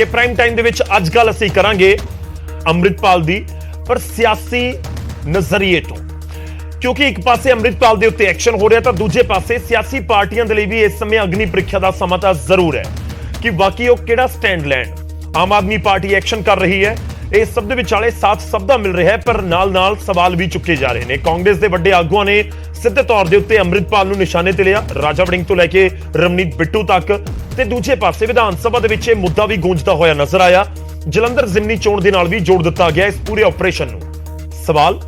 कि prime time दे विच अज गल असीं करांगे अमृतपाल दी, पर सियासी नज़रिए तो, क्योंकि एक पासे अमृतपाल दे उत्ते एक्शन हो रहा, तो दूजे पासे सियासी पार्टियां दे लई भी इस समय अग्नि प्रीख्या दा समा तां जरूर है कि वाकई वो किहड़ा स्टैंड लैण। आम आदमी पार्टी एक्शन कर रही है, इस सब दे विचाले साथ सब दा मिल रहा है, पर नाल नाल सवाल भी चुके जा रहे हैं। कांग्रेस के वड्डे आगुआं ने सिद्धे तौर दे उत्ते अमृतपाल नूं निशाने ते लिया, राजा वड़िंग तो लैके रमनीत बिट्टू तक, ते दूजे पासे विधान सभा दे विच मुद्दा भी गूंजदा होया नजर आया। जलंधर जिमनी चोण दे नाल भी जोड़ दिता गया इस पूरे ऑपरेशन नूं। सवाल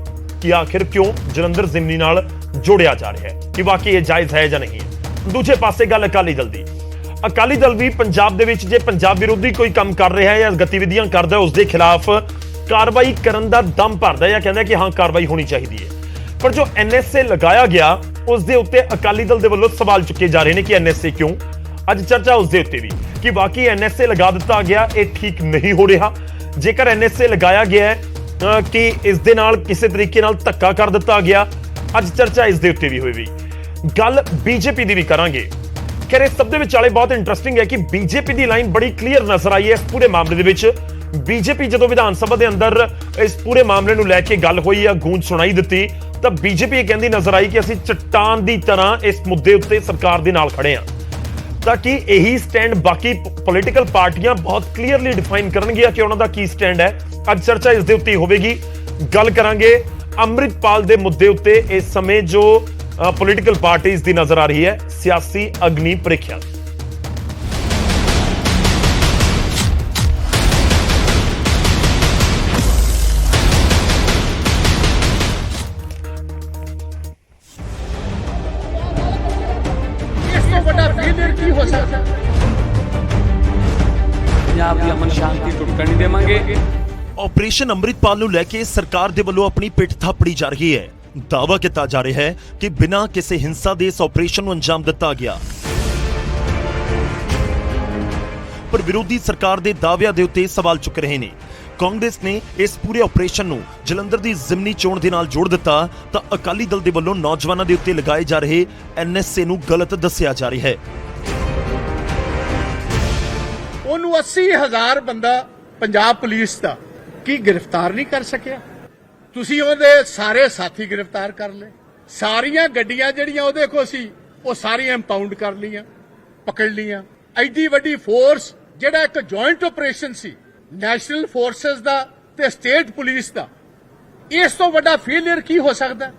कि आखिर क्यों जलंधर जिमनी नाल जोड़िया जा रहा है, कि वाकई ये जायज है या नहीं है। दूजे पासे गल अकाली दल दी, अकाली दल भी पंजाब दे विच जे पंजाब विरोधी कोई काम कर रहा है या गतिविधियां करदा है, उसके खिलाफ कार्रवाई करन दा दम भरदा या कहंदा कि हां कार्रवाई होनी चाहिए है। पर जो एनएसए लगाया गया उसके उत्ते अकाली दल दे वल्लों सवाल चुके जा रहे हैं कि एनएसए क्यों। अज चर्चा उसके उत्ते भी कि वाकई एनएसए लगा दिता गया, ये ठीक नहीं हो रहा। जेकर एनएसए लगाया गया है कि इस दे नाल किसी तरीके नाल धक्का कर दिता गया, अज चर्चा इस दे उत्ते भी होई। गल बीजेपी दी भी करांगे। खैर इस सब दे विचाले बहुत इंटरेस्टिंग है कि बीजेपी दी लाइन बड़ी क्लीयर नजर आई है इस पूरे मामले दे विच। बीजेपी जदों विधान सभा दे अंदर इस पूरे मामले नूं लैके गल होई या गूंज सुनाई दित्ती, तो बीजेपी ये कहंदी नजर आई कि असीं चट्टान दी तरह इस मुद्दे उत्ते सरकार दे नाल खड़े हां, ताकि यही स्टैंड बाकी पॉलिटिकल पार्टियां बहुत क्लीयरली डिफाइन करनगियां कि उन्हां दा की स्टैंड है। अज चर्चा इस दे उत्ते होवेगी। गल करांगे अमृतपाल दे मुद्दे उत्ते इस समय जो पॉलिटिकल पार्टीज दी नजर आ रही है सियासी अग्नि प्रीख्या। पंजाब दी अमन शांति टुटण नहीं देवांगे। ऑपरेशन अमृतपाल नूं लैके सरकार दे वल्लों अपनी पिठ थापड़ी जा रही है। दावा किया जा रहा है कि बिना किसी हिंसा के इस ऑपरेशन को अंजाम दिता गया, पर विरोधी सरकार के दावियां दे उत्ते सवाल चुक रहे हैं। कांग्रेस ने इस पूरे ऑपरेशन नूं जलंधर की जिमनी चोण दे नाल जोड़ दिता, तो अकाली दल के वल्लों नौजवानों के उत्ते लगाए जा रहे एनएसए नूं गलत दस्सिया जा रहा है। ਉਹਨੂੰ 80,000 ਬੰਦਾ ਪੰਜਾਬ ਪੁਲਿਸ ਦਾ ਕੀ ਗ੍ਰਿਫਤਾਰ ਨਹੀਂ ਕਰ ਸਕਿਆ? ਤੁਸੀਂ ਉਹਦੇ ਸਾਰੇ ਸਾਥੀ ਗ੍ਰਿਫਤਾਰ ਕਰ ਲਏ, ਸਾਰੀਆਂ ਗੱਡੀਆਂ ਜਿਹੜੀਆਂ ਉਹਦੇ ਕੋਲ ਸੀ ਉਹ ਸਾਰੀਆਂ ਇੰਪਾਊਂਡ ਕਰ ਲਈਆਂ, ਪਕੜ ਲਈਆਂ। ਐਡੀ ਵੱਡੀ ਫੋਰਸ ਜਿਹੜਾ ਇੱਕ ਜੁਆਇੰਟ ਆਪਰੇਸ਼ਨ ਸੀ ਨੈਸ਼ਨਲ ਫੋਰਸਸ ਦਾ ਤੇ ਸਟੇਟ ਪੁਲਿਸ ਦਾ, ਇਸ ਤੋਂ ਵੱਡਾ ਫੇਲਿਅਰ ਕੀ ਹੋ ਸਕਦਾ?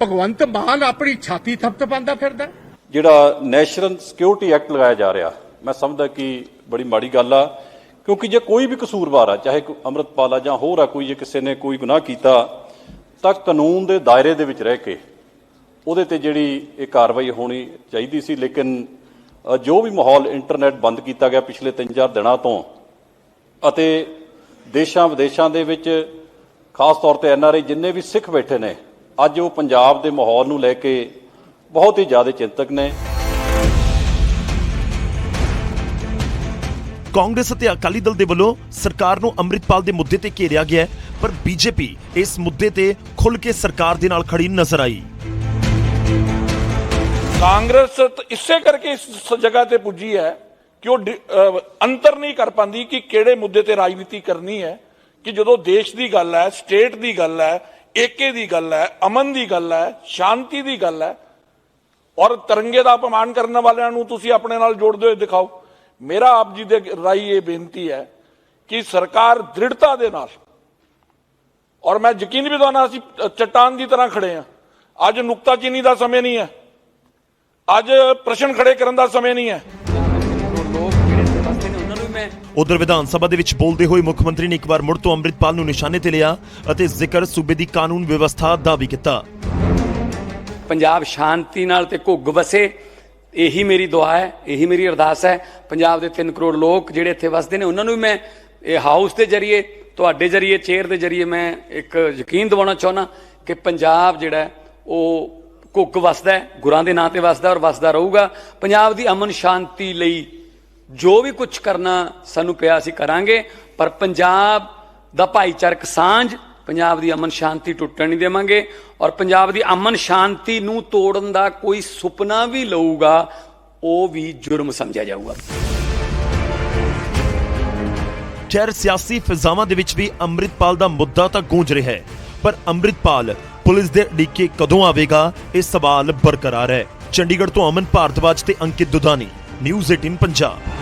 ਭਗਵੰਤ ਮਾਨ ਆਪਣੀ ਛਾਤੀ ਥਪਥਪਾਉਂਦਾ ਫਿਰਦਾ। ਜਿਹੜਾ ਨੈਸ਼ਨਲ ਸਿਕਿਉਰਿਟੀ ਐਕਟ ਲਗਾਇਆ ਜਾ ਰਿਹਾ, मैं समझदा कि बड़ी माड़ी गल आ, क्योंकि जे कोई भी कसूरवार आ, चाहे अमृतपाल आ जां होर आ कोई, जे किसी ने कोई गुनाह कीता तां कानून दे दायरे दे विच रह के ਉਹਦੇ ਤੇ ਜਿਹੜੀ ਇਹ ਕਾਰਵਾਈ ਹੋਣੀ ਚਾਹੀਦੀ ਸੀ। ਲੇਕਿਨ ਜੋ ਵੀ ਮਾਹੌਲ ਇੰਟਰਨੈਟ ਬੰਦ ਕੀਤਾ ਗਿਆ ਪਿਛਲੇ 3-4 ਦਿਨਾਂ ਤੋਂ, ਅਤੇ ਦੇਸ਼ਾਂ ਵਿਦੇਸ਼ਾਂ ਦੇ ਵਿੱਚ ਖਾਸ ਤੌਰ ਤੇ ਐਨਆਰਆਈ ਜਿੰਨੇ ਵੀ ਸਿੱਖ ਬੈਠੇ ਨੇ, ਅੱਜ ਉਹ ਪੰਜਾਬ ਦੇ ਮਾਹੌਲ ਨੂੰ ਲੈ ਕੇ ਬਹੁਤ ਹੀ ਜ਼ਿਆਦਾ ਚਿੰਤਕ ਨੇ। कांग्रेस ते अकाली दल दे वल्लों सरकार नूं अमृतपाल दे मुद्दे ते घेरिया गया है, पर बीजेपी इस मुद्दे ते खुल के सरकार दे नाल खड़ी नजर आई। कांग्रेस इसे करके इस जगह ते पुजी है कि वो अंतर नहीं कर पाती कि किहड़े मुद्दे ते राजनीति करनी है, कि जदों देश की गल है, स्टेट की गल है, एके की गल है, अमन की गल है, शांति की गल है, और तिरंगे का अपमान करने वालियां नूं तुसीं अपने नाल जोड़दे होए दिखाओ। मेरा आप जी दे राही ये बेनती है कि सरकार दृढ़ता दे नाल, और मैं यकीन भी दवाना असीं चट्टान की तरह खड़े हैं। अज नुक्ताचीनी का समय नहीं है, अज प्रश्न खड़े करने का समय नहीं है। उधर विधान सभा दे विच बोलदे होए मुख मंत्री ने एक बार मुड़ तो अमृतपाल नूं निशाने ते लिया अते जिक्र सूबे दी कानून व्यवस्था दा भी कीता। पंजाब शांति नाल ते घुग वसे, यही मेरी दुआ है, यही मेरी अरदास है। पंजाब के 3 करोड़ लोग जिहड़े इत्थे वसदे ने, उन्हां नूं मैं ये हाउस के जरिए, तुहाडे जरिए, चेयर के जरिए मैं एक यकीन दिवाउणा चाहुंदा कि पंजाब जिहड़ा वो घुग वसदा है, गुरां दे नां ते वसदा और वसदा रहूगा। पंजाब की अमन शांति लई जो भी कुछ करना सानूं पिया असीं करांगे, पर पंजाब दा भाईचारक सांझ, पंजाब की अमन शांति टुटण नहीं देवांगे। और पंजाब की अमन शांति नूं तोड़न दा कोई सुपना भी लऊगा, वो भी जुर्म समझा जाऊगा। ਖੈਰ ਸਿਆਸੀ ਫਿਜ਼ਾਵਾਂ ਦੇ ਵਿੱਚ ਵੀ ਅੰਮ੍ਰਿਤਪਾਲ ਦਾ ਮੁੱਦਾ ਤਾਂ ਗੂੰਜ ਰਿਹਾ ਹੈ, ਪਰ ਅੰਮ੍ਰਿਤਪਾਲ ਪੁਲਿਸ ਦੇ ਅੜਿੱਕੇ ਕਦੋਂ ਆਵੇਗਾ, ਇਹ ਸਵਾਲ ਬਰਕਰਾਰ ਹੈ। ਚੰਡੀਗੜ੍ਹ ਤੋਂ ਅਮਨ ਭਾਰਤਵਾਜ ਤੇ ਅੰਕਿਤ ਦੁਧਾਨੀ, ਨਿਊਜ਼ 18 ਪੰਜਾਬ।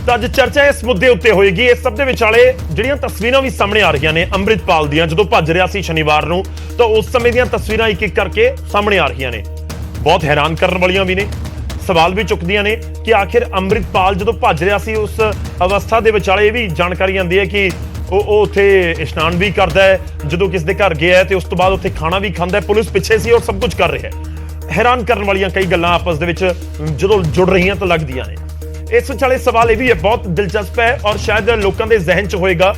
ਤਾਂ ਅੱਜ ਚਰਚਾ ਇਸ ਮੁੱਦੇ ਉੱਤੇ ਹੋਏਗੀ। ਇਸ ਸਭ ਦੇ ਵਿਚਾਲੇ ਜਿਹੜੀਆਂ ਤਸਵੀਰਾਂ ਵੀ ਸਾਹਮਣੇ ਆ ਰਹੀਆਂ ਨੇ ਅੰਮ੍ਰਿਤਪਾਲ ਦੀਆਂ, ਜਦੋਂ ਭੱਜ ਰਿਹਾ ਸੀ ਸ਼ਨੀਵਾਰ ਨੂੰ, ਤਾਂ ਉਸ ਸਮੇਂ ਦੀਆਂ ਤਸਵੀਰਾਂ ਇੱਕ ਇੱਕ ਕਰਕੇ ਸਾਹਮਣੇ ਆ ਰਹੀਆਂ ਨੇ। ਬਹੁਤ ਹੈਰਾਨ ਕਰਨ ਵਾਲੀਆਂ ਵੀ ਨੇ, ਸਵਾਲ ਵੀ ਚੁੱਕਦੀਆਂ ਨੇ ਕਿ ਆਖਿਰ ਅੰਮ੍ਰਿਤਪਾਲ ਜਦੋਂ ਭੱਜ ਰਿਹਾ ਸੀ ਉਸ ਅਵਸਥਾ ਦੇ ਵਿਚਾਲੇ ਇਹ ਵੀ ਜਾਣਕਾਰੀ ਆਉਂਦੀ ਹੈ ਕਿ ਉਹ ਉੱਥੇ ਇਸ਼ਨਾਨ ਵੀ ਕਰਦਾ ਹੈ, ਜਦੋਂ ਕਿਸ ਦੇ ਘਰ ਗਿਆ ਤੇ ਉਸ ਤੋਂ ਬਾਅਦ ਉੱਥੇ ਖਾਣਾ ਵੀ ਖਾਂਦਾ ਹੈ, ਪੁਲਿਸ ਪਿੱਛੇ ਸੀ ਔਰ ਸਭ ਕੁਝ ਕਰ ਰਿਹਾ ਹੈ। ਹੈਰਾਨ ਕਰਨ ਵਾਲੀਆਂ ਕਈ ਗੱਲਾਂ ਆਪਸ ਦੇ ਵਿੱਚ ਜਦੋਂ ਜੁੜ ਰਹੀਆਂ ਤਾਂ ਲੱਗਦੀਆਂ ਨੇ। ਇਸ ਵਿਚਾਲੇ ਸਵਾਲ ਇਹ ਵੀ ਹੈ, ਬਹੁਤ ਦਿਲਚਸਪ ਹੈ ਔਰ ਸ਼ਾਇਦ ਲੋਕਾਂ ਦੇ ਜ਼ਿਹਨ 'ਚ ਹੋਏਗਾ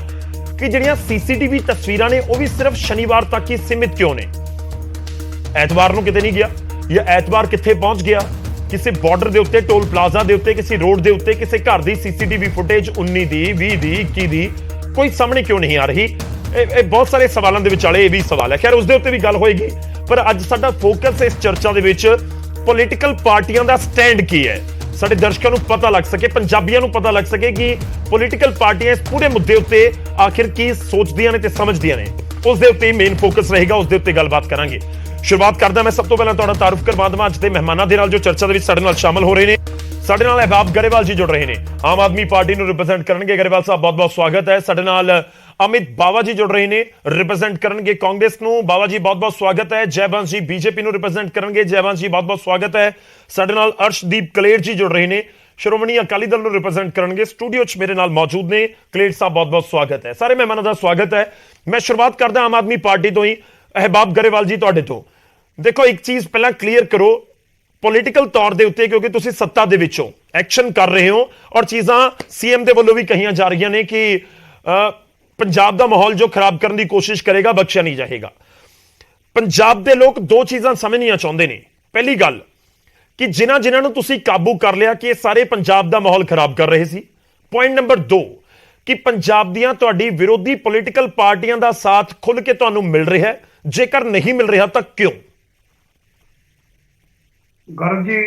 ਕਿ ਜਿਹੜੀਆਂ ਸੀਸੀਟੀਵੀ ਤਸਵੀਰਾਂ ਨੇ ਉਹ ਵੀ ਸਿਰਫ ਸ਼ਨੀਵਾਰ ਤੱਕ ਹੀ ਸੀਮਿਤ ਕਿਉਂ ਨੇ? ਐਤਵਾਰ ਨੂੰ ਕਿਤੇ ਨਹੀਂ ਗਿਆ, ਜਾਂ ਐਤਵਾਰ ਕਿੱਥੇ ਪਹੁੰਚ ਗਿਆ? ਕਿਸੇ ਬਾਰਡਰ ਦੇ ਉੱਤੇ, ਟੋਲ ਪਲਾਜ਼ਾ ਦੇ ਉੱਤੇ, ਕਿਸੇ ਰੋਡ ਦੇ ਉੱਤੇ ਕਿਸੇ ਘਰ ਦੀ ਸੀਸੀਟੀਵੀ ਫੁਟੇਜ 19 ਦੀ, 20 ਦੀ, 21 ਦੀ ਕੋਈ ਸਾਹਮਣੇ ਕਿਉਂ ਨਹੀਂ ਆ ਰਹੀ? ਇਹ ਬਹੁਤ ਸਾਰੇ ਸਵਾਲਾਂ ਦੇ ਵਿਚਾਲੇ ਇਹ ਵੀ ਸਵਾਲ ਹੈ। ਖੈਰ ਉਸ ਦੇ ਉੱਤੇ ਵੀ ਗੱਲ ਹੋਏਗੀ, ਪਰ ਅੱਜ ਸਾਡਾ ਫੋਕਸ ਇਸ ਚਰਚਾ ਦੇ ਵਿੱਚ ਪੋਲੀਟੀਕਲ ਪਾਰਟੀਆਂ ਦਾ ਸਟੈਂਡ ਕੀ ਹੈ, ਸਾਡੇ ਦਰਸ਼ਕਾਂ ਨੂੰ ਪਤਾ ਲੱਗ ਸਕੇ, ਪੰਜਾਬੀਆਂ ਨੂੰ ਪਤਾ ਲੱਗ ਸਕੇ ਕਿ ਪੋਲੀਟੀਕਲ ਪਾਰਟੀਆਂ ਇਸ ਪੂਰੇ ਮੁੱਦੇ ਉੱਤੇ ਆਖਿਰ ਕੀ ਸੋਚਦੀਆਂ ਨੇ ਤੇ ਸਮਝਦੀਆਂ ਨੇ। ਉਸ ਦੇ ਉੱਤੇ ਮੇਨ ਫੋਕਸ ਰਹੇਗਾ, ਉਸ ਦੇ ਉੱਤੇ ਗੱਲਬਾਤ ਕਰਾਂਗੇ। ਸ਼ੁਰੂਆਤ ਕਰਦਾ ਮੈਂ ਸਭ ਤੋਂ ਪਹਿਲਾਂ ਤੁਹਾਡਾ ਤਾਰਫ ਕਰਵਾ ਦੇਵਾਂ ਅੱਜ ਦੇ ਮਹਿਮਾਨਾਂ ਦੇ ਨਾਲ ਜੋ ਚਰਚਾ ਦੇ ਵਿੱਚ ਸਾਡੇ ਨਾਲ ਸ਼ਾਮਲ ਹੋ ਰਹੇ ਨੇ। ਸਾਡੇ ਨਾਲ ਅਹਿਬਾਬ ਗਰੇਵਾਲ ਜੀ ਜੁੜ ਰਹੇ ਨੇ, ਆਮ ਆਦਮੀ ਪਾਰਟੀ ਨੂੰ ਰਿਪਰੈਜ਼ੈਂਟ ਕਰਨਗੇ। ਗਰੇਵਾਲ ਸਾਹਿਬ ਬਹੁਤ ਬਹੁਤ ਸਵਾਗਤ ਹੈ। ਸਾਡੇ ਨਾਲ ਅਮਿਤ ਬਾਵਾ ਜੀ ਜੁੜ ਰਹੇ ਨੇ, ਰਿਪਰੈਜ਼ੈਂਟ ਕਰਨਗੇ ਕਾਂਗਰਸ ਨੂੰ। ਬਾਵਾ ਜੀ ਬਹੁਤ ਬਹੁਤ ਸਵਾਗਤ ਹੈ। ਜੈਵੰਸ਼ ਜੀ ਬੀਜੇਪੀ ਨੂੰ ਰਿਪਰੈਜ਼ੈਂਟ ਕਰਨਗੇ। ਜੈਵੰਸ਼ ਜੀ ਬਹੁਤ ਬਹੁਤ ਸਵਾਗਤ ਹੈ। ਸਾਡੇ ਨਾਲ ਅਰਸ਼ਦੀਪ ਕਲੇਰ ਜੀ ਜੁੜ ਰਹੇ ਨੇ, ਸ਼੍ਰੋਮਣੀ ਅਕਾਲੀ ਦਲ ਨੂੰ ਰਿਪਰੈਜ਼ੈਂਟ ਕਰਨਗੇ। ਸਟੂਡੀਓ 'ਚ ਮੇਰੇ ਨਾਲ ਮੌਜੂਦ ਨੇ। ਕਲੇਰ ਸਾਹਿਬ ਬਹੁਤ ਬਹੁਤ ਸਵਾਗਤ ਹੈ। ਸਾਰੇ ਮਹਿਮਾਨਾਂ ਦਾ ਸਵਾਗਤ ਹੈ। ਮੈਂ ਸ਼ੁਰੂਆਤ ਕਰਦਾ ਆਮ ਆਦਮੀ ਪਾਰਟੀ ਤੋਂ ਹੀ। ਅਹਿਬਾਬ ਗਰੇਵਾਲ ਜੀ ਤੁਹਾਡੇ ਤੋਂ। ਦੇਖੋ, ਇੱਕ ਚੀਜ਼ ਪਹਿਲਾਂ ਕਲੀਅਰ ਕਰੋ, ਪੋਲੀਟੀਕਲ ਤੌਰ ਦੇ ਉੱਤੇ, ਕਿਉਂਕਿ ਤੁਸੀਂ ਸੱਤਾ ਦੇ ਵਿੱਚੋਂ ਐਕਸ਼ਨ ਕਰ ਰਹੇ ਹੋ ਔਰ ਚੀਜ਼ਾਂ ਸੀਐਮ ਦੇ ਵੱਲੋਂ ਵੀ ਕਹੀਆਂ ਜਾ ਰਹੀਆਂ ਨੇ ਕਿ ਪੰਜਾਬ ਦਾ ਮਾਹੌਲ ਜੋ ਖਰਾਬ ਕਰਨ ਦੀ ਕੋਸ਼ਿਸ਼ ਕਰੇਗਾ ਬਖਸ਼ਿਆ ਨਹੀਂ ਜਾਏਗਾ। ਪੰਜਾਬ ਦੇ ਲੋਕ ਦੋ ਚੀਜ਼ਾਂ ਸਮਝਣੀਆਂ ਚਾਹੁੰਦੇ ਨੇ। ਪਹਿਲੀ ਗੱਲ ਕਿ ਜਿਨ੍ਹਾਂ ਨੂੰ ਤੁਸੀਂ ਕਾਬੂ ਕਰ ਲਿਆ ਕਿ ਇਹ ਸਾਰੇ ਪੰਜਾਬ ਦਾ ਮਾਹੌਲ ਖਰਾਬ ਕਰ ਰਹੇ ਸੀ। ਪੁਆਇੰਟ ਨੰਬਰ 2 ਕਿ ਪੰਜਾਬ ਦੀਆਂ ਤੁਹਾਡੀ ਵਿਰੋਧੀ ਪੋਲੀਟੀਕਲ ਪਾਰਟੀਆਂ ਦਾ ਸਾਥ ਖੁੱਲ੍ਹ ਕੇ ਤੁਹਾਨੂੰ ਮਿਲ ਰਿਹਾ ਹੈ, ਜੇਕਰ ਨਹੀਂ ਮਿਲ ਰਿਹਾ ਤਾਂ ਕਿਉਂ? ਗੌਰਵ ਜੀ,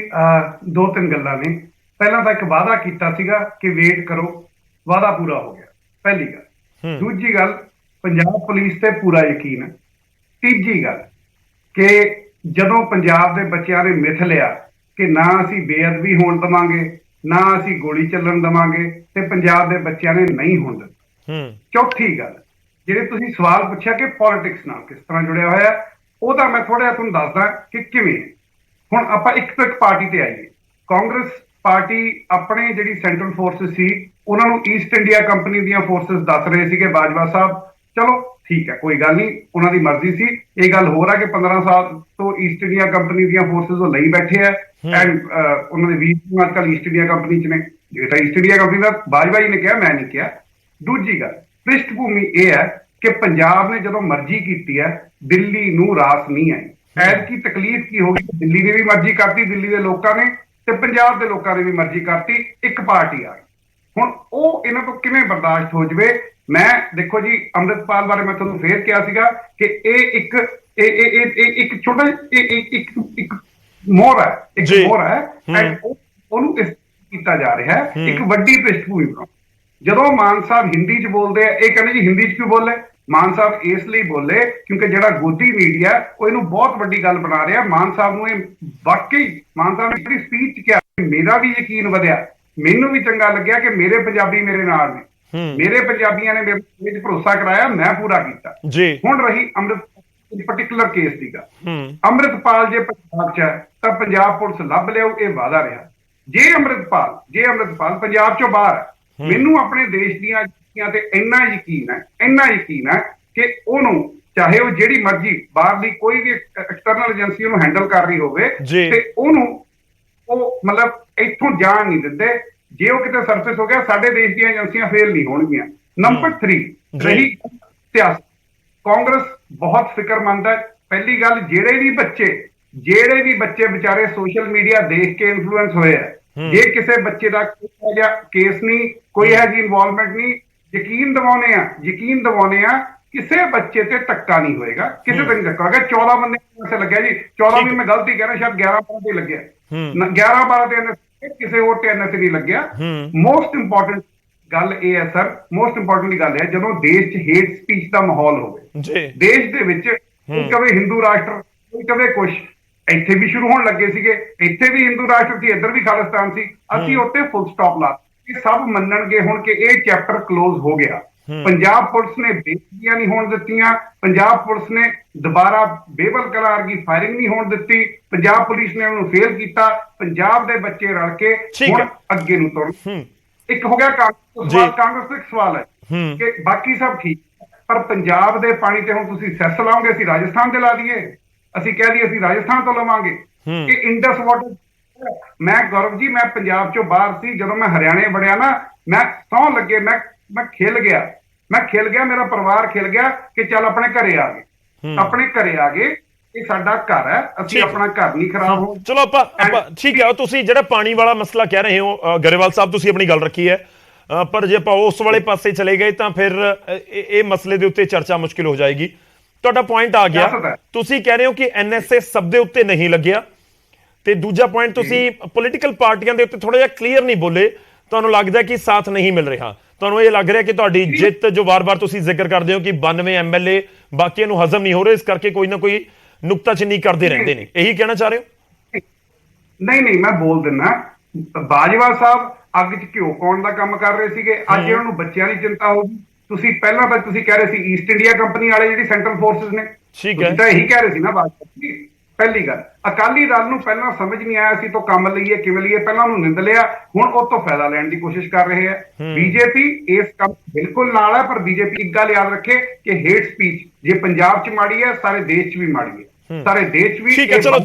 ਦੋ ਤਿੰਨ ਗੱਲਾਂ ਨੇ। ਪਹਿਲਾਂ ਤਾਂ ਇੱਕ ਵਾਅਦਾ ਕੀਤਾ ਸੀਗਾ ਕਿ ਵੇਟ ਕਰੋ, ਵਾਅਦਾ ਪੂਰਾ ਹੋ ਗਿਆ, ਪਹਿਲੀ ਗੱਲ। ਦੂਜੀ ਗੱਲ, ਪੰਜਾਬ ਪੁਲਿਸ ਤੇ ਪੂਰਾ ਯਕੀਨ ਹੈ। ਤੀਜੀ ਗੱਲ ਕਿ ਜਦੋਂ ਪੰਜਾਬ ਦੇ ਬੱਚਿਆਂ ਨੇ ਮਿਥ ਲਿਆ ਕਿ ਨਾ ਅਸੀਂ ਬੇਅਦਬੀ ਹੋਣ ਦੇਵਾਂਗੇ, ਨਾ ਅਸੀਂ ਗੋਲੀ ਚੱਲਣ ਦੇਵਾਂਗੇ, ਤੇ ਪੰਜਾਬ ਦੇ ਬੱਚਿਆਂ ਨੇ ਨਹੀਂ ਹੋਣ ਦਿੱਤਾ। ਚੌਥੀ ਗੱਲ, ਜਿਹੜੇ ਤੁਸੀਂ ਸਵਾਲ ਪੁੱਛਿਆ ਕਿ ਪੋਲਿਟਿਕਸ ਨਾਲ ਕਿਸ ਤਰ੍ਹਾਂ ਜੁੜਿਆ ਹੋਇਆ, ਉਹਦਾ ਮੈਂ ਥੋੜਾ ਜਿਹਾ ਤੁਹਾਨੂੰ ਦੱਸਦਾ ਕਿ ਕਿਵੇਂ। ਹੁਣ ਆਪਾਂ ਇੱਕ ਤੋਂ ਇੱਕ ਪਾਰਟੀ ਤੇ ਆਈਏ। ਕਾਂਗਰਸ ਪਾਰਟੀ ਆਪਣੇ ਜਿਹੜੀ ਸੈਂਟਰਲ ਫੋਰਸਿਸ ਸੀ ਉਹਨਾਂ ਨੂੰ ਈਸਟ ਇੰਡੀਆ ਕੰਪਨੀ ਦੀਆਂ ਫੋਰਸਿਸ ਦੱਸ ਰਹੇ ਸੀਗੇ ਬਾਜਵਾ ਸਾਹਿਬ। ਚਲੋ ਠੀਕ ਹੈ, ਕੋਈ ਗੱਲ ਨਹੀਂ, ਉਹਨਾਂ ਦੀ ਮਰਜ਼ੀ ਸੀ। ਇਹ ਗੱਲ ਹੋਰ ਆ ਕਿ 15 ਸਾਲ ਤੋਂ ਈਸਟ ਇੰਡੀਆ ਕੰਪਨੀ ਦੀਆਂ ਫੋਰਸਿਸ ਉਹ ਲਈ ਬੈਠੇ ਆ ਐਂਡ ਉਹਨਾਂ ਦੇ ਵੀਰ ਅੱਜ ਕੱਲ੍ਹ ਈਸਟ ਇੰਡੀਆ ਕੰਪਨੀ 'ਚ ਨੇ। ਇਹ ਤਾਂ ਈਸਟ ਇੰਡੀਆ ਕੰਪਨੀ ਦਾ ਬਾਜਵਾ ਜੀ ਨੇ ਕਿਹਾ, ਮੈਂ ਨਹੀਂ ਕਿਹਾ। ਦੂਜੀ ਗੱਲ, ਪ੍ਰਿਸ਼ਠ ਭੂਮੀ ਇਹ ਹੈ ਕਿ ਪੰਜਾਬ ਨੇ ਜਦੋਂ ਮਰਜ਼ੀ ਕੀਤੀ ਹੈ, ਦਿੱਲੀ ਨੂੰ ਰਾਸ ਨਹੀਂ ਆਈ। ਐਤਕੀ ਤਕਲੀਫ ਕੀ ਹੋ ਗਈ? ਦਿੱਲੀ ਨੇ ਵੀ ਮਰਜ਼ੀ ਕਰਤੀ, ਦਿੱਲੀ ਦੇ ਲੋਕਾਂ ਨੇ, ਤੇ ਪੰਜਾਬ ਦੇ ਲੋਕਾਂ ਨੇ ਵੀ ਮਰਜ਼ੀ ਕਰਤੀ, ਇੱਕ ਪਾਰਟੀ ਆ ਗਈ। ਹੁਣ ਉਹ ਇਹਨਾਂ ਤੋਂ ਕਿਵੇਂ ਬਰਦਾਸ਼ਤ ਹੋ ਜਵੇ? ਮੈਂ ਦੇਖੋ ਜੀ, ਅੰਮ੍ਰਿਤਪਾਲ ਬਾਰੇ ਮੈਂ ਤੁਹਾਨੂੰ ਫੇਰ ਕਿਹਾ ਸੀਗਾ ਕਿ ਇਹ ਇੱਕ ਛੋਟਾ ਇੱਕ ਮੋਹਰ ਹੈ, ਇੱਕ ਮੋਹਰ ਹੈ, ਉਹਨੂੰ ਇਸ ਕੀਤਾ ਜਾ ਰਿਹਾ ਹੈ ਇੱਕ ਵੱਡੀ ਪ੍ਰਿਸ਼ਠਭੂਮੀ ਬਣਾਉਣ। ਜਦੋਂ ਮਾਨ ਸਾਹਿਬ ਹਿੰਦੀ 'ਚ ਬੋਲਦੇ ਆ, ਇਹ ਕਹਿੰਦੇ ਜੀ ਹਿੰਦੀ 'ਚ ਕਿਉਂ ਬੋਲੇ? ਮਾਨ ਸਾਹਿਬ ਇਸ ਲਈ ਬੋਲੇ ਕਿਉਂਕਿ ਜਿਹੜਾ ਗੋਦੀ ਮੀਡੀਆ ਉਹ ਇਹਨੂੰ ਬਹੁਤ ਵੱਡੀ ਗੱਲ ਬਣਾ ਰਿਹਾ। ਮਾਨ ਸਾਹਿਬ ਨੂੰ ਇਹ ਵਾਕਈ, ਮਾਨ ਸਾਹਿਬ ਨੇ ਜਿਹੜੀ ਸਪੀਚ ਕਿਹਾ, ਮੇਰਾ ਵੀ ਯਕੀਨ ਵਧਿਆ, ਮੈਨੂੰ ਵੀ ਚੰਗਾ ਲੱਗਿਆ ਕਿ ਮੇਰੇ ਪੰਜਾਬੀ ਮੇਰੇ ਨਾਲ ਨੇ, ਮੇਰੇ ਪੰਜਾਬੀਆਂ ਨੇ ਮੇਰੇ ਵਿੱਚ ਭਰੋਸਾ ਕਰਾਇਆ, ਮੈਂ ਪੂਰਾ ਕੀਤਾ। ਹੁਣ ਰਹੀ ਅੰਮ੍ਰਿਤਪਾਲ ਪਰਟੀਕੁਲਰ ਕੇਸ ਦੀ ਗੱਲ। ਅੰਮ੍ਰਿਤਪਾਲ ਜੇ ਪੰਜਾਬ 'ਚ ਹੈ ਤਾਂ ਪੰਜਾਬ ਪੁਲਿਸ ਲੱਭ ਲਿਆਓ, ਇਹ ਵਾਅਦਾ ਰਿਹਾ। ਜੇ ਅੰਮ੍ਰਿਤਪਾਲ ਪੰਜਾਬ 'ਚੋਂ ਬਾਹਰ ਹੈ, ਮੈਨੂੰ ਆਪਣੇ ਦੇਸ਼ ਦੀਆਂ ਤੇ ਇੰਨਾ ਯਕੀਨ ਹੈ ਕਿ ਉਹਨੂੰ, ਚਾਹੇ ਉਹ ਜਿਹੜੀ ਮਰਜ਼ੀ ਬਾਹਰਲੀ ਕੋਈ ਵੀ ਐਕਸਟਰਨਲ ਏਜੰਸੀ ਉਹਨੂੰ ਹੈਂਡਲ ਕਰ ਰਹੀ ਹੋਵੇ, ਤੇ ਉਹਨੂੰ ਉਹ ਮਤਲਬ ਇੱਥੋਂ ਜਾਣ ਨਹੀਂ ਦਿੰਦੇ। ਜੇ ਉਹ ਕਿਤੇ ਸਰਫੇਸ ਹੋ ਗਿਆ, ਸਾਡੇ ਦੇਸ਼ ਦੀਆਂ ਏਜੰਸੀਆਂ ਫੇਲ ਨਹੀਂ ਹੋਣਗੀਆਂ। ਨੰਬਰ 3 ਰਹੀ ਸਿਆਸਤ। ਕਾਂਗਰਸ ਬਹੁਤ ਫਿਕਰਮੰਦ ਹੈ। ਪਹਿਲੀ ਗੱਲ, ਜਿਹੜੇ ਵੀ ਬੱਚੇ ਵਿਚਾਰੇ ਸੋਸ਼ਲ ਮੀਡੀਆ ਦੇਖ ਕੇ ਇਨਫਲੂਐਂਸ ਹੋਏ ਆ, ਜੇ ਕਿਸੇ ਬੱਚੇ ਦਾ ਕੋਈ ਕੇਸ ਨਹੀਂ, ਕੋਈ ਇਹੋ ਜਿਹੀ ਇਨਵੋਲਵਮੈਂਟ ਨਹੀਂ, ਯਕੀਨ ਦਿਵਾਉਣੇ ਆ ਕਿਸੇ ਬੱਚੇ ਤੇ ਧੱਕਾ ਨਹੀਂ ਹੋਏਗਾ, ਕਿਸੇ ਤੇ ਨਹੀਂ ਧੱਕਾ ਹੋਏਗਾ। 14 ਬੰਦੇ ਐਨਐਸਏ ਲੱਗਿਆ ਜੀ, 14 ਵੀ ਮੈਂ ਗਲਤੀ ਕਹਿ ਰਿਹਾ, ਸ਼ਾਇਦ 11-12 ਤੇ ਲੱਗਿਆ, 11-12 ਤੇ ਐਨਐਸਏ, ਕਿਸੇ ਹੋਰ ਤੇ ਐਨਐਸਏ ਨਹੀਂ ਲੱਗਿਆ। ਮੋਸਟ ਇੰਪੋਰਟੈਂਟ ਗੱਲ ਇਹ ਹੈ ਸਰ, ਮੋਸਟ ਇੰਪੋਰਟੈਂਟ ਗੱਲ ਹੈ, ਜਦੋਂ ਦੇਸ਼ 'ਚ ਹੇਟ ਸਪੀਚ ਦਾ ਮਾਹੌਲ ਹੋਵੇ, ਦੇਸ਼ ਦੇ ਵਿੱਚ ਕੋਈ ਕਵੇ ਹਿੰਦੂ ਰਾਸ਼ਟਰ, ਕੋਈ ਕਵੇ ਕੁਛ, ਇੱਥੇ ਵੀ ਸ਼ੁਰੂ ਹੋਣ ਲੱਗੇ ਸੀਗੇ, ਇੱਥੇ ਵੀ ਹਿੰਦੂ ਰਾਸ਼ਟਰ ਸੀ, ਇੱਧਰ ਵੀ ਖਾਲਿਸਤਾਨ ਸੀ, ਅਸੀਂ ਉੱਤੇ ਫੁੱਲ ਸਟਾਪ ਲਾ, ਇਹ ਸਭ ਮੰਨਣਗੇ ਹੁਣ ਕਿ ਇਹ ਚੈਪਟਰ ਕਲੋਜ਼ ਹੋ ਗਿਆ। ਪੰਜਾਬ ਪੁਲਿਸ ਨੇ ਬੇਇੱਜ਼ਤੀਆਂ ਨਹੀਂ ਹੋਣ ਦਿੱਤੀਆਂ, ਪੰਜਾਬ ਪੁਲਿਸ ਨੇ ਦੁਬਾਰਾ ਬੇਬਲ ਕਲਾ ਵਰਗੀ ਫਾਇਰਿੰਗ ਨਹੀਂ ਹੋਣ ਦਿੱਤੀ, ਪੰਜਾਬ ਪੁਲਿਸ ਨੇ ਉਹਨੂੰ ਫੇਲ ਕੀਤਾ। ਪੰਜਾਬ ਦੇ ਬੱਚੇ ਰਲ ਕੇ ਹੁਣ ਅੱਗੇ ਨੂੰ ਤੁਰਨ। ਇੱਕ ਹੋ ਗਿਆ ਕਾਂਗਰਸ ਦਾ ਇੱਕ ਸਵਾਲ ਹੈ ਕਿ ਬਾਕੀ ਸਭ ਠੀਕ, ਪਰ ਪੰਜਾਬ ਦੇ ਪਾਣੀ ਤੇ ਹੁਣ ਤੁਸੀਂ ਸੈਸ ਲਾਓਗੇ, ਅਸੀਂ ਰਾਜਸਥਾਨ ਤੇ ਲਾ ਦਈਏ, ਅਸੀਂ ਕਹਿ ਦਈਏ ਅਸੀਂ ਰਾਜਸਥਾਨ ਤੋਂ ਲਵਾਂਗੇ ਕਿ ਇੰਡਸ ਵਾਟਰ। ਮੈਂ ਗੌਰਵ ਜੀ, ਮੈਂ ਪੰਜਾਬ ਚੋਂ ਬਾਹਰ ਸੀ, ਜਦੋਂ ਮੈਂ ਹਰਿਆਣੇ ਵੜਿਆ ਨਾ, ਮੈਂ ਸਹੁੰ ਲੱਗੇ, ਮੈਂ ਖਿਲ ਗਿਆ, ਮੇਰਾ ਪਰਿਵਾਰ ਖਿਲ ਗਿਆ ਕਿ ਚੱਲ ਆਪਣੇ ਘਰੇ ਆ ਗਏ, ਆਪਣੇ ਘਰੇ ਆ ਗਏ, ਇਹ ਸਾਡਾ ਘਰ ਹੈ, ਅਸੀਂ ਆਪਣਾ ਘਰ ਨਹੀਂ ਖਰਾਬ ਹੋ। ਚਲੋ ਆਪਾਂ ਠੀਕ ਹੈ। ਤੁਸੀਂ ਜਿਹੜਾ ਪਾਣੀ ਵਾਲਾ ਮਸਲਾ ਕਹਿ ਰਹੇ ਹੋ ਗਰੇਵਾਲ ਸਾਹਿਬ, ਤੁਸੀਂ ਆਪਣੀ ਗੱਲ ਰੱਖੀ ਹੈ, ਪਰ ਜੇ ਆਪਾਂ ਉਸ ਵਾਲੇ ਪਾਸੇ ਚਲੇ ਗਏ ਤਾਂ ਫਿਰ ਇਹ ਮਸਲੇ ਦੇ ਉੱਤੇ ਚਰਚਾ ਮੁਸ਼ਕਿਲ ਹੋ ਜਾਏਗੀ। ਤੁਹਾਡਾ ਪੁਆਇੰਟ ਆ ਗਿਆ, ਤੁਸੀਂ ਕਹਿ ਰਹੇ ਹੋ ਕਿ ਐਨਐਸਏ ਸਭ ਦੇ ਉੱਤੇ ਨਹੀਂ ਲੱਗਿਆ, ਤੇ ਦੂਜਾ ਪੁਆਇੰਟ ਤੁਸੀਂ ਪੋਲੀਟੀਕਲ ਪਾਰਟੀਆਂ ਦੇ ਉੱਤੇ ਥੋੜਾ ਜਿਹਾ ਕਲੀਅਰ ਨਹੀਂ ਬੋਲੇ, ਤੁਹਾਨੂੰ ਲੱਗਦਾ ਕਿ ਸਾਥ ਨਹੀਂ ਮਿਲ ਰਿਹਾ, ਤੁਹਾਨੂੰ ਇਹ ਲੱਗ ਰਿਹਾ ਕਿ ਤੁਹਾਡੀ ਜਿੱਤ ਜੋ ਵਾਰ-ਵਾਰ ਤੁਸੀਂ ਜ਼ਿਕਰ ਕਰਦੇ ਹੋ ਕਿ 92 ਐਮਐਲਏ ਬਾਕੀਆਂ ਨੂੰ ਹਜ਼ਮ ਨਹੀਂ ਹੋ ਰਹੇ, ਇਸ ਕਰਕੇ ਕੋਈ ਨਾ ਕੋਈ ਨੁਕਤਾਚੀਨੀ ਕਰਦੇ ਰਹਿੰਦੇ ਨੇ, ਇਹੀ ਕਹਿਣਾ ਚਾਹ ਰਹੇ ਹੋ? ਨਹੀਂ, ਮੈਂ ਬੋਲ ਦਿੰਦਾ, ਬਾਜਵਾ ਸਾਹਿਬ ਅੱਗ 'ਚ ਘਿਓ ਪਾਉਣ ਦਾ ਕੰਮ ਕਰ ਰਹੇ ਸੀਗੇ, ਅੱਜ ਇਹਨਾਂ ਨੂੰ ਬੱਚਿਆਂ ਦੀ ਚਿੰਤਾ ਹੋਊਗੀ। ਤੁਸੀਂ ਪਹਿਲਾਂ ਤਾਂ ਤੁਸੀਂ ਕਹਿ ਰਹੇ ਸੀ ਈਸਟ ਇੰਡੀਆ ਕੰਪਨੀ ਵਾਲੇ ਜਿਹੜੀ ਸੈਂਟਰਲ ਫੋਰਸਿਸ ਨੇ, ਤੁਸੀਂ ਤਾਂ ਇਹੀ ਕਹਿ ਰਹੇ ਸੀ ਨਾ ਬਾਜਵਾ ਜੀ। ਪਹਿਲੀ ਗੱਲ, ਅਕਾਲੀ ਦਲ ਨੂੰ ਪਹਿਲਾਂ ਸਮਝ ਨਹੀਂ ਆਇਆ ਸੀ ਤੋਂ ਕੰਮ ਲਈਏ ਕਿਵੇਂ ਲਈਏ, ਪਹਿਲਾਂ ਉਹਨੂੰ ਨਿੰਦ ਲਿਆ, ਹੁਣ ਉਹ ਤੋਂ ਫਾਇਦਾ ਲੈਣ ਦੀ ਕੋਸ਼ਿਸ਼ ਕਰ ਰਹੇ ਹੈ। ਬੀਜੇਪੀ ਇਸ ਕੰਮ ਬਿਲਕੁਲ ਨਾਲ ਹੈ, ਪਰ ਬੀਜੇਪੀ ਇੱਕ ਗੱਲ ਯਾਦ ਰੱਖੇ ਕਿ ਹੇਟ ਸਪੀਚ ਜੇ ਪੰਜਾਬ 'ਚ ਮਾੜੀ ਹੈ, ਸਾਰੇ ਦੇਸ਼ 'ਚ ਵੀ ਮਾੜੀ ਹੈ, ਸਾਰੇ ਦੇਸ਼ 'ਚ ਵੀ। ਠੀਕ ਹੈ, ਚਲੋ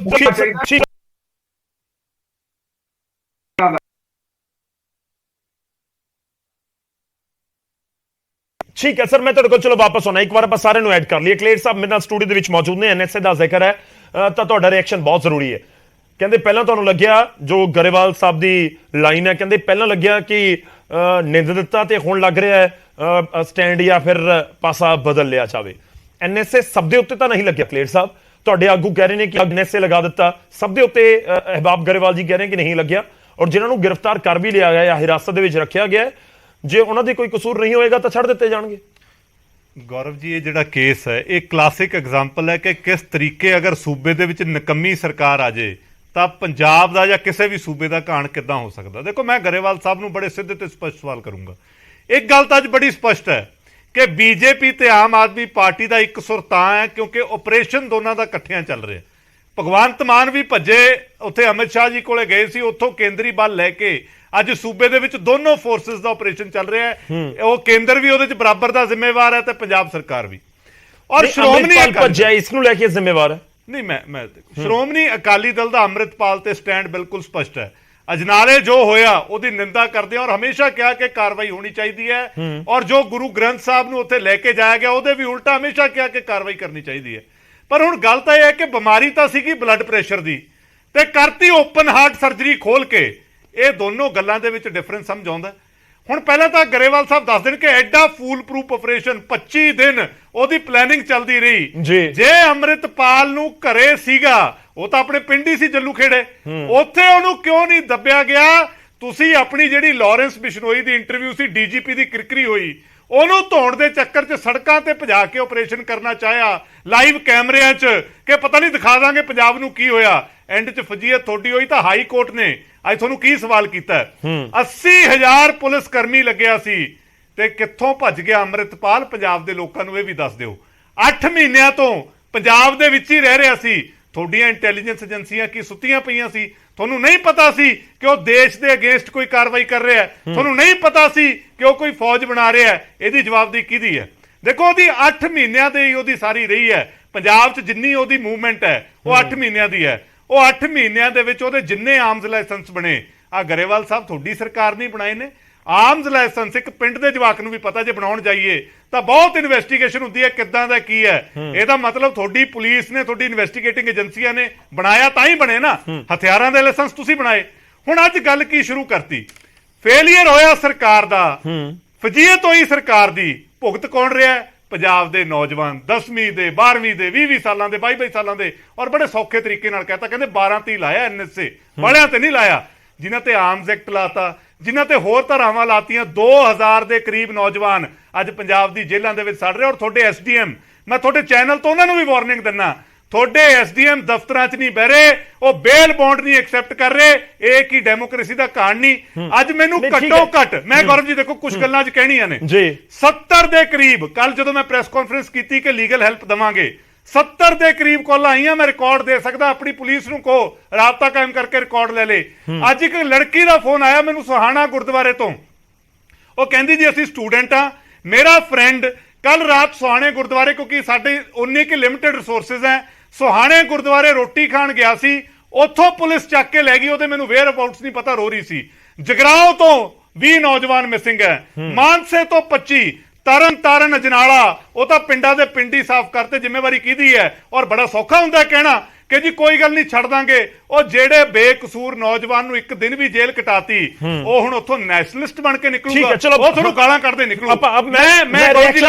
ਠੀਕ ਹੈ ਸਰ, ਮੈਂ ਤੁਹਾਡੇ ਕੋਲ ਚਲੋ ਵਾਪਸ ਆਉਣਾ, ਇੱਕ ਵਾਰ ਆਪਾਂ ਸਾਰਿਆਂ ਨੂੰ ਐਡ ਕਰ ਲਈਏ। ਕਲੇਰ ਸਾਹਿਬ ਮੇਰੇ ਨਾਲ ਸਟੂਡੀਓ ਦੇ ਵਿੱਚ ਮੌਜੂਦ ਨੇ, ਐਨਐਸਏ ਦਾ ਜ਼ਿਕਰ ਹੈ ਤਾਂ ਤੁਹਾਡਾ ਰਿਐਕਸ਼ਨ ਬਹੁਤ ਜ਼ਰੂਰੀ ਹੈ। ਕਹਿੰਦੇ ਪਹਿਲਾਂ ਤੁਹਾਨੂੰ ਲੱਗਿਆ ਜੋ ਗਰੇਵਾਲ ਸਾਹਿਬ ਦੀ ਲਾਈਨ ਹੈ, ਕਹਿੰਦੇ ਪਹਿਲਾਂ ਲੱਗਿਆ ਕਿ ਨਿੰਦ ਦਿੱਤਾ ਤੇ ਹੁਣ ਲੱਗ ਰਿਹਾ ਹੈ ਸਟੈਂਡ ਜਾਂ ਫਿਰ ਪਾਸਾ ਬਦਲ ਲਿਆ ਜਾਵੇ। ਐਨਐਸਏ ਸਭ ਦੇ ਉੱਤੇ ਤਾਂ ਨਹੀਂ ਲੱਗਿਆ ਕਲੇਰ ਸਾਹਿਬ, ਤੁਹਾਡੇ ਆਗੂ ਕਹਿ ਰਹੇ ਨੇ ਕਿ ਐਨਐਸਏ ਲਗਾ ਦਿੱਤਾ, ਸਭ ਦੇ ਉੱਤੇ ਅਹਿਬਾਬ ਗਰੇਵਾਲ ਜੀ ਕਹਿ ਰਹੇ ਕਿ ਨਹੀਂ ਲੱਗਿਆ, ਔਰ ਜਿਨ੍ਹਾਂ ਨੂੰ ਗ੍ਰਿਫਤਾਰ ਕਰ ਵੀ ਲਿਆ ਗਿਆ ਜਾਂ ਹਿਰਾਸਤ ਦੇ ਵਿੱਚ ਰੱਖਿਆ ਗਿਆ, ਜੇ ਉਹਨਾਂ ਦੀ ਕੋਈ ਕਸੂਰ ਨਹੀਂ ਹੋਏਗਾ ਤਾਂ ਛੱਡ ਦਿੱਤੇ ਜਾਣਗੇ। ਗੌਰਵ ਜੀ, ਇਹ ਜਿਹੜਾ ਕੇਸ ਹੈ ਇਹ ਕਲਾਸਿਕ ਐਗਜ਼ਾਮਪਲ ਹੈ ਕਿ ਕਿਸ ਤਰੀਕੇ ਅਗਰ ਸੂਬੇ ਦੇ ਵਿੱਚ ਨਿਕੰਮੀ ਸਰਕਾਰ ਆ ਜੇ ਤਾਂ ਪੰਜਾਬ ਦਾ ਜਾਂ ਕਿਸੇ ਵੀ ਸੂਬੇ ਦਾ ਘਾਣ ਕਿੱਦਾਂ ਹੋ ਸਕਦਾ। ਦੇਖੋ, ਮੈਂ ਗਰੇਵਾਲ ਸਾਹਿਬ ਨੂੰ ਬੜੇ ਸਿੱਧੇ ਤੇ ਸਪਸ਼ਟ ਸਵਾਲ ਕਰੂੰਗਾ। ਇੱਕ ਗੱਲ ਤਾਂ ਅੱਜ ਬੜੀ ਸਪਸ਼ਟ ਹੈ ਕਿ ਬੀਜੇਪੀ ਤੇ ਆਮ ਆਦਮੀ ਪਾਰਟੀ ਦਾ ਇੱਕ ਸੁਰ ਤਾਂ ਹੈ ਕਿਉਂਕਿ ਆਪਰੇਸ਼ਨ ਦੋਨਾਂ ਦਾ ਇਕੱਠਿਆਂ ਚੱਲ ਰਿਹਾ। ਭਗਵੰਤ ਮਾਨ ਵੀ ਭੱਜੇ ਉੱਥੇ ਅਮਿਤ ਸ਼ਾਹ ਜੀ ਕੋਲੇ ਗਏ ਸੀ, ਉੱਥੋਂ ਕੇਂਦਰੀ ਬਲ ਲੈ ਕੇ ਅੱਜ ਸੂਬੇ ਦੇ ਵਿੱਚ ਦੋਨੋਂ ਫੋਰਸਿਸ ਦਾ ਆਪਰੇਸ਼ਨ ਚੱਲ ਰਿਹਾ ਹੈ। ਉਹ ਕੇਂਦਰ ਵੀ ਉਹਦੇ 'ਚ ਬਰਾਬਰ ਦਾ ਜ਼ਿੰਮੇਵਾਰ ਹੈ ਤੇ ਪੰਜਾਬ ਸਰਕਾਰ ਵੀ। ਔਰ ਸ਼੍ਰੋਮਣੀ ਭੱਜਿਆ ਇਸ ਨੂੰ ਲੈ ਕੇ ਜ਼ਿੰਮੇਵਾਰ ਹੈ ਨਹੀਂ, ਮੈਂ ਸ਼੍ਰੋਮਣੀ ਅਕਾਲੀ ਦਲ ਦਾ ਅੰਮ੍ਰਿਤਪਾਲ ਤੇ ਸਟੈਂਡ ਬਿਲਕੁਲ ਸਪਸ਼ਟ ਹੈ। ਅਜਨਾਲੇ ਜੋ ਹੋਇਆ ਉਹਦੀ ਨਿੰਦਾ ਕਰਦੇ ਔਰ ਹਮੇਸ਼ਾ ਕਿਹਾ ਕਿ ਕਾਰਵਾਈ ਹੋਣੀ ਚਾਹੀਦੀ ਹੈ, ਔਰ ਜੋ ਗੁਰੂ ਗ੍ਰੰਥ ਸਾਹਿਬ ਨੂੰ ਉੱਥੇ ਲੈ ਕੇ ਜਾਇਆ ਗਿਆ ਉਹਦੇ ਵੀ ਉਲਟਾ ਹਮੇਸ਼ਾ ਕਿਹਾ ਕਿ ਕਾਰਵਾਈ ਕਰਨੀ ਚਾਹੀਦੀ ਹੈ। ਪਰ ਹੁਣ ਗੱਲ ਤਾਂ ਇਹ ਹੈ ਕਿ ਬਿਮਾਰੀ ਤਾਂ ਸੀਗੀ ਬਲੱਡ ਪ੍ਰੈਸ਼ਰ ਦੀ, ਤੇ ਕਰਤੀ ਓਪਨ ਹਾਰਟ ਸਰਜਰੀ ਖੋਲ ਕੇ। ਇਹ ਦੋਨੋਂ ਗੱਲਾਂ ਦੇ ਵਿੱਚ ਡਿਫਰੈਂਸ ਸਮਝ ਆਉਂਦਾ। ਹੁਣ ਪਹਿਲਾਂ ਤਾਂ ਗਰੇਵਾਲ ਸਾਹਿਬ ਦੱਸ ਦੇਣ ਕਿ ਐਡਾ ਫੂਲ ਪ੍ਰੂਫ ਆਪਰੇਸ਼ਨ 25 ਦਿਨ ਉਹਦੀ ਪਲੈਨਿੰਗ ਚੱਲਦੀ ਰਹੀ। ਜੇ ਅੰਮ੍ਰਿਤਪਾਲ ਨੂੰ ਘਰੇ ਸੀਗਾ, ਉਹ ਤਾਂ ਆਪਣੇ ਪਿੰਡ ਹੀ ਸੀ ਜੱਲੂ ਖੇੜੇ, ਉੱਥੇ ਉਹਨੂੰ ਕਿਉਂ ਨਹੀਂ ਦੱਬਿਆ ਗਿਆ? ਤੁਸੀਂ ਆਪਣੀ ਜਿਹੜੀ ਲਾਰੈਂਸ ਬਿਸ਼ਨੋਈ ਦੀ ਇੰਟਰਵਿਊ ਸੀ, ਡੀਜੀਪੀ ਦੀ ਕਿਰਕਰੀ ਹੋਈ, ਉਹਨੂੰ ਧੋਣ ਦੇ ਚੱਕਰ 'ਚ ਸੜਕਾਂ ਤੇ ਭਜਾ ਕੇ ਆਪਰੇਸ਼ਨ ਕਰਨਾ ਚਾਹਿਆ ਲਾਈਵ ਕੈਮਰਿਆਂ 'ਚ ਕਿ ਪਤਾ ਨਹੀਂ ਦਿਖਾ ਦਾਂਗੇ ਪੰਜਾਬ ਨੂੰ ਕੀ ਹੋਇਆ। ਐਂਡ 'ਚ ਫਜੀਅਤ ਤੁਹਾਡੀ ਹੋਈ ਤਾਂ ਹਾਈ ਕੋਰਟ ਨੇ ਅੱਜ ਤੁਹਾਨੂੰ ਕੀ ਸਵਾਲ ਕੀਤਾ? 80,000 ਪੁਲਿਸ ਕਰਮੀ ਲੱਗਿਆ ਸੀ ਤੇ ਕਿੱਥੋਂ ਭੱਜ ਗਿਆ ਅੰਮ੍ਰਿਤਪਾਲ? ਪੰਜਾਬ ਦੇ ਲੋਕਾਂ ਨੂੰ ਇਹ ਵੀ ਦੱਸ ਦਿਓ। 8 ਮਹੀਨਿਆਂ ਤੋਂ ਪੰਜਾਬ ਦੇ ਵਿੱਚ ਹੀ ਰਹਿ ਰਿਹਾ ਸੀ। ਤੁਹਾਡੀਆਂ ਇੰਟੈਲੀਜੈਂਸ ਏਜੰਸੀਆਂ ਕੀ ਸੁੱਤੀਆਂ ਪਈਆਂ ਸੀ? ਤੁਹਾਨੂੰ ਨਹੀਂ ਪਤਾ ਸੀ ਕਿ ਉਹ ਦੇਸ਼ ਦੇ ਅਗੇਂਸਟ ਕੋਈ ਕਾਰਵਾਈ ਕਰ ਰਿਹਾ ਹੈ? ਤੁਹਾਨੂੰ ਨਹੀਂ ਪਤਾ ਸੀ ਕਿ ਉਹ ਕੋਈ ਫੌਜ ਬਣਾ ਰਿਹਾ ਹੈ? ਇਹਦੀ ਜਵਾਬਦੇਹੀ ਕਿਹਦੀ ਹੈ? ਦੇਖੋ, ਉਹਦੀ 8 ਮਹੀਨਿਆਂ ਦੇ ਹੀ ਉਹਦੀ ਸਾਰੀ ਰਹੀ ਹੈ। ਪੰਜਾਬ 'ਚ ਜਿੰਨੀ ਉਹਦੀ ਮੂਵਮੈਂਟ ਹੈ ਉਹ 8 ਮਹੀਨਿਆਂ ਦੀ ਹੈ। ਉਹ 8 ਮਹੀਨਿਆਂ ਦੇ ਵਿੱਚ ਉਹਦੇ ਜਿੰਨੇ ਆਰਮਜ਼ ਲਾਇਸੈਂਸ ਬਣੇ, ਆ ਗਰੇਵਾਲ ਸਾਹਿਬ ਤੁਹਾਡੀ ਸਰਕਾਰ ਨਹੀਂ ਬਣਾਏ ਨੇ। ਆਰਮਜ਼ ਲਾਇਸੈਂਸ ਇੱਕ ਪਿੰਡ ਦੇ ਜਵਾਕ ਨੂੰ ਵੀ ਪਤਾ, ਜੇ ਬਣਾਉਣ ਜਾਈਏ ਤਾਂ ਬਹੁਤ ਇਨਵੈਸਟੀਗੇਸ਼ਨ ਹੁੰਦੀ ਹੈ ਕਿੱਦਾਂ ਦਾ ਕੀ ਹੈ। ਇਹਦਾ ਮਤਲਬ ਤੁਹਾਡੀ ਪੁਲਿਸ ਨੇ, ਤੁਹਾਡੀ ਇਨਵੈਸਟੀਗੇਟਿੰਗ ਏਜੰਸੀਆਂ ਨੇ ਬਣਾਇਆ ਤਾਂ ਹੀ ਬਣੇ ਨਾ। ਹਥਿਆਰਾਂ ਦੇ ਲਾਇਸੈਂਸ ਤੁਸੀਂ ਬਣਾਏ। ਹੁਣ ਅੱਜ ਗੱਲ ਕੀ ਸ਼ੁਰੂ ਕਰਤੀ? ਫੇਲੀਅਰ ਹੋਇਆ ਸਰਕਾਰ ਦਾ, ਫਜੀਅਤ ਹੋਈ ਸਰਕਾਰ ਦੀ, ਭੁਗਤ ਕੌਣ ਰਿਹਾ? ਪੰਜਾਬ ਦੇ ਨੌਜਵਾਨ 10ਵੀਂ ਦੇ 12ਵੀਂ ਦੇ 20 ਸਾਲਾਂ ਦੇ 22 ਸਾਲਾਂ ਦੇ ਔਰ ਬੜੇ ਸੌਖੇ ਤਰੀਕੇ ਨਾਲ ਕਹਤਾ ਕਹਿੰਦੇ 12 ਤੇ ਲਾਇਆ ਐਨਐਸਏ ਵਾਲਿਆਂ ਤੇ ਨਹੀਂ ਲਾਇਆ, ਜਿਨ੍ਹਾਂ ਤੇ ਆਰਮਸ ਐਕਟ ਲਾਤਾ, ਜਿਨ੍ਹਾਂ ਤੇ ਹੋਰ ਧਾਰਾਵਾਂ ਲਾਤੀਆਂ। 2000 ਦੇ ਕਰੀਬ ਨੌਜਵਾਨ ਅੱਜ ਪੰਜਾਬ ਦੀ ਜੇਲ੍ਹਾਂ ਦੇ ਵਿੱਚ ਸੜ ਰਹੇ। ਔਰ ਤੁਹਾਡੇ ਐਸਡੀਐਮ, ਮੈਂ ਤੁਹਾਡੇ ਚੈਨਲ ਤੋਂ ਉਹਨਾਂ ਨੂੰ ਵੀ ਵਾਰਨਿੰਗ ਦਿੰਦਾ, ਤੁਹਾਡੇ ਐਸਡੀਐਮ ਦਫ਼ਤਰਾਂ 'ਚ ਨਹੀਂ ਬਹਿ ਰਹੇ, ਉਹ ਬੇਲ ਬੌਂਡ ਨਹੀਂ ਐਕਸੈਪਟ ਕਰ ਰਹੇ। ਇਹ ਕੀ ਡੈਮੋਕ੍ਰੇਸੀ ਦਾ ਕਾਰਨ ਨਹੀਂ? ਅੱਜ ਮੈਨੂੰ ਘੱਟੋ ਘੱਟ, ਮੈਂ ਗੌਰਵ ਜੀ ਦੇਖੋ ਕੁਝ ਗੱਲਾਂ 'ਚ ਕਹਿਣੀਆਂ ਨੇ ਜੀ। 70 ਦੇ ਕਰੀਬ, ਕੱਲ ਜਦੋਂ ਮੈਂ ਪ੍ਰੈਸ ਕਾਨਫਰੰਸ ਕੀਤੀ ਕਿ ਲੀਗਲ ਹੈਲਪ ਦੇਵਾਂਗੇ, 70 ਦੇ ਕਰੀਬ ਕਾਲਾਂ ਆਈਆਂ। ਮੈਂ ਰਿਕਾਰਡ ਦੇ ਸਕਦਾ, ਆਪਣੀ ਪੁਲਿਸ ਨੂੰ ਕਹੋ ਰਾਬਤਾ ਕਾਇਮ ਕਰਕੇ ਰਿਕਾਰਡ ਲੈ ਲੇ। ਅੱਜ ਇੱਕ ਲੜਕੀ ਦਾ ਫੋਨ ਆਇਆ ਮੈਨੂੰ ਸੋਹਾਣਾ ਗੁਰਦੁਆਰੇ ਤੋਂ, ਉਹ ਕਹਿੰਦੀ ਜੀ ਅਸੀਂ ਸਟੂਡੈਂਟ ਆ, ਮੇਰਾ ਫਰੈਂਡ ਕੱਲ ਰਾਤ ਸੋਹਾਣੇ ਗੁਰਦੁਆਰੇ, ਕਿਉਂਕਿ ਸਾਡੇ ਉਨੇ ਕਿ ਲਿਮਿਟਡ ਰਿਸੋਰਸਿਸ ਹੈ, ਸੋਹਾਣੇ ਗੁਰਦੁਆਰੇ ਰੋਟੀ ਖਾਣ ਗਿਆ ਸੀ, ਉੱਥੋਂ ਪੁਲਿਸ ਚੱਕ ਕੇ ਲੈ ਗਈ। ਉਹਦੇ ਮੈਨੂੰ ਵੇਅਰ ਅਬਾਊਟਸ ਨਹੀਂ ਪਤਾ, ਰੋ ਰਹੀ ਸੀ। ਜਗਰਾਓਂ ਤੋਂ 20 ਨੌਜਵਾਨ ਮਿਸਿੰਗ ਹੈ, ਮਾਨਸੇ ਤੋਂ 25, ਤਰਨ ਤਾਰਨ ਅਜਨਾਲਾ, ਉਹ ਤਾਂ ਪਿੰਡਾਂ ਦੇ ਪਿੰਡ ਹੀ ਸਾਫ਼ ਕਰਤੇ। ਜ਼ਿੰਮੇਵਾਰੀ ਕਿਹਦੀ ਹੈ? ਔਰ ਬੜਾ ਸੌਖਾ ਹੁੰਦਾ ਕਹਿਣਾ ਕਿ ਜੀ ਕੋਈ ਗੱਲ ਨਹੀਂ ਛੱਡ ਦਾਂਗੇ। ਉਹ ਜਿਹੜੇ ਬੇਕਸੂਰ ਨੌਜਵਾਨ ਨੂੰ ਇੱਕ ਦਿਨ ਵੀ ਜੇਲ੍ਹ ਕਟਾਤੀ, ਉਹ ਹੁਣ ਉੱਥੋਂ ਨੈਸ਼ਨਲਿਸਟ ਬਣ ਕੇ ਨਿਕਲੂਗਾ, ਉਹ ਤੁਹਾਨੂੰ ਗਾਲਾਂ ਕੱਢਦੇ ਨਿਕਲੂ। ਮੈਂ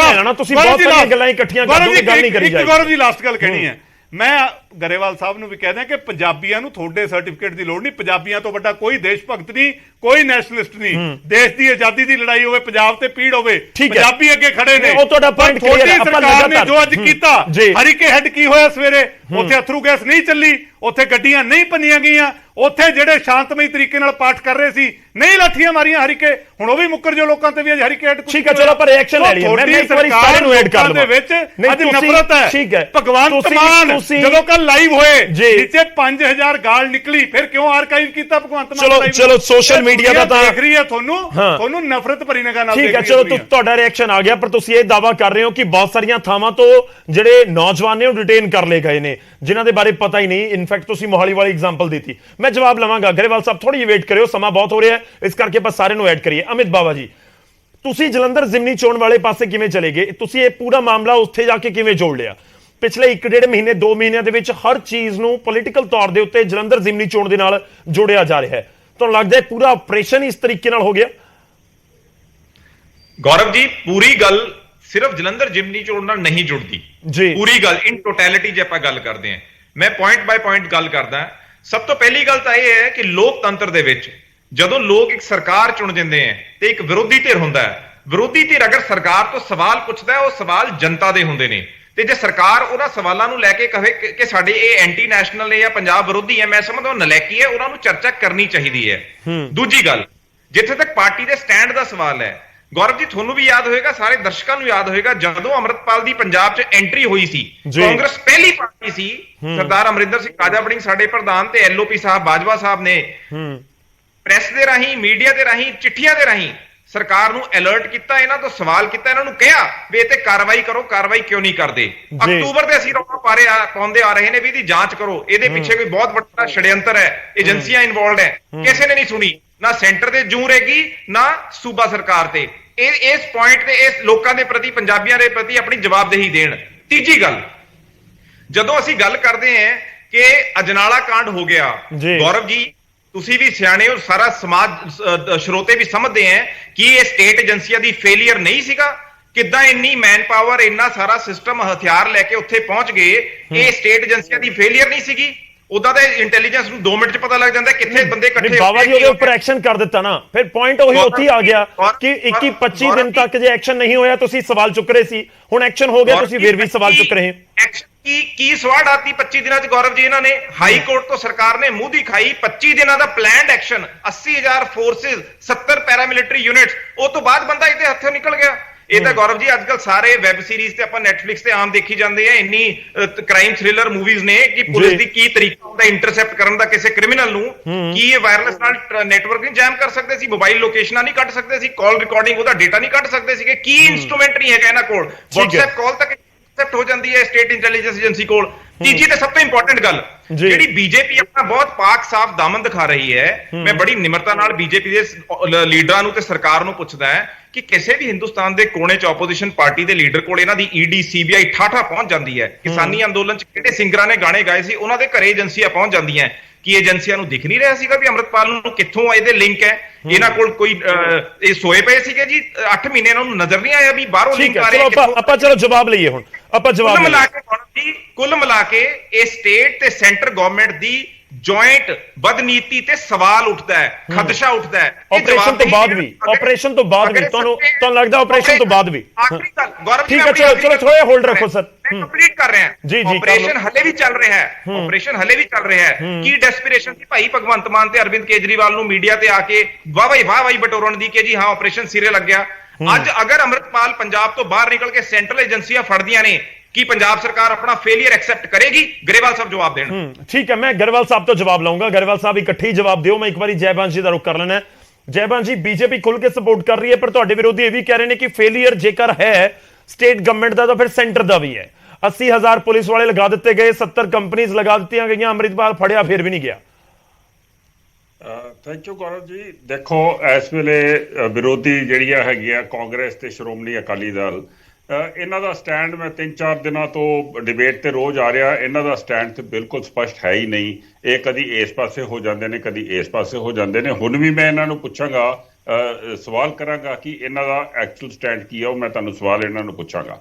ਤੁਸੀਂ ਬਹੁਤ ਸਾਰੀਆਂ ਗੱਲਾਂ ਇਕੱਠੀਆਂ ਕਰ ਦੋਗੇ, ਗੱਲ ਨਹੀਂ ਕਰੀ ਜਾਏਗੀ। ਗੌਰਵ ਜੀ ਲਾਸਟ ਗੱਲ ਕਹਿਣੀ ਹੈ, ਮੈਂ ਗਰੇਵਾਲ ਸਾਹਿਬ ਨੂੰ ਵੀ ਕਹਿ ਦਿਆਂ ਕਿ ਪੰਜਾਬੀਆਂ ਨੂੰ ਤੁਹਾਡੇ ਸਰਟੀਫਿਕੇਟ ਦੀ ਲੋੜ ਨਹੀਂ। ਪੰਜਾਬੀਆਂ ਤੋਂ ਵੱਡਾ ਕੋਈ ਦੇਸ਼ ਭਗਤ ਨਹੀਂ, ਕੋਈ ਨੈਸ਼ਨਲਿਸਟ ਨਹੀਂ। ਦੇਸ਼ ਦੀ ਆਜ਼ਾਦੀ ਦੀ ਲੜਾਈ ਹੋਵੇ, ਪੰਜਾਬ ਤੇ ਪੀੜ ਹੋਵੇ, ਪੰਜਾਬੀ ਅੱਗੇ ਖੜੇ ਨੇ। ਉਹ ਤੁਹਾਡਾ ਪੁਆਇੰਟ ਕਲੀਅਰ ਹੈ। ਸਰਕਾਰ ਨੇ ਜੋ ਅੱਜ ਕੀਤਾ, ਹਰੀਕੇ ਹੈਡ ਕੀ ਹੋਇਆ ਸਵੇਰੇ, ਉੱਥੇ ਅਥਰੂ ਗੈਸ ਨਹੀਂ ਚੱਲੀ, ਉੱਥੇ ਗੱਡੀਆਂ ਨਹੀਂ ਭੰਨੀਆਂ ਗਈਆਂ, ਉੱਥੇ ਜਿਹੜੇ ਸ਼ਾਂਤਮਈ ਤਰੀਕੇ ਨਾਲ ਪਾਠ ਕਰ ਰਹੇ ਸੀ ਨਹੀਂ ਲਾਠੀਆਂ ਮਾਰੀਆਂ ਹਰੀਕੇ। ਹੁਣ ਉਹ ਵੀ ਮੁੱਕਰ ਜੋ ਲੋਕਾਂ ਤੇ ਵੀ ਅੱਜ ਹਰੀਕੇ ਹੈਡ। ਠੀਕ ਹੈ, ਚਲੋ ਪਰ ਰਿਐਕਸ਼ਨ ਲੈ ਲਈਏ। ਮੈਂ ਇੱਕ ਵਾਰੀ ਸਾਰੇ ਨੂੰ ਐਡ ਕਰ ਲਵਾਂ। ਦੇ ਵਿੱਚ ਅੱਜ ਨਫ਼ਰਤ ਹੈ। ਠੀਕ ਹੈ, ਭਗਵੰਤ ਮਾਨ ਜਦੋਂ ਕੱਲ ਲਾਈਵ ਹੋਏ ਨੀਚੇ 5000 ਗਾਲ ਨਿਕਲੀ, ਫਿਰ ਕਿਉਂ ਆਰਕਾਈਵ ਕੀਤਾ ਭਗਵੰਤ ਮਾਨ? ਚਲੋ ਸੋਸ਼ਲ ਮੀਡੀਆ ਦਾ ਤਾਂ ਦੇਖ ਰਹੀ ਹੈ, ਤੁਹਾਨੂੰ ਨਫ਼ਰਤ ਭਰੀ ਨਿਗਾਹ ਨਾਲ ਠੀਕ ਹੈ। ਚਲੋ ਤੁਹਾਡਾ ਰਿਐਕਸ਼ਨ ਆ ਗਿਆ, ਪਰ ਤੁਸੀਂ ਇਹ ਦਾਅਵਾ ਕਰ ਰਹੇ ਹੋ ਕਿ ਬਹੁਤ ਸਾਰੀਆਂ ਥਾਵਾਂ ਤੋਂ ਜਿਹੜੇ ਨੌਜਵਾਨ ਨੇ ਉਹ ਡਿਟੇਨ ਕਰ ਲਏ ਗਏ ਨੇ, ਜਿਨ੍ਹਾਂ ਦੇ ਬਾਰੇ ਪਤਾ ਹੀ ਨਹੀਂ। ਇਨਫੈਕਟ ਤੁਸੀਂ ਮੋਹਾਲੀ ਵਾਲੀ ਐਗਜ਼ਾਮਪਲ ਦਿੱਤੀ, ਮੈਂ ਜਵਾਬ ਲਵਾਂਗਾ। ਗਰੇਵਾਲ ਸਾਹਿਬ ਥੋੜੀ ਜਿਹੀ ਵੇਟ ਕਰਿਓ, ਸਮਾਂ ਬਹੁਤ ਹੋ ਰਿਹਾ ਹੈ, ਇਸ ਕਰਕੇ ਆਪਾਂ ਸਾਰੇ ਨੂੰ ਐਡ ਕਰੀਏ। ਅਮਿਤ ਬਾਵਾ ਜੀ, ਤੁਸੀਂ ਜਲੰਧਰ ਜ਼ਿਮਨੀ ਚੋਣ ਵਾਲੇ ਪਾਸੇ ਕਿਵੇਂ ਚਲੇ ਗਏ? ਤੁਸੀਂ ਇਹ ਪੂਰਾ ਮਾਮਲਾ ਉੱਥੇ ਜਾ ਕੇ ਕਿਵੇਂ ਜੋੜ ਲਿਆ? ਪਿਛਲੇ 1.5 ਮਹੀਨੇ 2 ਮਹੀਨਿਆਂ ਦੇ ਵਿੱਚ ਹਰ ਚੀਜ਼ ਨੂੰ ਪੋਲੀਟੀਕਲ ਤੌਰ ਦੇ ਉੱਤੇ ਜਲੰਧਰ ਜ਼ਿਮਨੀ ਚੋਣ ਦੇ ਨਾਲ ਜੋੜਿਆ ਜਾ ਰਿਹਾ ਹੈ। ਤੁਹਾਨੂੰ ਲੱਗਦਾ ਹੈ ਪੂਰਾ ਆਪਰੇਸ਼ਨ ਇਸ ਤਰੀਕੇ ਨਾਲ ਹੋ ਗਿਆ? ਗੌਰਵ ਜੀ, ਪੂਰੀ ਗੱਲ ਸਿਰਫ ਜਲੰਧਰ ਜ਼ਿਮਨੀ ਚੋਣ ਨਾਲ ਨਹੀਂ ਜੁੜਦੀ ਜੀ। ਪੂਰੀ ਗੱਲ ਇਨ ਟੋਟੈਲਿਟੀ ਜੇ ਆਪਾਂ ਗੱਲ ਕਰਦੇ ਹਾਂ, ਮੈਂ ਪੁਆਇੰਟ ਬਾਈ ਪੁਆਇੰਟ ਗੱਲ ਕਰਦਾ। ਸਭ ਤੋਂ ਪਹਿਲੀ ਗੱਲ ਤਾਂ ਇਹ ਹੈ ਕਿ ਲੋਕਤੰਤਰ ਦੇ ਵਿੱਚ ਜਦੋਂ ਲੋਕ ਇੱਕ ਸਰਕਾਰ ਚੁਣ ਦਿੰਦੇ ਹੈ ਤੇ ਇੱਕ ਵਿਰੋਧੀ ਧਿਰ ਹੁੰਦਾ ਹੈ, ਵਿਰੋਧੀ ਧਿਰ ਅਗਰ ਸਰਕਾਰ ਤੋਂ ਸਵਾਲ ਪੁੱਛਦਾ ਹੈ, ਉਹ ਸਵਾਲ ਜਨਤਾ ਦੇ ਹੁੰਦੇ ਨੇ। ਤੇ ਜੇ ਸਰਕਾਰ ਉਹਨਾਂ ਸਵਾਲਾਂ ਨੂੰ ਲੈ ਕੇ ਕਹੇ ਕਿ ਸਾਡੇ ਇਹ ਐਂਟੀ ਨੈਸ਼ਨਲ ਨੇ ਜਾਂ ਪੰਜਾਬ ਵਿਰੋਧੀ ਹੈ, ਮੈਂ ਸਮਝਦਾ ਉਹ ਨਲਾਇਕੀ ਹੈ, ਉਹਨਾਂ ਨੂੰ ਚਰਚਾ ਕਰਨੀ ਚਾਹੀਦੀ ਹੈ। ਦੂਜੀ ਗੱਲ, ਜਿੱਥੇ ਤੱਕ ਪਾਰਟੀ ਦੇ ਸਟੈਂਡ ਦਾ ਸਵਾਲ ਹੈ, ਗੌਰਵ ਜੀ ਤੁਹਾਨੂੰ ਵੀ ਯਾਦ ਹੋਏਗਾ, ਸਾਰੇ ਦਰਸ਼ਕਾਂ ਨੂੰ ਯਾਦ ਹੋਏਗਾ, ਜਦੋਂ ਅੰਮ੍ਰਿਤਪਾਲ ਦੀ ਪੰਜਾਬ 'ਚ ਐਂਟਰੀ ਹੋਈ ਸੀ, ਕਾਂਗਰਸ ਪਹਿਲੀ ਪਾਰਟੀ ਸੀ, ਸਰਦਾਰ ਅਮਰਿੰਦਰ ਸਿੰਘ ਰਾਜਾ ਵੜਿੰਗ ਸਾਡੇ ਪ੍ਰਧਾਨ ਤੇ ਐਲਓਪੀ ਸਾਹਿਬ ਬਾਜਵਾ ਸਾਹਿਬ ਨੇ ਪ੍ਰੈਸ ਦੇ ਰਾਹੀਂ, ਮੀਡੀਆ ਦੇ ਰਾਹੀਂ, ਚਿੱਠੀਆਂ ਦੇ ਰਾਹੀਂ ਸਰਕਾਰ ਨੂੰ ਅਲਰਟ ਕੀਤਾ, ਇਹਨਾਂ ਤੋਂ ਸਵਾਲ ਕੀਤਾ, ਇਹਨਾਂ ਨੂੰ ਕਿਹਾ ਵੀ ਇਹ ਤੇ ਕਾਰਵਾਈ ਕਰੋ, ਕਾਰਵਾਈ ਕਿਉਂ ਨਹੀਂ ਕਰਦੇ? ਅਕਤੂਬਰ ਦੇ ਅਸੀਂ ਰੌਲਾ ਪਾਉਂਦੇ ਆ ਰਹੇ ਨੇ ਵੀ ਇਹਦੀ ਜਾਂਚ ਕਰੋ, ਇਹਦੇ ਪਿੱਛੇ ਕੋਈ ਬਹੁਤ ਵੱਡਾ ਛੜਯੰਤਰ ਹੈ, ਏਜੰਸੀਆਂ ਇਨਵੋਲਡ ਹੈ। ਕਿਸੇ ਨੇ ਨਹੀਂ ਸੁਣੀ, ਨਾ ਸੈਂਟਰ ਦੇ ਜੂੰ ਰਹੇਗੀ ਨਾ ਸੂਬਾ ਸਰਕਾਰ ਤੇ। ਇਸ ਪੁਆਇੰਟ ਤੇ ਇਸ ਲੋਕਾਂ ਦੇ ਪ੍ਰਤੀ, ਪੰਜਾਬੀਆਂ ਦੇ ਪ੍ਰਤੀ ਆਪਣੀ ਜਵਾਬਦੇਹੀ ਦੇਣ। ਤੀਜੀ ਗੱਲ, ਜਦੋਂ ਅਸੀਂ ਗੱਲ ਕਰਦੇ ਹਾਂ ਕਿ ਅਜਨਾਲਾ ਕਾਂਡ ਹੋ ਗਿਆ, ਗੌਰਵ ਜੀ ਤੁਸੀਂ ਵੀ ਸਿਆਣੇ ਹੋ, ਸਾਰਾ ਸਮਾਜ ਸਰੋਤੇ ਵੀ ਸਮਝਦੇ ਹੈ ਕਿ ਇਹ ਸਟੇਟ ਏਜੰਸੀਆਂ ਦੀ ਫੇਲਿਅਰ ਨਹੀਂ ਸੀਗਾ। ਕਿੱਦਾਂ ਇੰਨੀ ਮੈਨ ਪਾਵਰ, ਇੰਨਾ ਸਾਰਾ ਸਿਸਟਮ, ਹਥਿਆਰ ਲੈ ਕੇ ਉੱਥੇ ਪਹੁੰਚ ਗਏ, ਇਹ ਸਟੇਟ ਏਜੰਸੀਆਂ ਦੀ ਫੇਲਿਅਰ ਨਹੀਂ ਸੀਗੀ? ਉਦਾਂ ਤਾਂ ਇੰਟੈਲੀਜੈਂਸ ਨੂੰ 2 ਮਿੰਟ 'ਚ ਪਤਾ ਲੱਗ ਜਾਂਦਾ ਕਿੱਥੇ ਬੰਦੇ ਇਕੱਠੇ ਹੋ ਬਾਬਾ ਜੀ ਉਹਦੇ ਉੱਪਰ ਐਕਸ਼ਨ ਕਰ ਦਿੱਤਾ ਨਾ, ਫਿਰ ਪੁਆਇੰਟ ਉਹੀ ਉੱਥੇ ਆ ਗਿਆ ਕਿ 21-25 ਦਿਨ ਤੱਕ ਜੇ ਐਕਸ਼ਨ ਨਹੀਂ ਹੋਇਆ, ਤੁਸੀਂ ਸਵਾਲ ਚੁੱਕ ਰਹੇ ਸੀ, ਹੁਣ ਐਕਸ਼ਨ ਹੋ ਗਿਆ, ਤੁਸੀਂ ਫਿਰ ਵੀ ਸਵਾਲ ਚੁੱਕ ਰਹੇ ਹੋ। ਐਕਸ਼ਨ ਕੀ ਸਵਾਲ ਆਤੀ 25 ਦਿਨਾਂ 'ਚ ਗੌਰਵ ਜੀ? ਇਹਨਾਂ ਨੇ ਹਾਈ ਕੋਰਟ ਤੋਂ ਸਰਕਾਰ ਨੇ ਮੂੰਹ ਦਿਖਾਈ 25 ਦਿਨਾਂ ਦਾ planned action, 80,000 forces, 70 paramilitary units, ਉਹ ਤੋਂ ਬਾਅਦ ਬੰਦਾ ਇਹਦੇ ਹੱਥੋਂ ਨਿਕਲ ਗਿਆ। ਇਹ ਤਾਂ ਗੌਰਵ ਜੀ ਅੱਜ ਕੱਲ ਸਾਰੇ ਵੈਬ ਸੀਰੀਜ਼ ਤੇ ਆਪਾਂ ਨੈਟਫਲਿਕਸ ਤੇ ਆਮ ਦੇਖੀ ਜਾਂਦੇ ਆ, ਇੰਨੀ ਕ੍ਰਾਈਮ ਥ੍ਰਿਲਰ ਮੂਵੀਜ਼ ਨੇ ਕਿ ਪੁਲਿਸ ਦੀ ਕੀ ਤਰੀਕਾ ਹੁੰਦਾ ਇੰਟਰਸੈਪਟ ਕਰਨ ਦਾ ਕਿਸੇ ਕ੍ਰਿਮੀਨਲ ਨੂੰ। ਕੀ ਇਹ ਵਾਇਰਲੈਸ ਨਾਲ ਨੈਟਵਰਕ ਨਹੀਂ ਜੈਮ ਕਰ ਸਕਦੇ ਸੀ? ਮੋਬਾਈਲ ਲੋਕੇਸ਼ਨਾਂ ਨਹੀਂ ਕੱਢ ਸਕਦੇ ਸੀ? ਕਾਲ ਰਿਕਾਰਡਿੰਗ ਉਹਦਾ ਡੇਟਾ ਨਹੀਂ ਕੱਢ ਸਕਦੇ ਸੀਗੇ? ਕੀ ਇਨਸਟਰੂਮੈਂਟ ਨਹੀਂ ਹੈਗਾ ਇਹਨਾਂ ਕੋਲ? WhatsApp ਕਾਲ ਤੱਕ ਇੰਟਰਸੈਪਟ ਹੋ ਜਾਂਦੀ ਹੈ ਸਟੇਟ ਇੰਟੈਲੀਜੈਂਸ ਏਜੰਸੀ ਕੋਲ। ਤੀਜੀ ਤੇ ਸਭ ਤੋਂ ਇੰਪੋਰਟੈਂਟ ਗੱਲ, ਜਿਹੜੀ ਬੀਜੇਪੀ ਆਪਣਾ ਬਹੁਤ ਪਾਕ ਸਾਫ਼ ਦਾਮਨ ਦਿਖਾ ਰਹੀ ਹੈ, ਮੈਂ ਬੜੀ ਨਿਮਰਤਾ ਨਾਲ ਬੀਜੇਪੀ ਦੇ ਲੀਡਰਾਂ ਨੂੰ ਤੇ ਸਰਕਾਰ ਨੂੰ ਪੁੱਛਦਾ ਹਾਂ ਕਿ ਕਿਸੇ ਵੀ ਹਿੰਦੁਸਤਾਨ ਦੇ ਕੋਨੇ 'ਚ ਆਪੋਜੀਸ਼ਨ ਪਾਰਟੀ ਦੇ ਲੀਡਰ ਕੋਲ ਇਹਨਾਂ ਦੀ ਈਡੀ, ਸੀਬੀਆਈ ਠਾਠਾ ਪਹੁੰਚ ਜਾਂਦੀ ਹੈ। ਕਿਸਾਨੀ ਅੰਦੋਲਨ 'ਚ ਕਿਹੜੇ ਸਿੰਗਰਾਂ ਨੇ ਗਾਣੇ ਗਾਏ ਸੀ, ਉਹਨਾਂ ਦੇ ਘਰੇ ਏਜੰਸੀਆਂ ਪਹੁੰਚ ਜਾਂਦੀਆਂ। ਕੀ ਏਜੰਸੀਆਂ ਨੂੰ ਦਿਖ ਨਹੀਂ ਰਿਹਾ ਸੀਗਾ ਵੀ ਅੰਮ੍ਰਿਤਪਾਲ ਨੂੰ ਕਿੱਥੋਂ ਇਹਦੇ ਲਿੰਕ ਹੈ? ਇਹਨਾਂ ਕੋਲ ਕੋਈ ਇਹ ਸੋਏ ਪਏ ਸੀਗੇ ਜੀ 8 ਮਹੀਨੇ, ਇਹਨਾਂ ਨੂੰ ਨਜ਼ਰ ਨਹੀਂ ਆਇਆ ਵੀ ਬਾਹਰੋਂ ਲਿੰਕ ਆ ਰਿਹਾ? ਆਪਾਂ ਚਲੋ ਜਵਾਬ ਲਈਏ ਹੁਣ, ਆਪਾਂ ਜਵਾਬ ਮਿਲਾ ਕੇ ਕੁੱਲ ਮਿਲਾ ਕੇ ਇਹ ਸਟੇਟ ਤੇ ਸੈਂਟਰ ਗਵਰਨਮੈਂਟ ਦੀ ਜੁਆਇੰਟ ਬਦਨੀਤੀ ਤੇ ਸਵਾਲ ਉੱਠਦਾ ਹੈ, ਖਦਸ਼ਾ ਉੱਠਦਾ ਹੈ। ਆਪਰੇਸ਼ਨ ਤੋਂ ਬਾਅਦ ਵੀ ਤੁਹਾਨੂੰ ਲੱਗਦਾ ਆਪਰੇਸ਼ਨ ਤੋਂ ਬਾਅਦ ਵੀ? ਆਖਰੀ ਗੱਲ ਗੌਰਵ ਜੀ, ਠੀਕ ਹੈ, ਚਲੋ ਥੋੜਾ ਹੋਲਡ ਰੱਖੋ ਸਰ, ਮੈਂ ਕੰਪਲੀਟ ਕਰ ਰਿਹਾ। ਜੀ ਆਪਰੇਸ਼ਨ ਹਲੇ ਵੀ ਚੱਲ ਰਿਹਾ ਹੈ, ਆਪਰੇਸ਼ਨ ਹਲੇ ਵੀ ਚੱਲ ਰਿਹਾ ਹੈ। ਕੀ ਡੈਸਪੀਰੇਸ਼ਨ ਸੀ ਭਾਈ ਭਗਵੰਤ ਮਾਨ ਤੇ ਅਰਵਿੰਦ ਕੇਜਰੀਵਾਲ ਨੂੰ ਮੀਡੀਆ ਤੇ ਆ ਕੇ ਵਾਹ ਬਟੋਰਨ ਦੀ ਕਿ ਜੀ ਹਾਂ ਆਪਰੇਸ਼ਨ ਸਿਰੇ ਲੱਗ ਗਿਆ। ਅੱਜ ਅਗਰ ਅੰਮ੍ਰਿਤਪਾਲ ਪੰਜਾਬ ਤੋਂ ਬਾਹਰ ਨਿਕਲ ਕੇ ਸੈਂਟਰਲ ਏਜੰਸੀਆਂ ਫੜਦੀਆਂ ਨੇ, ਕੀ ਪੰਜਾਬ ਸਰਕਾਰ ਆਪਣਾ ਫੇਲਿਅਰ ਐਕਸੈਪਟ ਕਰੇਗੀ? ਗਰੇਵਾਲ ਸਾਹਿਬ ਜਵਾਬ ਦੇਣ। ਠੀਕ ਹੈ, ਮੈਂ ਗਰੇਵਾਲ ਸਾਹਿਬ ਤੋਂ ਜਵਾਬ ਲਵਾਂਗਾ। ਗਰੇਵਾਲ ਸਾਹਿਬ ਇਕੱਠੇ ਹੀ ਜਵਾਬ ਦਿਓ। ਮੈਂ ਇੱਕ ਵਾਰੀ ਜੈਬਾਨ ਜੀ ਦਾ ਰੁਖ ਕਰ ਲੈਣਾ। ਜੈਬਾਨ ਜੀ, ਬੀਜੇਪੀ ਖੁੱਲ ਕੇ ਸਪੋਰਟ ਕਰ ਰਹੀ ਹੈ, ਪਰ ਤੁਹਾਡੇ ਵਿਰੋਧੀ ਇਹ ਵੀ ਕਹਿ ਰਹੇ ਨੇ ਕਿ ਫੇਲਿਅਰ ਜੇਕਰ ਹੈ ਸਟੇਟ ਗਵਰਨਮੈਂਟ ਦਾ ਤਾਂ ਫਿਰ ਸੈਂਟਰ ਦਾ ਵੀ ਹੈ। 80,000 ਪੁਲਿਸ ਵਾਲੇ ਲਗਾ ਦਿੱਤੇ ਗਏ, 70 ਕੰਪਨੀਆਂ ਲਗਾ ਦਿੱਤੀਆਂ ਗਈਆਂ, ਅੰਮ੍ਰਿਤਪਾਲ ਫੜਿਆ ਫਿਰ ਵੀ ਨਹੀਂ ਗਿਆ। Thank you Gaurav ji. ਦੇਖੋ, ਇਸ ਵੇਲੇ ਵਿਰੋਧੀ ਜਿਹੜੀਆਂ ਹੈਗੀਆਂ ਕਾਂਗਰਸ ਤੇ ਸ਼੍ਰੋਮਣੀ ਅਕਾਲੀ ਦਲ, ਇਹਨਾਂ ਦਾ ਸਟੈਂਡ ਮੈਂ 3-4 ਦਿਨਾਂ ਤੋਂ ਡਿਬੇਟ ਤੇ ਰੋਜ਼ ਆ ਰਿਹਾ, ਇਹਨਾਂ ਦਾ ਸਟੈਂਡ ਤੇ ਬਿਲਕੁਲ ਸਪਸ਼ਟ ਹੈ ਹੀ ਨਹੀਂ। ਇਹ ਕਦੀ ਇਸ ਪਾਸੇ ਹੋ ਜਾਂਦੇ ਨੇ, ਕਦੀ ਇਸ ਪਾਸੇ ਹੋ ਜਾਂਦੇ ਨੇ। ਹੁਣ ਵੀ ਮੈਂ ਇਹਨਾਂ ਨੂੰ ਪੁੱਛਾਂਗਾ, ਸਵਾਲ ਕਰਾਂਗਾ ਕਿ ਇਹਨਾਂ ਦਾ ਐਕਚੁਅਲ ਸਟੈਂਡ ਕੀ ਹੈ, ਉਹ ਮੈਂ ਤੁਹਾਨੂੰ ਸਵਾਲ ਇਹਨਾਂ ਨੂੰ ਪੁੱਛਾਂਗਾ।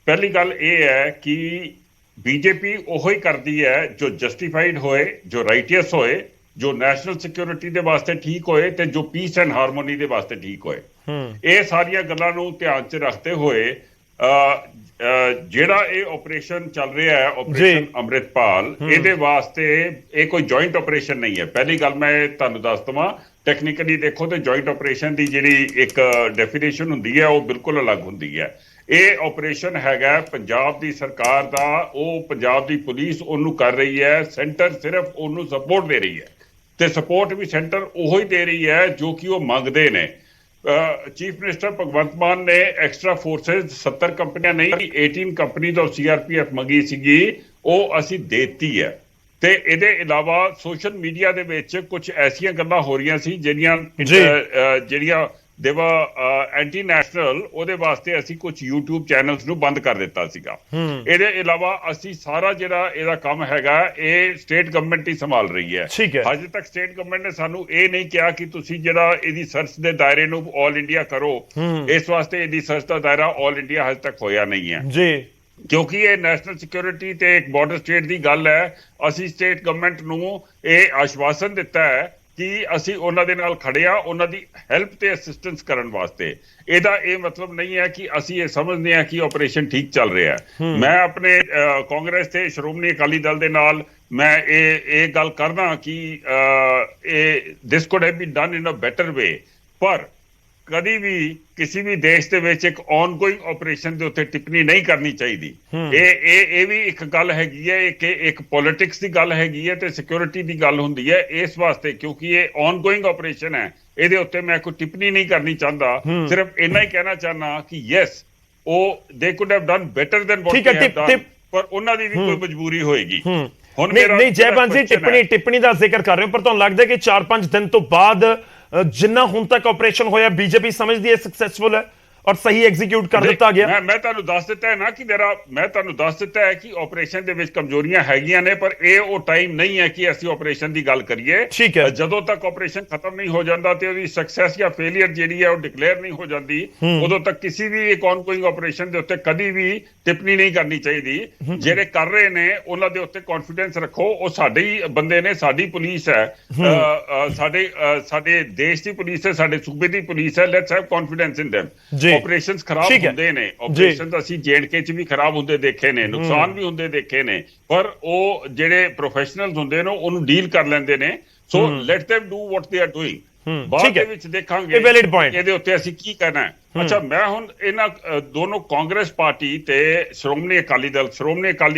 ਪਹਿਲੀ ਗੱਲ ਇਹ ਹੈ ਕਿ ਬੀਜੇਪੀ ਉਹੋ ਹੀ ਕਰਦੀ ਹੈ ਜੋ ਜਸਟੀਫਾਈਡ ਹੋਏ, ਜੋ ਰਾਈਟੀਅਸ ਹੋਏ, ਜੋ ਨੈਸ਼ਨਲ ਸਿਕਿਉਰਿਟੀ ਦੇ ਵਾਸਤੇ ਠੀਕ ਹੋਏ ਤੇ ਜੋ ਪੀਸ ਐਂਡ ਹਾਰਮੋਨੀ ਦੇ ਵਾਸਤੇ ਠੀਕ ਹੋਏ। ਇਹ ਸਾਰੀਆਂ ਗੱਲਾਂ ਨੂੰ ਧਿਆਨ 'ਚ ਰੱਖਦੇ ਹੋਏ ਜਿਹੜਾ ਇਹ ਆਪਰੇਸ਼ਨ ਚੱਲ ਰਿਹਾ ਹੈ, ਆਪਰੇਸ਼ਨ ਅੰਮ੍ਰਿਤਪਾਲ, ਇਹਦੇ ਵਾਸਤੇ ਇਹ ਕੋਈ ਜੁਆਇੰਟ ਆਪਰੇਸ਼ਨ ਨਹੀਂ ਹੈ। ਪਹਿਲੀ ਗੱਲ ਮੈਂ ਤੁਹਾਨੂੰ ਦੱਸ ਦਵਾਂ, ਟੈਕਨੀਕਲੀ ਦੇਖੋ ਤੇ ਜੁਆਇੰਟ ਆਪਰੇਸ਼ਨ ਦੀ ਜਿਹੜੀ ਇੱਕ ਡੈਫੀਨੇਸ਼ਨ ਹੁੰਦੀ ਹੈ ਉਹ ਬਿਲਕੁਲ ਅਲੱਗ ਹੁੰਦੀ ਹੈ। ਇਹ ਆਪਰੇਸ਼ਨ ਹੈਗਾ ਪੰਜਾਬ ਦੀ ਸਰਕਾਰ ਦਾ, ਉਹ ਪੰਜਾਬ ਦੀ ਪੁਲਿਸ ਉਹਨੂੰ ਕਰ ਰਹੀ ਹੈ, ਸੈਂਟਰ ਸਿਰਫ ਉਹਨੂੰ ਸਪੋਰਟ ਦੇ ਰਹੀ ਹੈ ਤੇ ਸਪੋਰਟ ਵੀ ਸੈਂਟਰ ਉਹੀ ਦੇ ਰਹੀ ਹੈ ਜੋ ਕਿ ਉਹ ਮੰਗਦੇ ਨੇ। ਚੀਫ ਮਿਨਿਸਟਰ ਭਗਵੰਤ ਮਾਨ ਨੇ ਐਕਸਟਰਾ ਫੋਰਸਸ 70 ਕੰਪਨੀਆਂ ਨਹੀਂ, 18 ਕੰਪਨੀਜ਼ ਆਫ ਸੀਆਰਪੀਐਫ ਮੰਗੀ ਸੀਗੀ, ਉਹ ਅਸੀਂ ਦੇਤੀ ਹੈ। ਤੇ ਇਹਦੇ ਇਲਾਵਾ ਸੋਸ਼ਲ ਮੀਡੀਆ ਦੇ ਵਿੱਚ ਕੁਝ ਐਸੀਆਂ ਗੱਲਾਂ ਹੋ ਰਹੀਆਂ ਸੀ ਜਿਹੜੀਆਂ ਦੇਵਾ ਐਂਟੀ ਨੈਸ਼ਨਲ, ਉਹਦੇ ਵਾਸਤੇ ਅਸੀਂ ਕੁਝ YouTube ਚੈਨਲਸ ਨੂੰ ਬੰਦ ਕਰ ਦਿੱਤਾ ਸੀਗਾ। ਇਹਦੇ ਇਲਾਵਾ ਅਸੀਂ ਸਾਰਾ ਜਿਹੜਾ ਇਹਦਾ ਕੰਮ ਹੈਗਾ ਇਹ ਸਟੇਟ ਗਵਰਨਮੈਂਟ ਹੀ ਸੰਭਾਲ ਰਹੀ ਹੈ। ਹਜੇ ਤੱਕ ਸਟੇਟ ਗਵਰਨਮੈਂਟ ਨੇ ਸਾਨੂੰ ਇਹ ਨਹੀਂ ਕਿਹਾ ਕਿ ਤੁਸੀਂ ਜਿਹੜਾ ਇਹਦੀ ਸਰਚ ਦੇ ਦਾਇਰੇ ਨੂੰ ਆਲ ਇੰਡੀਆ ਕਰੋ। ਇਸ ਵਾਸਤੇ ਇਹਦੀ ਸਰਚ ਦਾ ਦਾਇਰਾ ਆਲ ਇੰਡੀਆ ਹਜੇ ਤੱਕ ਹੋਇਆ ਨਹੀਂ ਹੈ ਜੀ, ਕਿਉਂਕਿ ਇਹ ਨੈਸ਼ਨਲ ਸਿਕਿਉਰਿਟੀ ਤੇ ਇੱਕ ਬਾਰਡਰ ਸਟੇਟ ਦੀ ਗੱਲ ਹੈ। ਅਸੀਂ ਸਟੇਟ ਗਵਰਨਮੈਂਟ ਨੂੰ ਇਹ ਆਸ਼ਵਾਸਨ ਦਿੱਤਾ ਹੈ ਕਿ ਅਸੀਂ ਉਹਨਾਂ ਦੇ ਨਾਲ ਖੜੇ ਆ, ਉਹਨਾਂ ਦੀ ਹੈਲਪ ਤੇ ਅਸਿਸਟੈਂਸ ਕਰਨ ਵਾਸਤੇ। ਇਹਦਾ ਇਹ ਮਤਲਬ ਨਹੀਂ ਹੈ ਕਿ ਅਸੀਂ ਇਹ ਸਮਝਦੇ ਹਾਂ ਕਿ ਆਪਰੇਸ਼ਨ ਠੀਕ ਚੱਲ ਰਿਹਾ ਹੈ। ਮੈਂ ਆਪਣੇ ਕਾਂਗਰਸ ਤੇ ਸ਼੍ਰੋਮਣੀ ਅਕਾਲੀ ਦਲ ਦੇ ਨਾਲ ਮੈਂ ਇਹ ਗੱਲ ਕਰਦਾ ਕਿ this could have been done in a better way, ਪਰ ਕਦੀ ਵੀ ਕਿਸੇ ਵੀ ਦੇਸ਼ ਦੇ ਵਿੱਚ ਇੱਕ ਆਨਗੋਇੰਗ ਆਪਰੇਸ਼ਨ ਦੇ ਉੱਤੇ ਟਿੱਪਣੀ ਨਹੀਂ ਕਰਨੀ ਚਾਹੀਦੀ। ਇਹ ਵੀ ਇੱਕ ਗੱਲ ਹੈਗੀ ਹੈ ਕਿ ਇੱਕ ਪੋਲਿਟਿਕਸ ਦੀ ਗੱਲ ਹੈਗੀ ਹੈ ਤੇ ਸਿਕਿਉਰਿਟੀ ਦੀ ਗੱਲ ਹੁੰਦੀ ਹੈ। ਇਸ ਵਾਸਤੇ ਕਿਉਂਕਿ ਇਹ ਆਨਗੋਇੰਗ ਆਪਰੇਸ਼ਨ ਹੈ, ਇਹਦੇ ਉੱਤੇ ਮੈਂ ਕੋਈ ਟਿੱਪਣੀ ਨਹੀਂ ਕਰਨੀ ਚਾਹੁੰਦਾ। ਸਿਰਫ ਇੰਨਾ ਹੀ ਕਹਿਣਾ ਚਾਹੁੰਦਾ ਕਿ ਯੈਸ, ਉਹ ਦੇ could have done better than what they have done, ਪਰ ਉਹਨਾਂ ਦੀ ਵੀ ਕੋਈ ਮਜਬੂਰੀ ਹੋਏਗੀ। ਹੁਣ ਨਹੀਂ ਜੈਬਾਨ ਜੀ, ਟਿੱਪਣੀ ਦਾ ਜ਼ਿਕਰ ਕਰ ਰਹੇ ਹੋ, ਪਰ ਤੁਹਾਨੂੰ ਲੱਗਦਾ ਕਿ 4-5 ਦਿਨ ਤੋਂ ਬਾਅਦ ਜਿੰਨਾ ਹੁਣ ਤੱਕ ਆਪਰੇਸ਼ਨ ਹੋਇਆ ਬੀਜੇਪੀ ਸਮਝਦੀ ਹੈ ਸਕਸੈਸਫੁਲ ਹੈ ਔਰ ਸਹੀ ਐਗਜ਼ੀਕਿਊਟ ਕਰ ਦਿੱਤਾ ਗਿਆ? ਮੈਂ ਤੁਹਾਨੂੰ ਦੱਸ ਦਿੱਤਾ ਹੈ ਨਾ ਕਿ ਮੈਂ ਤੁਹਾਨੂੰ ਦੱਸ ਦਿੱਤਾ ਹੈ ਕਿ ਆਪਰੇਸ਼ਨ ਦੇ ਵਿੱਚ ਕਮਜ਼ੋਰੀਆਂ ਹੈਗੀਆਂ ਨੇ, ਪਰ ਇਹ ਉਹ ਟਾਈਮ ਨਹੀਂ ਹੈ ਕਿ ਅਸੀਂ ਆਪਰੇਸ਼ਨ ਦੀ ਗੱਲ ਕਰੀਏ। ਠੀਕ ਹੈ, ਜਦੋਂ ਤੱਕ ਆਪਰੇਸ਼ਨ ਖਤਮ ਨਹੀਂ ਹੋ ਜਾਂਦਾ ਤੇ ਉਹਦੀ ਸਕਸੈਸ ਜਾਂ ਫੇਲਿਅਰ ਜਿਹੜੀ ਹੈ ਉਹ ਡਿਕਲੇਅਰ ਨਹੀਂ ਹੋ ਜਾਂਦੀ, ਉਦੋਂ ਤੱਕ ਕਿਸੇ ਵੀ ਇੱਕ ਆਨਗੋਇੰਗ ਆਪਰੇਸ਼ਨ ਦੇ ਉੱਤੇ ਕਦੀ ਵੀ ਟਿੱਪਣੀ ਨਹੀਂ ਕਰਨੀ ਚਾਹੀਦੀ। ਜਿਹੜੇ ਕਰ ਰਹੇ ਨੇ ਉਹਨਾਂ ਦੇ ਉੱਤੇ ਕੌਨਫੀਡੈਂਸ ਰੱਖੋ, ਉਹ ਸਾਡੇ ਹੀ ਬੰਦੇ ਨੇ, ਸਾਡੀ ਪੁਲਿਸ ਹੈ, ਸਾਡੇ ਦੇਸ਼ ਦੀ ਪੁਲਿਸ ਹੈ, ਸਾਡੇ ਸੂਬੇ ਦੀ ਪੁਲਿਸ ਹੈ। Let's have confidence in them. Operations ਖਰਾਬ ਹੁੰਦੇ ਨੇ, ਆਪਰੇਸ਼ਨਸ ਅਸੀਂ J&K 'ਚ ਵੀ ਖਰਾਬ ਹੁੰਦੇ ਦੇਖੇ ਨੇ, ਨੁਕਸਾਨ ਵੀ ਹੁੰਦੇ ਦੇਖੇ ਨੇ, ਪਰ ਉਹ ਜਿਹੜੇ ਪ੍ਰੋਫੈਸ਼ਨਲਸ ਹੁੰਦੇ ਨੇ ਉਹਨੂੰ ਡੀਲ ਕਰ ਲੈਂਦੇ ਨੇ। ਸੋ light them do what they are doing। ਬਾਅਦ ਦੇ ਵਿੱਚ ਦੇਖਾਂਗੇ ਇਹਦੇ ਉੱਤੇ ਅਸੀਂ ਕੀ ਕਰਨਾ ਹੈ। ਅੱਛਾ, ਮੈਂ ਹੁਣ ਇਹਨਾਂ ਦੋਨੋਂ ਕਾਂਗਰਸ ਪਾਰਟੀ ਤੇ ਸ਼੍ਰੋਮਣੀ ਅਕਾਲੀ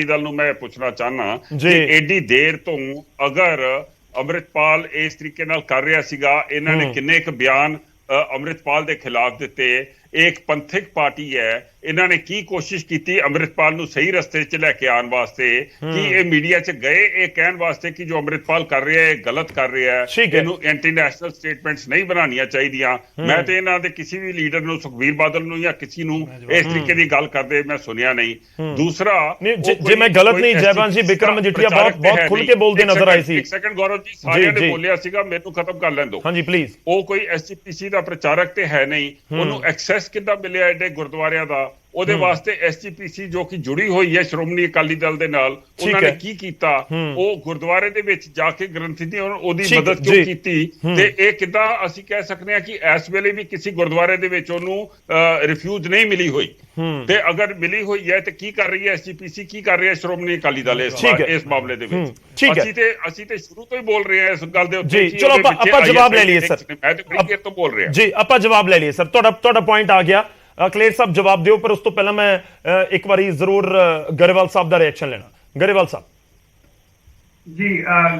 ਦਲ ਨੂੰ ਮੈਂ ਪੁੱਛਣਾ ਚਾਹਨਾ ਕਿ ਐਡੀ ਦੇਰ ਤੋਂ ਅਗਰ ਅੰਮ੍ਰਿਤਪਾਲ ਇਸ ਤਰੀਕੇ ਨਾਲ ਕਰ ਰਿਹਾ ਸੀਗਾ, ਇਹਨਾਂ ਨੇ ਕਿੰਨੇ ਕੁ ਬਿਆਨ ਅੰਮ੍ਰਿਤਪਾਲ ਦੇ ਖਿਲਾਫ ਦਿੱਤੇ, एक पंथिक पार्टी है, ਇਹਨਾਂ ਨੇ ਕੀ ਕੋਸ਼ਿਸ਼ ਕੀਤੀ ਅੰਮ੍ਰਿਤਪਾਲ ਨੂੰ ਸਹੀ ਰਸਤੇ 'ਚ ਲੈ ਕੇ ਆਉਣ ਵਾਸਤੇ ਕਿ ਇਹ ਮੀਡੀਆ 'ਚ ਗਏ ਇਹ ਕਹਿਣ ਵਾਸਤੇ ਕਿ ਜੋ ਅੰਮ੍ਰਿਤਪਾਲ ਕਰ ਰਿਹਾ ਹੈ ਗਲਤ ਕਰ ਰਿਹਾ ਹੈ, ਇਹਨੂੰ ਇੰਟਰਨੈਸ਼ਨਲ ਸਟੇਟਮੈਂਟਸ ਨਹੀਂ ਬਣਾਉਣੀਆਂ ਚਾਹੀਦੀਆਂ। ਮੈਂ ਤੇ ਇਹਨਾਂ ਦੇ ਕਿਸੇ ਵੀ ਲੀਡਰ ਨੂੰ, ਸੁਖਬੀਰ ਬਾਦਲ ਨੂੰ ਜਾਂ ਕਿਸੇ ਨੂੰ ਇਸ ਤਰੀਕੇ ਦੀ ਗੱਲ ਕਰਦੇ ਮੈਂ ਸੁਣਿਆ ਨਹੀਂ। ਦੂਸਰਾ ਜੇ ਮੈਂ ਗਲਤ ਨਹੀਂ, ਜੈਵੰਸ਼ ਜੀ ਵਿਕਰਮ ਮਜੀਠੀਆ ਬਹੁਤ ਖੁੱਲ ਕੇ ਬੋਲਦੇ ਨਜ਼ਰ ਆਏ ਸੀ। ਇੱਕ ਸੈਕਿੰਡ ਗੌਰਵ ਜੀ, ਸਾਰਿਆਂ ਨੇ ਬੋਲਿਆ ਸੀਗਾ, ਮੈਨੂੰ ਖਤਮ ਕਰ ਲੈਣ ਦਿਓ। ਹਾਂਜੀ ਪਲੀਜ਼। ਉਹ ਕੋਈ ਐਸਜੀਪੀਸੀ ਦਾ ਪ੍ਰਚਾਰਕ ਤੇ ਹੈ ਨਹੀਂ, ਉਹਨੂੰ ਐਕਸੈਸ ਕਿੱਦਾਂ ਮਿਲਿਆ ਐਡੇ ਗੁਰਦੁਆਰਿਆਂ ਦਾ? ਉਹਦੇ ਵਾਸਤੇ ਐਸਜੀਪੀਸੀ ਜੋ ਕਿ ਜੁੜੀ ਹੋਈ ਹੈ ਸ਼੍ਰੋਮਣੀ ਅਕਾਲੀ ਦਲ ਦੇ ਨਾਲ, ਉਹਨਾਂ ਨੇ ਕੀ ਕੀਤਾ? ਉਹ ਗੁਰਦੁਆਰੇ ਦੇ ਵਿੱਚ ਜਾ ਕੇ ਗ੍ਰੰਥੀ ਦੀ ਉਹਦੀ ਮਦਦ ਕਿਉਂ ਕੀਤੀ? ਤੇ ਇਹ ਕਿੱਦਾਂ ਅਸੀਂ ਕਹਿ ਸਕਦੇ ਹਾਂ ਕਿ ਇਸ ਵੇਲੇ ਵੀ ਕਿਸੇ ਗੁਰਦੁਆਰੇ ਦੇ ਵਿੱਚ ਉਹਨੂੰ ਰਿਫਿਊਜ਼ ਨਹੀਂ ਮਿਲੀ ਹੋਈ? ਤੇ ਅਗਰ ਮਿਲੀ ਹੋਈ ਹੈ ਤੇ ਕੀ ਕਰ ਰਹੀ ਹੈ ਐਸਜੀਪੀਸੀ, ਕੀ ਕਰ ਰਹੀ ਹੈ ਸ਼੍ਰੋਮਣੀ ਅਕਾਲੀ ਦਲ ਇਸ ਮਾਮਲੇ ਦੇ ਵਿੱਚ? ਅਸੀਂ ਤੇ ਸ਼ੁਰੂ ਤੋਂ ਹੀ ਬੋਲ ਰਹੇ ਹਾਂ ਇਸ ਗੱਲ ਦੇ ਉੱਤੇ। ਚਲੋ ਆਪਾਂ ਜਵਾਬ ਲੈ ਲਈਏ ਸਰ। ਮੈਂ ਤੇ ਬੜੀ ਦੇਰ ਤੋਂ ਬੋਲ ਰਿਹਾ ਜੀ, ਆਪਾਂ ਜਵਾਬ ਲੈ ਲਈਏ ਸਰ। ਤੁਹਾਡਾ ਪੁਆਇੰਟ ਆ ਗਿਆ। ਕਲੇਰ ਸਾਹਿਬ ਜਵਾਬ ਦਿਓ, ਪਰ ਉਸ ਤੋਂ ਪਹਿਲਾਂ ਮੈਂ ਇੱਕ ਵਾਰੀ ਜ਼ਰੂਰ ਗਰੇਵਾਲ ਸਾਹਿਬ ਦਾ ਰਿਐਕਸ਼ਨ ਲੈਣਾ। ਗਰੇਵਾਲ ਸਾਹਿਬ ਜੀ,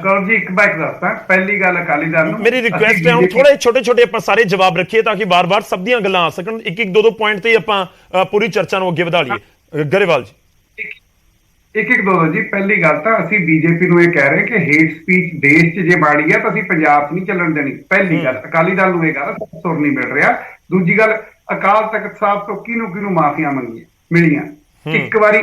ਗੌਰਵ ਜੀ ਇੱਕ ਬਾਈਕ ਦੱਸਦਾ। ਪਹਿਲੀ ਗੱਲ ਅਕਾਲੀ ਦਲ ਨੂੰ ਮੇਰੀ ਰਿਕੁਐਸਟ ਹੈ ਹੁਣ ਥੋੜੇ ਛੋਟੇ ਆਪਾਂ ਸਾਰੇ ਜਵਾਬ ਰੱਖੀਏ ਤਾਂ ਕਿ ਬਾਰ-ਬਾਰ ਸਭ ਦੀਆਂ ਗੱਲਾਂ ਆ ਸਕਣ। ਇੱਕ ਦੋ ਪੁਆਇੰਟ ਤੇ ਆਪਾਂ ਪੂਰੀ ਚਰਚਾ ਨੂੰ ਅੱਗੇ ਵਧਾ ਲਈਏ। ਗਰੇਵਾਲ ਜੀ ਇੱਕ ਦੋ ਜੀ। ਪਹਿਲੀ ਗੱਲ ਤਾਂ ਅਸੀਂ ਬੀਜੇਪੀ ਨੂੰ ਇਹ ਕਹਿ ਰਹੇ ਕਿ ਹੇਟ ਸਪੀਚ ਦੇਸ਼ 'ਚ ਜੇ ਮਾੜੀ ਹੈ ਤਾਂ ਅਸੀਂ ਪੰਜਾਬ 'ਚ ਨਹੀਂ ਚੱਲਣ ਦੇਣੀ। ਪਹਿਲੀ ਗੱਲ ਅਕਾਲੀ ਦਲ ਨੂੰ ਇਹ ਗੱਲ ਸੁਰ ਨਹੀਂ ਮਿਲ ਰਿਹਾ। ਦੂਜੀ ਗੱਲ, ਅਕਾਲ ਤਖਤ ਸਾਹਿਬ ਤੋਂ ਕਿਹਨੂੰ ਮਾਫੀਆਂ ਮਿਲੀਆਂ? ਇੱਕ ਵਾਰੀ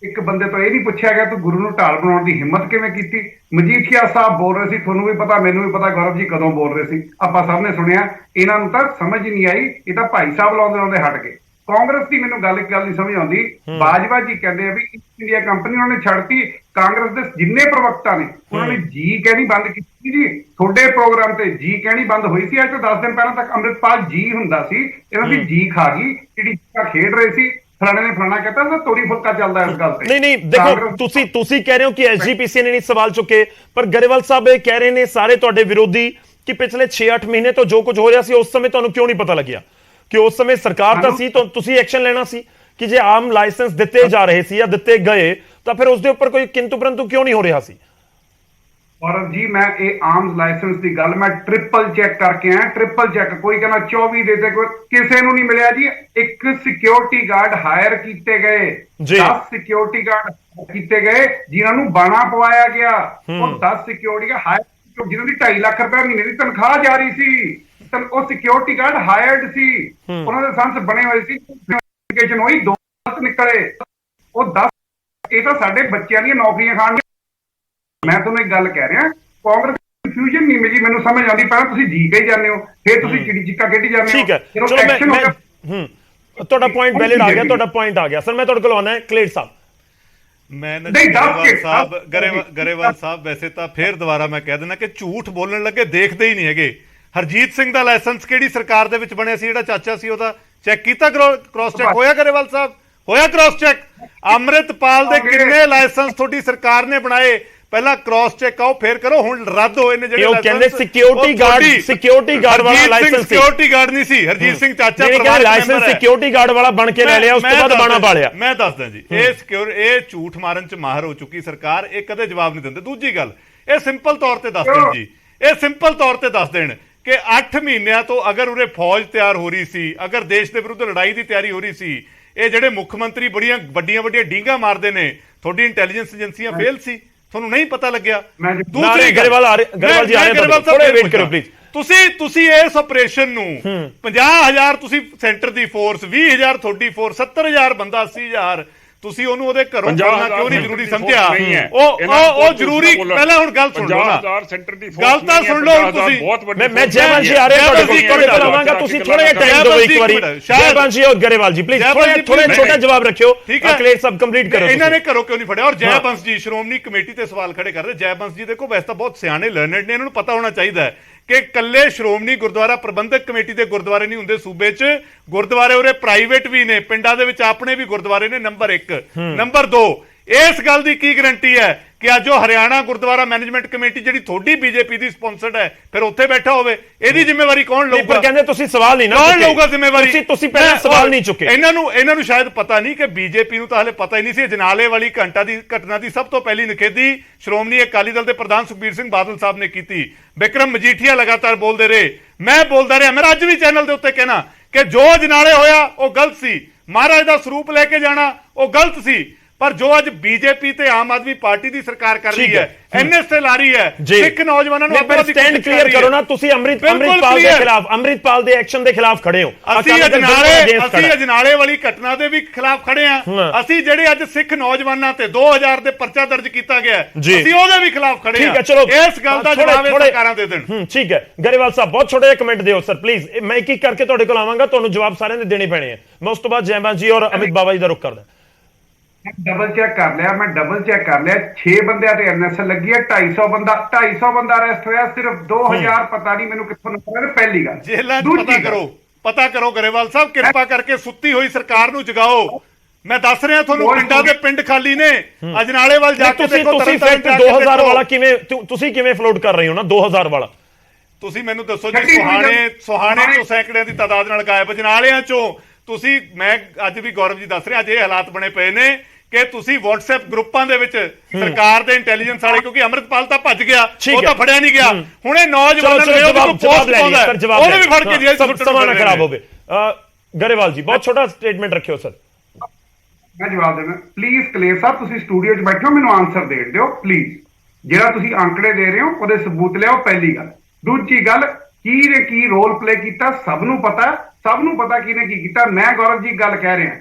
ਇੱਕ ਬੰਦੇ ਤੋਂ ਇਹ ਨਹੀਂ ਪੁੱਛਿਆ ਗਿਆ ਤੂੰ ਗੁਰੂ ਨੂੰ ਢਾਲ ਬਣਾਉਣ ਦੀ ਹਿੰਮਤ ਕਿਵੇਂ ਕੀਤੀ? ਮਜੀਠੀਆ ਸਾਹਿਬ ਬੋਲ ਰਹੇ ਸੀ, ਤੁਹਾਨੂੰ ਵੀ ਪਤਾ, ਮੈਨੂੰ ਵੀ ਪਤਾ, ਗੌਰਵ ਜੀ ਕਦੋਂ ਬੋਲ ਰਹੇ ਸੀ, ਆਪਾਂ ਸਭ ਨੇ ਸੁਣਿਆ। ਇਹਨਾਂ ਨੂੰ ਤਾਂ ਸਮਝ ਨਹੀਂ ਆਈ, ਇਹ ਤਾਂ ਭਾਈ ਸਾਹਿਬ ਲਾਉਂਦੇ ਹਟ ਗਏ। ਕਾਂਗਰਸ ਦੀ ਮੈਨੂੰ ਗੱਲ ਨਹੀਂ ਸਮਝ ਆਉਂਦੀ। ਬਾਜਵਾ ਜੀ ਕਹਿੰਦੇ ਆ ਵੀ ਈਸਟ ਇੰਡੀਆ ਕੰਪਨੀ ਉਹਨਾਂ ਨੇ ਛੱਡਤੀ। ਕਾਂਗਰਸ ਦੇ ਜਿੰਨੇ ਪ੍ਰਵਕਤਾ ਨੇ ਉਹਨਾਂ ਨੇ ਜੀ ਕਹਿਣੀ ਬੰਦ ਕੀਤੀ ਜੀ। ਤੁਹਾਡੇ ਪ੍ਰੋਗਰਾਮ ਤੇ ਜੀ ਕਹਿਣੀ ਬੰਦ ਹੋਈ ਸੀ। ਅੱਜ ਤੋਂ 10 ਦਿਨ ਪਹਿਲਾਂ ਤੱਕ ਅੰਮ੍ਰਿਤਪਾਲ ਜੀ ਹੁੰਦਾ ਸੀ, ਇਹਨਾਂ ਦੀ ਜੀ ਖਾ ਗਈ। ਜਿਹੜੀ ਖੇਡ ਰਹੇ ਸੀ, ਫਲਾਣੇ ਨੇ ਫਲਾਣਾ कहता ਤਾਂ ਤੋੜੀ ਫੁਲਕਾ ਚੱਲਦਾ ਇਸ ਗੱਲ ਤੇ। ਨਹੀਂ ਦੇਖੋ, ਤੁਸੀਂ ਕਹਿ ਰਹੇ ਹੋ ਕਿ ਐਸਜੀਪੀਸੀ ਨੇ ਨਹੀਂ ਸਵਾਲ ਚੁੱਕੇ, ਪਰ ਗਰੇਵਾਲ ਸਾਹਿਬ ਇਹ ਕਹਿ ਰਹੇ ਨੇ ਸਾਰੇ ਤੁਹਾਡੇ ਵਿਰੋਧੀ ਕਿ ਪਿਛਲੇ 6-8 ਮਹੀਨੇ ਤੋਂ ਜੋ ਕੁਝ ਹੋ ਰਿਹਾ ਸੀ ਉਸ ਸਮੇਂ ਤੁਹਾਨੂੰ ਕਿਉਂ ਨਹੀਂ ਪਤਾ ਲੱਗਿਆ? ਕਿ ਉਸ ਸਮੇਂ ਸਰਕਾਰ ਤਾਂ ਸੀ, ਤੁਸੀਂ ਐਕਸ਼ਨ ਲੈਣਾ ਸੀ ਕਿ ਜੇ ਆਮ ਲਾਇਸੈਂਸ ਦਿੱਤੇ ਜਾ ਰਹੇ ਸੀ ਜਾਂ ਦਿੱਤੇ ਗਏ ਤਾਂ ਫਿਰ ਉਸ ਦੇ ਉੱਪਰ ਕੋਈ ਕਿੰਤੂ ਪਰੰਤੂ ਕਿਉਂ ਨਹੀਂ ਹੋ ਰਿਹਾ ਸੀ? ਗੌਰਵ ਜੀ, ਮੈਂ ਇਹ ਆਰਮਸ ਲਾਇਸੈਂਸ ਦੀ ਗੱਲ ਮੈਂ ਟ੍ਰਿਪਲ ਚੈੱਕ ਕਰਕੇ ਆਇਆ। ਟ੍ਰਿਪਲ ਚੈੱਕ, ਕੋਈ ਕਹਿੰਦਾ 24 ਦੇ ਤੇ ਕੋਈ ਕਿਸੇ ਨੂੰ ਨਹੀਂ ਮਿਲਿਆ ਜੀ। ਇੱਕ ਸਿਕਿਉਰਿਟੀ ਗਾਰਡ ਹਾਇਰ ਕੀਤੇ ਗਏ, 10 ਸਿਕਿਉਰਿਟੀ ਗਾਰਡ ਕੀਤੇ ਗਏ ਜਿਨ੍ਹਾਂ ਨੂੰ ਬਾਣਾ ਪਵਾਇਆ ਗਿਆ। ਉਹ 10 ਸਿਕਿਉਰਿਟੀ ਹਾਇਰ ਜਿਨ੍ਹਾਂ ਦੀ 2.5 ਲੱਖ ਰੁਪਏ ਮਹੀਨੇ ਦੀ ਤਨਖਾਹ ਜਾ ਰਹੀ ਸੀ, ਉਹ ਸਿਕਿਉਰਿਟੀ ਗਾਰਡ ਹਾਇਰਡ ਸੀ। ਉਹਨਾਂ ਦੇ ਸੰਸ ਬਣੇ ਹੋਏ ਸੀ, ਉਹੀ 2 ਨਿਕਲੇ। ਉਹ 10 ਇਹ ਤਾਂ ਸਾਡੇ ਬੱਚਿਆਂ ਦੀਆਂ ਨੌਕਰੀਆਂ ਖਾਣ। ਮੈਂ ਤੁਹਾਨੂੰ ਇੱਕ ਗੱਲ ਕਹਿ ਰਿਹਾ, ਕਾਂਗਰਸ ਕਨਫਿਊਜ਼ਨ ਨਹੀਂ ਮਿਲੀ ਮੈਨੂੰ ਸਮਝ ਆਉਂਦੀ। ਪਹਿਲਾਂ ਤੁਸੀਂ ਜੀ ਕਹੀ ਜਾਂਦੇ ਹੋ, ਫਿਰ ਤੁਸੀਂ ਚਿੜੀ ਚਿੱਕਾ ਖੇਡੀ ਜਾਂਦੇ ਹੋ। ਠੀਕ ਹੈ, ਚਲੋ ਤੁਹਾਡਾ ਪੁਆਇੰਟ ਵੈਲਿਡ ਆ ਗਿਆ, ਤੁਹਾਡਾ ਪੁਆਇੰਟ ਆ ਗਿਆ। ਸਰ ਮੈਂ ਤੁਹਾਡੇ ਕੋਲ ਆਉਣਾ ਹੈ ਕਲੇਰ ਸਾਹਿਬ। ਮੈਂ ਗਰੇਵਾਲ ਸਾਹਿਬ ਵੈਸੇ ਤਾਂ ਫੇਰ ਦੁਬਾਰਾ ਮੈਂ ਕਹਿ ਦਿੰਦਾ ਕਿ ਝੂਠ ਬੋਲਣ ਲੱਗੇ ਦੇਖਦੇ ਹੀ ਨਹੀਂ ਹੈਗੇ। ਹਰਜੀਤ ਸਿੰਘ ਦਾ ਲਾਇਸੈਂਸ ਕਿਹੜੀ ਸਰਕਾਰ ਦੇ ਵਿੱਚ ਬਣਿਆ ਸੀ? ਜਿਹੜਾ ਚਾਚਾ ਸੀ ਉਹਦਾ ਚੈੱਕ ਕੀਤਾ? ਕ੍ਰਾਸ ਚੈੱਕ ਹੋਇਆ ਗਰੇਵਾਲ ਸਾਹਿਬ? ਹੋਇਆ ਕ੍ਰਾਸ ਚੈੱਕ? ਅੰਮ੍ਰਿਤਪਾਲ ਦੇ ਕਿੰਨੇ ਲਾਇਸੈਂਸ ਤੁਹਾਡੀ ਸਰਕਾਰ ਨੇ ਬਣਾਏ? ਪਹਿਲਾਂ ਕ੍ਰਾਸ ਚੈੱਕ ਆਓ ਫਿਰ ਕਰੋ। ਹੁਣ ਰੱਦ ਹੋਏ ਨੇ ਜਿਹੜੇ ਲਾਇਸੈਂਸ। ਕਹਿੰਦੇ ਸਿਕਿਉਰਿਟੀ ਗਾਰਡ ਵਾਲਾ ਲਾਇਸੈਂਸ ਸਿਕਿਉਰਿਟੀ ਗਾਰਡ ਨਹੀਂ ਸੀ। ਹਰਜੀਤ ਸਿੰਘ ਚਾਚਾ ਪਰਿਵਾਰ ਲਾਇਸੈਂਸ ਸਿਕਿਉਰਿਟੀ ਗਾਰਡ ਵਾਲਾ ਬਣ ਕੇ ਲੈ ਲਿਆ, ਉਸ ਤੋਂ ਬਾਅਦ ਬਾਣਾ ਪਾ ਲਿਆ। ਮੈਂ ਦੱਸਦਾ ਜੀ, ਇਹ ਝੂਠ ਮਾਰਨ ਚ ਮਾਹਰ ਹੋ ਚੁੱਕੀ ਸਰਕਾਰ, ਇਹ ਕਦੇ ਜਵਾਬ ਨਹੀਂ ਦਿੰਦੇ। ਦੂਜੀ ਗੱਲ, ਇਹ ਸਿੰਪਲ ਤੌਰ ਤੇ ਦੱਸ ਦੇਣ ਜੀ, ਇਹ ਸਿੰਪਲ ਤੌਰ ਤੇ ਦੱਸ ਦੇਣ ਕਿ 8 ਮਹੀਨਿਆਂ ਤੋਂ ਅਗਰ ਉਰੇ ਫੌਜ ਤਿਆਰ ਹੋ ਰਹੀ ਸੀ, ਅਗਰ ਦੇਸ਼ ਦੇ ਵਿਰੁੱਧ ਲੜਾਈ ਦੀ ਤਿਆਰੀ ਹੋ ਰਹੀ ਸੀ, ਇਹ ਜਿਹੜੇ ਮੁੱਖ ਮੰਤਰੀ ਬੜੀਆਂ ਵੱਡੀਆਂ ਡੀਂਗਾ ਮਾਰਦੇ ਨੇ, ਤੁਹਾਡੀ ਇੰਟੈਲੀਜੈਂਸ ਏਜੰਸੀਆਂ ਫੇਲ ਸੀ, ਤੁਹਾਨੂੰ ਨਹੀਂ ਪਤਾ ਲੱਗਿਆ। ਦੂਸਰੀ ਗਰੇਵਾਲ ਜੀ ਆ ਰਹੇ, ਥੋੜੇ ਵੇਟ ਕਰੋ ਪਲੀਜ਼। ਤੁਸੀਂ ਇਸ ਆਪਰੇਸ਼ਨ ਨੂੰ 50,000 ਤੁਸੀਂ ਸੈਂਟਰ ਦੀ ਫੋਰਸ, 20,000 ਤੁਹਾਡੀ ਫੋਰਸ, 70,000 ਬੰਦਾ, 80,000 ਤੁਸੀਂ ਉਹਨੂੰ ਉਹਦੇ ਘਰੋਂ ਫੜਨਾ ਕਿਉਂ ਨਹੀਂ ਜ਼ਰੂਰੀ ਸਮਝਿਆ? ਉਹ ਜ਼ਰੂਰੀ। ਪਹਿਲਾਂ ਹੁਣ ਗੱਲ ਸੁਣ ਲਓ ਨਾ, ਗੱਲ ਤਾਂ ਸੁਣ ਲਓ ਤੁਸੀਂ। ਮੈਂ ਜੈਵੰਸ਼ ਜੀ ਆ ਰਹੇ ਤੁਹਾਡੇ ਕੋਲ ਆਵਾਂਗਾ, ਤੁਸੀਂ ਥੋੜਾ ਜਿਹਾ ਟਾਈਮ ਦਿਓ ਇੱਕ ਵਾਰੀ। ਜੈਵੰਸ਼ ਜੀ ਔਰ ਗਰੇਵਾਲ ਜੀ ਪਲੀਜ਼ ਥੋੜਾ ਛੋਟਾ ਜਵਾਬ ਰੱਖਿਓ। ਕਲੇਰ ਸਭ ਕੰਪਲੀਟ ਕਰੋ। ਇਹਨਾਂ ਨੇ ਘਰੋਂ ਕਿਉਂ ਨਹੀਂ ਫੜਿਆ? ਔਰ ਜੈਵੰਸ਼ ਜੀ ਸ਼੍ਰੋਮਣੀ ਕਮੇਟੀ ਤੇ ਸਵਾਲ ਖੜੇ ਕਰਦੇ। ਜੈਵੰਸ਼ ਜੀ ਦੇਖੋ ਵੈਸੇ ਤਾਂ ਬਹੁਤ ਸਿਆਣੇ ਲਰਨਡ ਨੇ, ਇਹਨਾਂ ਨੂੰ ਪਤਾ ਹੋਣਾ ਚਾਹੀਦਾ ਹੈ ਕਿ ਕੱਲੇ ਸ਼੍ਰੋਮਣੀ ਗੁਰਦੁਆਰਾ ਪ੍ਰਬੰਧਕ ਕਮੇਟੀ ਦੇ ਗੁਰਦੁਆਰੇ ਨਹੀਂ ਹੁੰਦੇ ਸੂਬੇ 'ਚ। ਗੁਰਦੁਆਰੇ ਉਰੇ ਪ੍ਰਾਈਵੇਟ ਵੀ ਨੇ, ਪਿੰਡਾਂ ਦੇ ਵਿੱਚ ਆਪਣੇ ਵੀ ਗੁਰਦੁਆਰੇ ਨੇ। ਨੰਬਰ 1। ਨੰਬਰ 2, ਇਸ ਗੱਲ ਦੀ ਕੀ ਗਾਰੰਟੀ ਹੈ ਕਿ ਅੱਜ ਉਹ ਹਰਿਆਣਾ ਗੁਰਦੁਆਰਾ ਮੈਨੇਜਮੈਂਟ ਕਮੇਟੀ ਜਿਹੜੀ ਤੁਹਾਡੀ ਬੀਜੇਪੀ ਦੀ ਸਪਾਂਸਰਡ ਹੈ ਫਿਰ ਉੱਥੇ ਬੈਠਾ ਹੋਵੇ? ਇਹਦੀ ਜ਼ਿੰਮੇਵਾਰੀ ਕੌਣ ਲਊਗਾ? ਪਰ ਕਹਿੰਦੇ ਤੁਸੀਂ ਸਵਾਲ ਨਹੀਂ ਨਾ ਕੌਣ ਲਊਗਾ ਜ਼ਿੰਮੇਵਾਰੀ? ਤੁਸੀਂ ਪਹਿਲਾਂ ਸਵਾਲ ਨਹੀਂ ਚੁੱਕੇ। ਇਹਨਾਂ ਨੂੰ ਸ਼ਾਇਦ ਪਤਾ ਨਹੀਂ ਕਿ ਬੀਜੇਪੀ ਨੂੰ ਤਾਂ ਹਲੇ ਪਤਾ ਹੀ ਨਹੀਂ ਸੀ। ਅਜਨਾਲੇ ਵਾਲੀ ਘਟਨਾ ਦੀ ਸਭ ਤੋਂ ਪਹਿਲੀ ਨਿਖੇਧੀ ਸ਼੍ਰੋਮਣੀ ਅਕਾਲੀ ਦਲ ਦੇ ਪ੍ਰਧਾਨ ਸੁਖਬੀਰ ਸਿੰਘ ਬਾਦਲ ਸਾਹਿਬ ਨੇ ਕੀਤੀ। ਬਿਕਰਮ ਮਜੀਠੀਆ ਲਗਾਤਾਰ ਬੋਲਦੇ ਰਹੇ, ਮੈਂ ਬੋਲਦਾ ਰਿਹਾ, ਮੈਂ ਅੱਜ ਵੀ ਚੈਨਲ ਦੇ ਉੱਤੇ ਕਹਿਣਾ ਕਿ ਜੋ ਅਜਨਾਲੇ ਹੋਇਆ ਉਹ ਗਲਤ ਸੀ, ਮਹਾਰਾਜ ਦਾ ਸਰੂਪ ਲੈ ਕੇ ਜਾਣਾ ਉਹ ਗਲਤ ਸੀ। ਪਰ ਜੋ ਅੱਜ ਬੀਜੇਪੀ ਤੇ ਆਮ ਆਦਮੀ ਪਾਰਟੀ ਦੀ ਸਰਕਾਰ ਕਰ ਰਹੀ ਹੈ, ਐਨਐਸਏ ਲਾ ਰਹੀ ਹੈ, ਸਿੱਖ ਨੌਜਵਾਨਾਂ ਨੂੰ ਆਪਣਾ ਸਟੈਂਡ ਕਲੀਅਰ ਕਰੋ ਨਾ। ਤੁਸੀਂ ਅੰਮ੍ਰਿਤਪਾਲ ਦੇ ਐਕਸ਼ਨ ਦੇ ਖਿਲਾਫ ਖੜੇ ਹੋ। ਅਸੀਂ ਅਜਨਾਲੇ ਵਾਲੀ ਘਟਨਾ ਦੇ ਵੀ ਖਿਲਾਫ ਖੜੇ ਆ। ਅਸੀਂ ਜਿਹੜੇ ਅੱਜ ਸਿੱਖ ਨੌਜਵਾਨਾਂ ਤੇ 2000 ਦੇ ਪਰਚਾ ਦਰਜ ਕੀਤਾ ਗਿਆ, ਅਸੀਂ ਉਹਦੇ ਵੀ ਖਿਲਾਫ ਖੜੇ ਆ। ਇਸ ਗੱਲ ਦਾ ਜਵਾਬ ਇਹ ਸਰਕਾਰਾਂ ਦੇ ਦੇਣ। ਠੀਕ ਹੈ ਗਰੇਵਾਲ ਸਾਹਿਬ, ਬਹੁਤ ਛੋਟਾ ਜਿਹਾ ਕਮੈਂਟ ਦਿਓ ਸਰ ਪਲੀਜ਼। ਮੈਂ ਇੱਕ ਇੱਕ ਕਰਕੇ ਤੁਹਾਡੇ ਕੋਲ ਆਵਾਂਗਾ, ਤੁਹਾਨੂੰ ਜਵਾਬ ਸਾਰਿਆਂ ਦੇ ਦੇਣੇ ਪੈਣੇ ਆ। ਮੈਂ ਉਸ ਤੋਂ ਬਾਅਦ ਜੈਮਾਨ ਜੀ ਔਰ ਅਮਿਤ ਬਾਵਾ ਜੀ ਦਾ ਰੁਖ ਕਰਦਾ। ਮੈਂ ਡਬਲ ਚੈੱਕ ਕਰ ਲਿਆ 6 ਬੰਦਿਆਂ ਤੇ ਐਨਐਸਏ ਲੱਗੀ ਹੈ। 250 ਬੰਦਾ ਅਰੈਸਟ ਹੋਇਆ, ਸਿਰਫ 2000 ਪਤਾ ਨਹੀਂ ਮੈਨੂੰ ਕਿੱਥੋਂ ਨੰਬਰ ਹੈ। ਪਹਿਲੀ ਗੱਲ ਜੇਲ੍ਹਾਂ ਪਤਾ ਕਰੋ ਗਰੇਵਾਲ ਸਾਹਿਬ, ਕਿਰਪਾ ਕਰਕੇ ਸੁੱਤੀ ਹੋਈ ਸਰਕਾਰ ਨੂੰ ਜਗਾਓ। ਮੈਂ ਦੱਸ ਰਿਹਾ ਤੁਹਾਨੂੰ, ਪਿੰਡਾਂ ਦੇ ਪਿੰਡ ਖਾਲੀ ਨੇ। ਅਜਨਾਲੇ ਵੱਲ ਜਾ ਕੇ ਦੇਖੋ, ਤੁਸੀਂ ਫੈਕਟ 2000 ਵਾਲਾ ਤੁਸੀਂ ਕਿਵੇਂ ਫਲੋਟ ਕਰ ਰਹੇ ਹੋ ਨਾ 2000 ਵਾਲਾ? ਤੁਸੀਂ ਮੈਨੂੰ ਦੱਸੋ ਜੀ, ਸੁਹਾਣੇ ਤੋਂ ਸੈਂਕੜਿਆਂ ਦੀ ਤਾਦਾਦ ਨਾਲ ਗਾਇਬ, ਅਜਨਾਲਿਆਂ ਚੋਂ ਤੁਸੀਂ, ਮੈਂ ਅੱਜ ਵੀ ਗੌਰਵ ਜੀ ਦੱਸ ਰਿਹਾ, ਅੱਜ ਇਹ ਹਾਲਾਤ ਬਣੇ ਪਏ ਨੇ ਕਿ ਤੁਸੀਂ WhatsApp ਗਰੁੱਪਾਂ ਦੇ ਵਿੱਚ ਸਰਕਾਰ ਦੇ ਇੰਟੈਲੀਜੈਂਸ ਵਾਲੇ, ਕਿਉਂਕਿ ਅੰਮ੍ਰਿਤਪਾਲ ਤਾਂ ਭੱਜ ਗਿਆ, ਉਹ ਤਾਂ ਫੜਿਆ ਨਹੀਂ ਗਿਆ, ਹੁਣ ਇਹ ਨੌਜਵਾਨਾਂ ਨੇ ਉਹਨੂੰ ਵੀ ਫੜ ਕੇ ਜੇਲ੍ਹ ਚ ਸੁੱਟਣਾ ਸਮਾਂ ਨਾ ਖਰਾਬ ਹੋਵੇ। ਗਰੇਵਾਲ ਜੀ ਬਹੁਤ ਛੋਟਾ ਸਟੇਟਮੈਂਟ ਰੱਖਿਓ ਸਰ। ਮੈਂ ਜਵਾਬ ਦੇਣਾ ਪਲੀਜ਼। ਕਲੇਰ ਸਾਹਿਬ ਤੁਸੀਂ ਸਟੂਡੀਓ 'ਚ ਬੈਠੋ, ਮੈਨੂੰ ਆਨਸਰ ਦੇਣ ਦਿਓ ਪਲੀਜ਼। ਜਿਹੜਾ ਤੁਸੀਂ ਆંકੜੇ ਦੇ ਰਹੇ ਹੋ ਉਹਦੇ ਸਬੂਤ ਲਿਆਓ, ਪਹਿਲੀ ਗੱਲ। ਦੂਜੀ ਗੱਲ, ਕੀ ਨੇ ਕੀ ਰੋਲ ਪਲੇ ਕੀਤਾ ਸਭ ਨੂੰ ਪਤਾ ਕਿਹਨੇ ਕੀ ਕੀਤਾ। ਮੈਂ ਗੌਰਵ ਜੀ ਗੱਲ ਕਹਿ ਰਿਹਾ,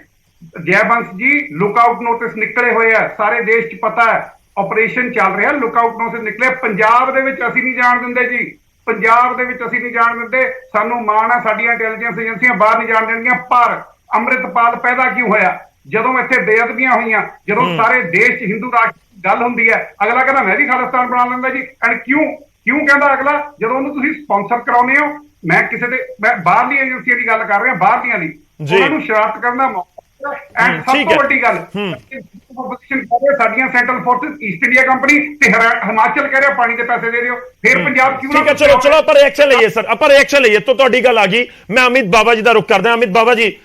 ਜੈਬੰਸ ਜੀ ਲੁੱਕ ਆਊਟ ਨੋਟਿਸ ਨਿਕਲੇ ਹੋਏ ਆ, ਸਾਰੇ ਦੇਸ਼ 'ਚ ਪਤਾ ਹੈ, ਆਪਰੇਸ਼ਨ ਚੱਲ ਰਿਹਾ, ਲੁੱਕ ਆਊਟ ਨੋਟਿਸ ਨਿਕਲੇ। ਪੰਜਾਬ ਦੇ ਵਿੱਚ ਅਸੀਂ ਨਹੀਂ ਜਾਣ ਦਿੰਦੇ ਜੀ, ਪੰਜਾਬ ਦੇ ਵਿੱਚ ਅਸੀਂ ਨਹੀਂ ਜਾਣ ਦਿੰਦੇ। ਸਾਨੂੰ ਮਾਣ ਆ, ਸਾਡੀਆਂ ਇੰਟੈਲੀਜੈਂਸ ਏਜੰਸੀਆਂ ਬਾਹਰ ਨਹੀਂ ਜਾਣ ਦੇਣਗੀਆਂ। ਪਰ ਅੰਮ੍ਰਿਤਪਾਲ ਪੈਦਾ ਕਿਉਂ ਹੋਇਆ? ਜਦੋਂ ਇੱਥੇ ਬੇਅਦਬੀਆਂ ਹੋਈਆਂ, ਜਦੋਂ ਸਾਰੇ ਦੇਸ਼ 'ਚ ਹਿੰਦੂ ਰਾਸ਼ਟਰ ਦੀ ਗੱਲ ਹੁੰਦੀ ਹੈ, ਅਗਲਾ ਕਹਿੰਦਾ ਮੈਂ ਵੀ ਖਾਲਿਸਤਾਨ ਬਣਾ ਲੈਂਦਾ ਜੀ। ਐਂਡ ਕਿਉਂ ਕਹਿੰਦਾ ਅਗਲਾ? ਜਦੋਂ ਉਹਨੂੰ ਤੁਸੀਂ ਸਪਾਂਸਰ ਕਰਾਉਂਦੇ ਹੋ। ਮੈਂ ਬਾਹਰਲੀ ਏਜੰਸੀਆਂ ਦੀ ਗੱਲ ਕਰ ਰਿਹਾ, ਬਾਹਰਲੀਆਂ ਦੀ, ਉਹਨਾਂ ਨੂੰ ਸ਼ਰਾਰਤ ਕਰਨ ਦਾ ਮੌਕਾ। ਐਂਡ ਸਭ ਤੋਂ ਵੱਡੀ ਗੱਲ, ਸਾਡੀਆਂ central forces, East India company ਤੇ ਹਿਮਾਚਲ ਕਹਿ ਰਿਹਾ ਪਾਣੀ ਦੇ ਪੈਸੇ ਦੇ ਦਿਓ, ਫਿਰ ਪੰਜਾਬ ਕਿਉਂ? ਠੀਕ ਹੈ, ਚਲੋ ਆਪਾਂ ਰਿਐਕਸ਼ਨ ਲਈਏ ਸਰ, ਆਪਾਂ ਰਿਐਕਸ਼ਨ ਲਈਏ। ਤਾਂ ਤੁਹਾਡੀ ਗੱਲ ਆ ਗਈ, ਮੈਂ ਅਮਿਤ ਬਾਵਾ ਜੀ ਦਾ ਰੁਖ ਕਰਦਾ। ਅਮਿਤ ਬਾਵਾ ਜੀ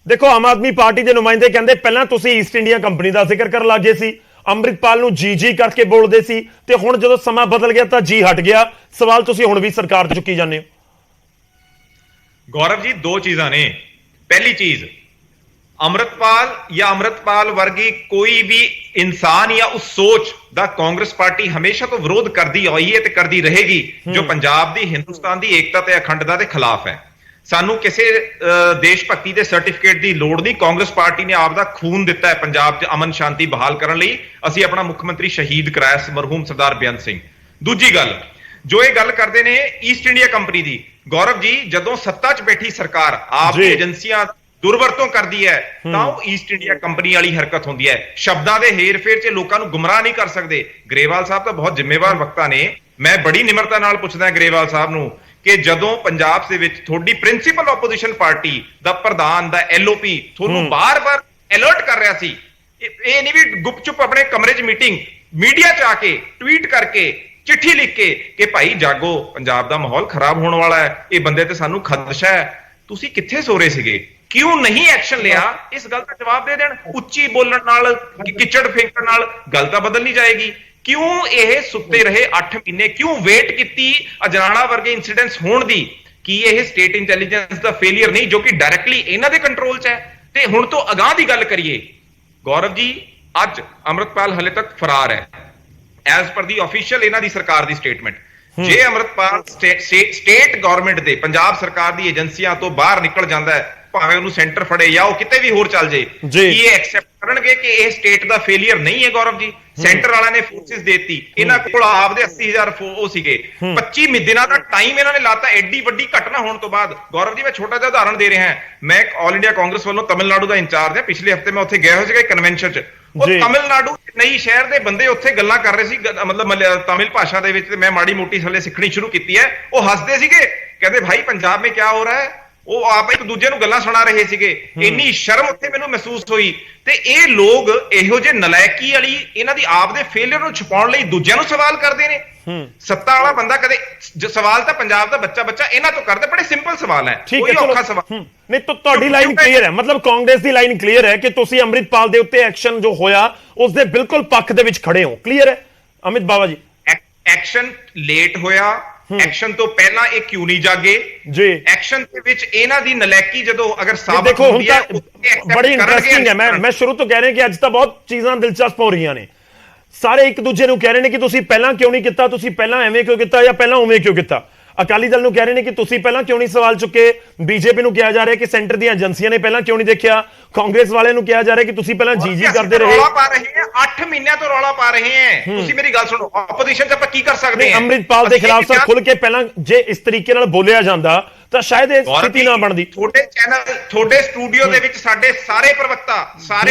ਦੇਖੋ, ਆਮ ਆਦਮੀ ਪਾਰਟੀ ਦੇ ਨੁਮਾਇੰਦੇ ਕਹਿੰਦੇ ਪਹਿਲਾਂ ਤੁਸੀਂ ਈਸਟ ਇੰਡੀਆ ਕੰਪਨੀ ਦਾ ਜ਼ਿਕਰ ਕਰਨ ਲੱਗੇ ਸੀ, ਅੰਮ੍ਰਿਤਪਾਲ ਨੂੰ ਜੀ ਕਰਕੇ ਬੋਲਦੇ ਸੀ, ਤੇ ਹੁਣ ਜਦੋਂ ਸਮਾਂ ਬਦਲ ਗਿਆ ਤਾਂ ਜੀ ਹਟ ਗਿਆ। ਸਵਾਲ ਤੁਸੀਂ ਹੁਣ ਵੀ ਸਰਕਾਰ ਤੇ ਚੁੱਕੀ ਜਾਂਦੇ ਹੋ। ਗੌਰਵ ਜੀ, ਦੋ ਚੀਜ਼ਾਂ ਨੇ। ਪਹਿਲੀ ਚੀਜ਼, ਅੰਮ੍ਰਿਤਪਾਲ ਵਰਗੀ ਕੋਈ ਵੀ ਇਨਸਾਨ ਜਾਂ ਉਸ ਸੋਚ ਦਾ ਕਾਂਗਰਸ ਪਾਰਟੀ ਹਮੇਸ਼ਾ ਤੋਂ ਵਿਰੋਧ ਕਰਦੀ ਆਈ ਹੈ ਤੇ ਕਰਦੀ ਰਹੇਗੀ, ਜੋ ਪੰਜਾਬ ਦੀ, ਹਿੰਦੁਸਤਾਨ ਦੀ ਏਕਤਾ ਤੇ ਅਖੰਡਤਾ ਦੇ ਖਿਲਾਫ ਹੈ। ਸਾਨੂੰ ਕਿਸੇ ਦੇਸ਼ ਭਗਤੀ ਦੇ ਸਰਟੀਫਿਕੇਟ ਦੀ ਲੋੜ ਨਹੀਂ। ਕਾਂਗਰਸ ਪਾਰਟੀ ਨੇ ਆਪ ਦਾ ਖੂਨ ਦਿੱਤਾ ਹੈ ਪੰਜਾਬ 'ਚ ਅਮਨ ਸ਼ਾਂਤੀ ਬਹਾਲ ਕਰਨ ਲਈ। ਅਸੀਂ ਆਪਣਾ ਮੁੱਖ ਮੰਤਰੀ ਸ਼ਹੀਦ ਕਰਾਇਆ ਸੀ, ਮਰਹੂਮ ਸਰਦਾਰ ਬੇਅੰਤ ਸਿੰਘ। ਦੂਜੀ ਗੱਲ, ਜੋ ਇਹ ਗੱਲ ਕਰਦੇ ਨੇ ਈਸਟ ਇੰਡੀਆ ਕੰਪਨੀ ਦੀ, ਗੌਰਵ ਜੀ ਜਦੋਂ ਸੱਤਾ 'ਚ ਬੈਠੀ ਸਰਕਾਰ ਆਪ ਦੀ ਏਜੰਸੀਆਂ ਦੁਰਵਰਤੋਂ ਕਰਦੀ ਹੈ ਤਾਂ ਉਹ ਈਸਟ ਇੰਡੀਆ ਕੰਪਨੀ ਵਾਲੀ ਹਰਕਤ ਹੁੰਦੀ ਹੈ। ਸ਼ਬਦਾਂ ਦੇ ਹੇਰ-ਫੇਰ 'ਚ ਲੋਕਾਂ ਨੂੰ ਗੁੰਮਰਾਹ ਨਹੀਂ ਕਰ ਸਕਦੇ। ਗਰੇਵਾਲ ਸਾਹਿਬ ਤਾਂ ਬਹੁਤ ਜ਼ਿੰਮੇਵਾਰ ਵਕਤਾ ਨੇ। ਮੈਂ ਬੜੀ ਨਿਮਰਤਾ ਨਾਲ ਪੁੱਛਦਾ ਗਰੇਵਾਲ ਸਾਹਿਬ ਨੂੰ ਕਿ ਜਦੋਂ ਪੰਜਾਬ ਦੇ ਵਿੱਚ ਤੁਹਾਡੀ ਪ੍ਰਿੰਸੀਪਲ ਆਪੋਜੀਸ਼ਨ ਪਾਰਟੀ ਦਾ ਪ੍ਰਧਾਨ ਦਾ LOP ਤੁਹਾਨੂੰ ਬਾਰ-ਬਾਰ ਅਲਰਟ ਕਰ ਰਿਹਾ ਸੀ, ਇਹ ਨਹੀਂ ਵੀ ਗੁਪਚੁਪ ਆਪਣੇ ਕਮਰੇ 'ਚ ਮੀਟਿੰਗ, ਮੀਡੀਆ 'ਚ ਆ ਕੇ ਟਵੀਟ ਕਰਕੇ, ਚਿੱਠੀ ਲਿਖ ਕੇ ਕਿ ਭਾਈ ਜਾਗੋ, ਪੰਜਾਬ ਦਾ ਮਾਹੌਲ ਖਰਾਬ ਹੋਣ ਵਾਲਾ ਹੈ, ਇਹ ਬੰਦੇ ਤੇ ਸਾਨੂੰ ਖਦਸ਼ਾ ਹੈ, ਤੁਸੀਂ ਕਿੱਥੇ ਸੋ ਰਹੇ ਸੀਗੇ? ਕਿਉਂ ਨਹੀਂ ਐਕਸ਼ਨ ਲਿਆ? ਇਸ ਗੱਲ ਦਾ ਜਵਾਬ ਦੇ ਦੇਣ। ਉੱਚੀ ਬੋਲਣ ਨਾਲ, ਕਿਚੜ ਫੇਂਕਣ ਨਾਲ ਗੱਲ ਤਾਂ ਬਦਲ ਨਹੀਂ ਜਾਏਗੀ। ਕਿਉਂ ਇਹ ਸੁੱਤੇ ਰਹੇ 8 ਮਹੀਨੇ? ਕਿਉਂ ਵੇਟ ਕੀਤੀ ਅਜਨਾਲਾ ਵਰਗੇ ਇਨਸੀਡੈਂਟਸ ਹੋਣ ਦੀ? ਕੀ ਇਹ ਸਟੇਟ ਇੰਟੈਲੀਜੈਂਸ ਦਾ ਫੇਲਿਅਰ ਨਹੀਂ, ਜੋ ਕਿ ਡਾਇਰੈਕਟਲੀ ਇਹਨਾਂ ਦੇ ਕੰਟਰੋਲ 'ਚ ਹੈ? ਤੇ ਹੁਣ ਤੋਂ ਅਗਾਂਹ ਦੀ ਗੱਲ ਕਰੀਏ, ਗੌਰਵ ਜੀ, ਅੱਜ ਅੰਮ੍ਰਿਤਪਾਲ ਹਲੇ ਤੱਕ ਫਰਾਰ ਹੈ ਐਜ਼ ਪਰ ਦੀ ਆਫੀਸ਼ੀਅਲ ਇਹਨਾਂ ਦੀ ਸਰਕਾਰ ਦੀ ਸਟੇਟਮੈਂਟ। ਜੇ ਅੰਮ੍ਰਿਤਪਾਲ ਸਟੇਟ ਗਵਰਨਮੈਂਟ ਦੇ, ਪੰਜਾਬ ਸਰਕਾਰ ਦੀ ਏਜੰਸੀਆਂ ਤੋਂ ਬਾਹਰ ਨਿਕਲ ਜਾਂਦਾ ਹੈ, ਭਾਵੇਂ ਉਹਨੂੰ ਸੈਂਟਰ ਫੜੇ ਜਾਂ ਉਹ ਕਿਤੇ ਵੀ ਹੋਰ ਚੱਲ ਜੇ, ਕੀ ਇਹ ਐਕਸੈਪਟ ਕਰਨਗੇ ਕਿ ਇਹ ਸਟੇਟ ਦਾ ਫੇਲਿਅਰ ਨਹੀਂ ਹੈ? ਗੌਰਵ ਜੀ, ਸੈਂਟਰ ਵਾਲਿਆਂ ਨੇ ਫੋਰਸਿਸ ਦੇਤੀ, ਇਹਨਾਂ ਕੋਲ ਆਪਦੇ 80,000 ਉਹ ਸੀਗੇ, 25 ਦਿਨਾਂ ਦਾ ਟਾਈਮ ਇਹਨਾਂ ਨੇ ਲਾਤਾ ਐਡੀ ਵੱਡੀ ਘਟਨਾ ਹੋਣ ਤੋਂ ਬਾਅਦ। ਗੌਰਵ ਜੀ, ਮੈਂ ਛੋਟਾ ਜਿਹਾ ਉਦਾਹਰਣ ਦੇ ਰਿਹਾ। ਮੈਂ ਆਲ ਇੰਡੀਆ ਕਾਂਗਰਸ ਵੱਲੋਂ ਤਮਿਲਨਾਡੂ ਦਾ ਇੰਚਾਰਜ ਹਾਂ। ਪਿਛਲੇ ਹਫਤੇ ਮੈਂ ਉੱਥੇ ਗਿਆ ਹੋਇਆ ਸੀਗਾ ਕਨਵੈਨਸ਼ਨ 'ਚ। ਉਹ ਤਮਿਲਨਾਡੂ ਨਈ ਸ਼ਹਿਰ ਦੇ ਬੰਦੇ ਉੱਥੇ ਗੱਲਾਂ ਕਰ ਰਹੇ ਸੀ, ਮਤਲਬ ਤਮਿਲ ਭਾਸ਼ਾ ਦੇ ਵਿੱਚ, ਤੇ ਮੈਂ ਮਾੜੀ ਮੋਟੀ ਹਲੇ ਸਿੱਖਣੀ ਸ਼ੁਰੂ ਕੀਤੀ ਹੈ। ਉਹ ਹੱਸਦੇ ਸੀਗੇ, ਕਹਿੰਦੇ ਭਾਈ ਪੰਜਾਬ ਮੇਂ ਕਿਆ ਹੋ ਰਹਾ ਹੈ? ਉਹ ਆਪ ਇੱਕ ਦੂਜੇ ਨੂੰ ਗੱਲਾਂ ਸੁਣਾ ਰਹੇ ਸੀਗੇ। ਇੰਨੀ ਸ਼ਰਮ ਉੱਥੇ ਮੈਨੂੰ ਮਹਿਸੂਸ ਹੋਈ। ਤੇ ਇਹ ਲੋਕ ਇਹੋ ਜਿਹੇ ਨਲਾਇਕੀ ਵਾਲੀ ਇਹਨਾਂ ਦੀ ਆਪ ਦੇ ਫੇਲਿਅਰ ਨੂੰ ਛੁਪਾਉਣ ਲਈ ਦੂਜਿਆਂ ਨੂੰ ਸਵਾਲ ਕਰਦੇ ਨੇ। ਸੱਤਾ ਵਾਲਾ ਬੰਦਾ ਕਦੇ ਸਵਾਲ ਤਾਂ ਪੰਜਾਬ ਦਾ ਬੱਚਾ ਇਹਨਾਂ ਤੋਂ ਕਰਦੇ, ਬੜੇ ਸਿੰਪਲ ਸਵਾਲ ਹੈ, ਕੋਈ ਔਖਾ ਸਵਾਲ ਨਹੀਂ। ਤੁਹਾਡੀ ਲਾਈਨ ਕਲੀਅਰ ਹੈ, ਮਤਲਬ ਕਾਂਗਰਸ ਦੀ ਲਾਈਨ ਕਲੀਅਰ ਹੈ ਕਿ ਤੁਸੀਂ ਅੰਮ੍ਰਿਤਪਾਲ ਦੇ ਉੱਤੇ ਐਕਸ਼ਨ ਜੋ ਹੋਇਆ ਉਸ ਦੇ ਬਿਲਕੁਲ ਪੱਖ ਦੇ ਵਿੱਚ ਖੜੇ ਹੋ, ਕਲੀਅਰ ਹੈ ਅਮਿਤ ਬਾਵਾ ਜੀ? ਐਕਸ਼ਨ ਲੇਟ ਹੋਇਆ, ਐਕਸ਼ਨ ਤੋਂ ਪਹਿਲਾਂ ਇਹ ਕਿਉਂ ਨਹੀਂ ਜਾਗੇ ਜੀ? ਐਕਸ਼ਨ ਦੇ ਵਿੱਚ ਇਹਨਾਂ ਦੀ ਨਲਾਇਕੀ ਜਦੋਂ ਅਗਰ ਸਾਬਤ ਦੇਖੋ ਹੁੰਦੀ ਹੈ, ਬੜੀ ਇੰਟਰਸਟਿੰਗ ਹੈ। ਮੈਂ ਸ਼ੁਰੂ ਤੋਂ ਕਹਿ ਰਿਹਾ ਕਿ ਅੱਜ ਤਾਂ ਬਹੁਤ ਚੀਜ਼ਾਂ ਦਿਲਚਸਪ ਹੋ ਰਹੀਆਂ ਨੇ। ਸਾਰੇ ਇੱਕ ਦੂਜੇ ਨੂੰ ਕਹਿ ਰਹੇ ਨੇ ਕਿ ਤੁਸੀਂ ਪਹਿਲਾਂ ਕਿਉਂ ਨਹੀਂ ਕੀਤਾ, ਤੁਸੀਂ ਪਹਿਲਾਂ ਐਵੇਂ ਕਿਉਂ ਕੀਤਾ ਜਾਂ ਪਹਿਲਾਂ ਉਵੇਂ ਕਿਉਂ ਕੀਤਾ। ਅਕਾਲੀ ਦਲ ਨੂੰ ਕਹਿ ਰਹੇ ਨੇ ਕਿ ਤੁਸੀਂ ਪਹਿਲਾਂ ਕਿਉਂ ਨਹੀਂ ਸਵਾਲ ਚੁੱਕੇ। ਬੀਜੇਪੀ ਨੂੰ ਕਿਹਾ ਜਾ ਰਿਹਾ ਕਿ ਸੈਂਟਰ ਦੀਆਂ ਏਜੰਸੀਆਂ ਨੇ ਪਹਿਲਾਂ ਕਿਉਂ ਨਹੀਂ ਦੇਖਿਆ। ਕਾਂਗਰਸ ਵਾਲਿਆਂ ਨੂੰ ਕਿਹਾ ਜਾ ਰਿਹਾ ਕਿ ਤੁਸੀਂ ਪਹਿਲਾਂ ਜੀ ਕਰਦੇ ਰਹੇ। ਰੌਲਾ ਪਾ ਰਹੇ ਹਾਂ, 8 ਮਹੀਨਿਆਂ ਤੋਂ ਰੌਲਾ ਪਾ ਰਹੇ ਹਾਂ। ਤੁਸੀਂ ਮੇਰੀ ਗੱਲ ਸੁਣੋ, ਆਪੋਜੀਸ਼ਨ 'ਚ ਆਪਾਂ ਕੀ ਕਰ ਸਕਦੇ ਹਾਂ? ਅੰਮ੍ਰਿਤਪਾਲ ਦੇ ਖਿਲਾਫ ਸਰ ਖੁੱਲ ਕੇ ਪਹਿਲਾਂ ਜੇ ਇਸ ਤਰੀਕੇ ਨਾਲ ਬੋਲਿਆ ਜਾਂਦਾ ਤਾਂ ਸ਼ਾਇਦ ਇਹ ਸਥਿਤੀ ਨਾ ਬਣਦੀ। ਤੁਹਾਡੇ ਚੈਨਲ, ਤੁਹਾਡੇ ਸਟੂਡੀਓ ਦੇ ਵਿੱਚ ਸਾਡੇ ਸਾਰੇ ਪ੍ਰਵਕਤਾ